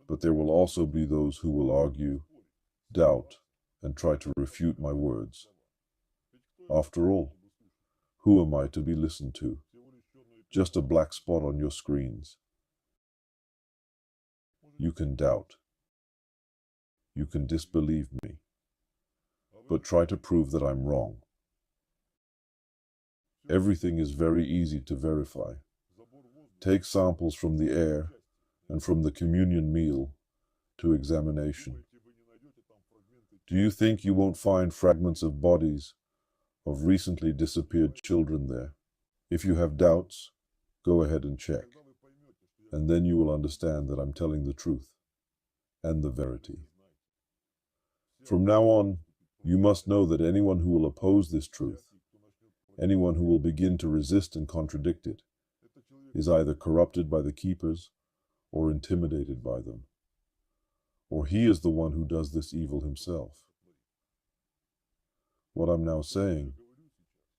But there will also be those who will argue, doubt, and try to refute my words. After all, who am I to be listened to? Just a black spot on your screens. You can doubt. You can disbelieve me. But try to prove that I'm wrong. Everything is very easy to verify. Take samples from the air and from the communion meal to examination. Do you think you won't find fragments of bodies of recently disappeared children there? If you have doubts, go ahead and check. And then you will understand that I'm telling the truth and the verity. From now on, you must know that anyone who will oppose this truth, anyone who will begin to resist and contradict it, is either corrupted by the keepers or intimidated by them, or he is the one who does this evil himself. What I'm now saying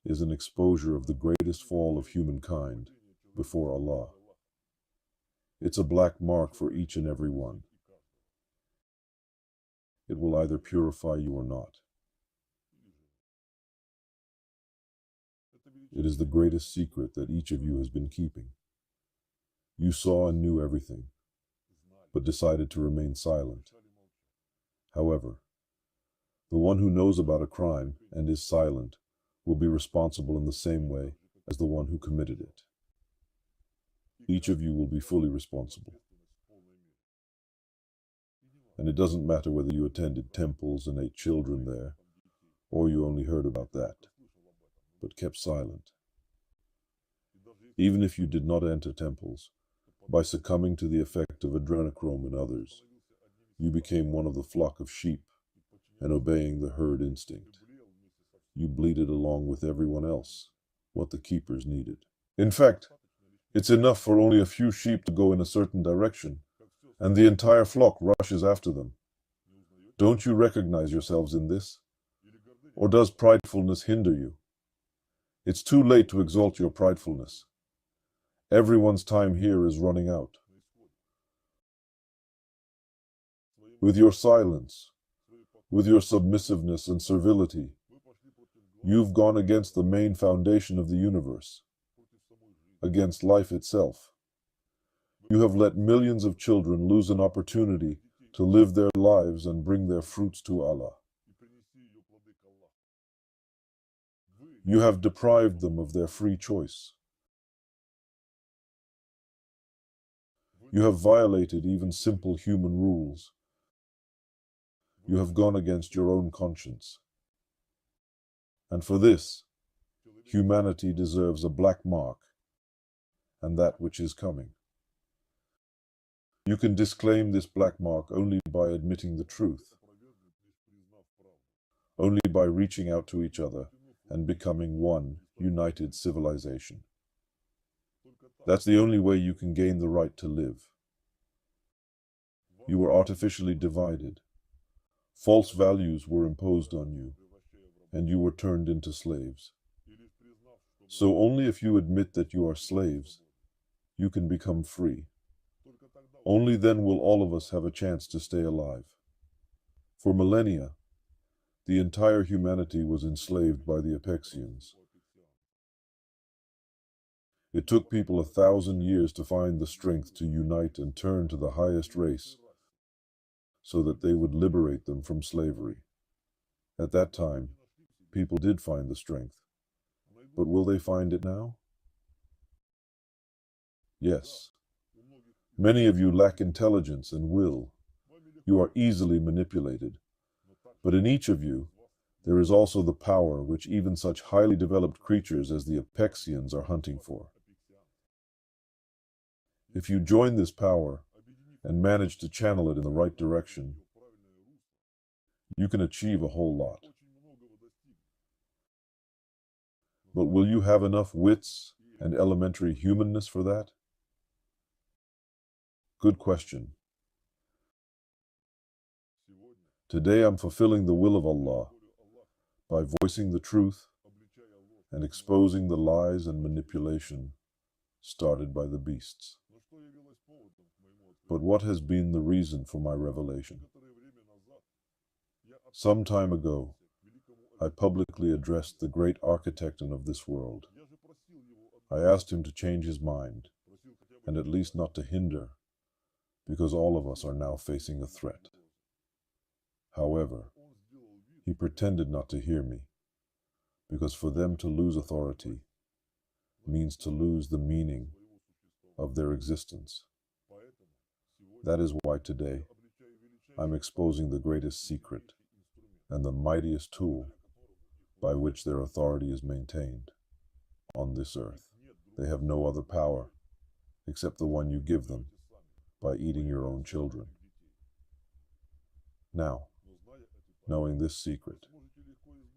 is an exposure of the greatest fall of humankind before Allah. It's a black mark for each and every one. It will either purify you or not. It is the greatest secret that each of you has been keeping. You saw and knew everything, but decided to remain silent. However, the one who knows about a crime and is silent will be responsible in the same way as the one who committed it. Each of you will be fully responsible. And it doesn't matter whether you attended temples and ate children there, or you only heard about that, but kept silent. Even if you did not enter temples, by succumbing to the effect of adrenochrome in others, you became one of the flock of sheep and obeying the herd instinct. You bleated along with everyone else what the keepers needed. In fact, it's enough for only a few sheep to go in a certain direction, and the entire flock rushes after them. Don't you recognize yourselves in this? Or does pridefulness hinder you? It's too late to exalt your pridefulness. Everyone's time here is running out. With your silence, with your submissiveness and servility, you've gone against the main foundation of the universe, against life itself. You have let millions of children lose an opportunity to live their lives and bring their fruits to Allah. You have deprived them of their free choice. You have violated even simple human rules. You have gone against your own conscience. And for this, humanity deserves a black mark, and that which is coming. You can disclaim this black mark only by admitting the truth, only by reaching out to each other and becoming one united civilization. That's the only way you can gain the right to live. You were artificially divided. False values were imposed on you, and you were turned into slaves. So only if you admit that you are slaves, you can become free. Only then will all of us have a chance to stay alive. For millennia, the entire humanity was enslaved by the Apexians. It took people 1,000 years to find the strength to unite and turn to the highest race so that they would liberate them from slavery. At that time, people did find the strength. But will they find it now? Yes. Many of you lack intelligence and will. You are easily manipulated. But in each of you, there is also the power which even such highly developed creatures as the Apexians are hunting for. If you join this power and manage to channel it in the right direction, you can achieve a whole lot. But will you have enough wits and elementary humanness for that? Good question. Today I'm fulfilling the will of Allah by voicing the truth and exposing the lies and manipulation started by the beasts. But what has been the reason for my revelation? Some time ago, I publicly addressed the great architect of this world. I asked him to change his mind, and at least not to hinder, because all of us are now facing a threat. However, he pretended not to hear me, because for them to lose authority means to lose the meaning of their existence. That is why today I'm exposing the greatest secret and the mightiest tool by which their authority is maintained on this earth. They have no other power except the one you give them by eating your own children. Now, knowing this secret,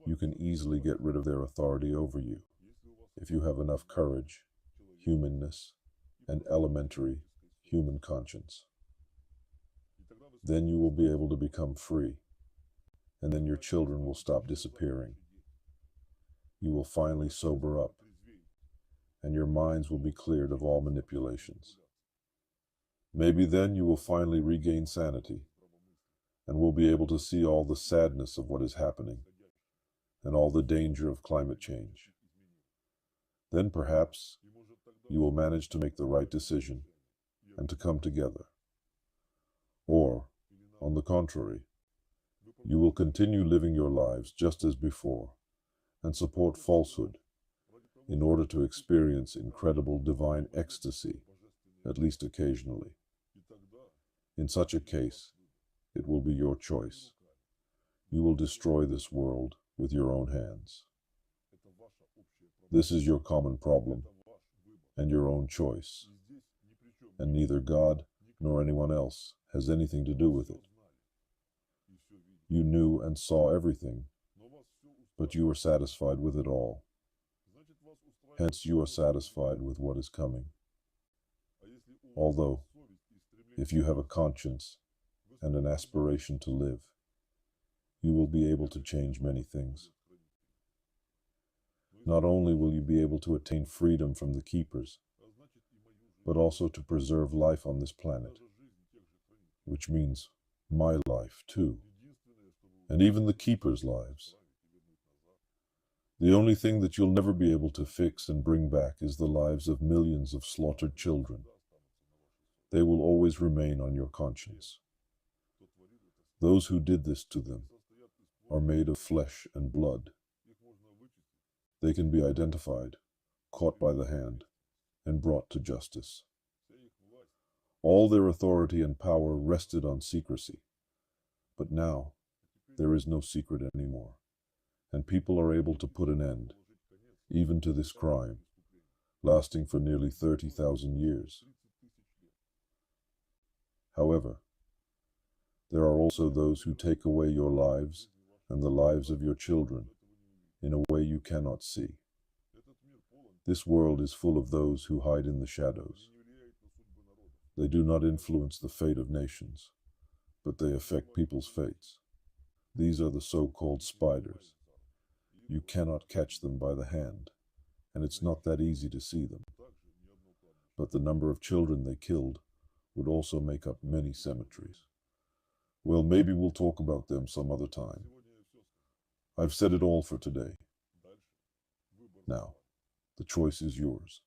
you can easily get rid of their authority over you if you have enough courage, humanness, and elementary human conscience. Then you will be able to become free, and then your children will stop disappearing. You will finally sober up, and your minds will be cleared of all manipulations. Maybe then you will finally regain sanity, and will be able to see all the sadness of what is happening, and all the danger of climate change. Then perhaps you will manage to make the right decision and to come together. Or, on the contrary, you will continue living your lives just as before and support falsehood in order to experience incredible divine ecstasy, at least occasionally. In such a case, it will be your choice. You will destroy this world with your own hands. This is your common problem and your own choice, and neither God nor anyone else has anything to do with it. You knew and saw everything, but you were satisfied with it all. Hence you are satisfied with what is coming. Although, if you have a conscience and an aspiration to live, you will be able to change many things. Not only will you be able to attain freedom from the keepers, but also to preserve life on this planet, which means my life too, and even the keepers' lives. The only thing that you'll never be able to fix and bring back is the lives of millions of slaughtered children. They will always remain on your conscience. Those who did this to them are made of flesh and blood. They can be identified, caught by the hand, and brought to justice. All their authority and power rested on secrecy, but now there is no secret anymore, and people are able to put an end, even to this crime, lasting for nearly 30,000 years. However, there are also those who take away your lives and the lives of your children in a way you cannot see. This world is full of those who hide in the shadows. They do not influence the fate of nations, but they affect people's fates. These are the so-called spiders. You cannot catch them by the hand, and it's not that easy to see them. But the number of children they killed would also make up many cemeteries. Well, maybe we'll talk about them some other time. I've said it all for today. Now, the choice is yours.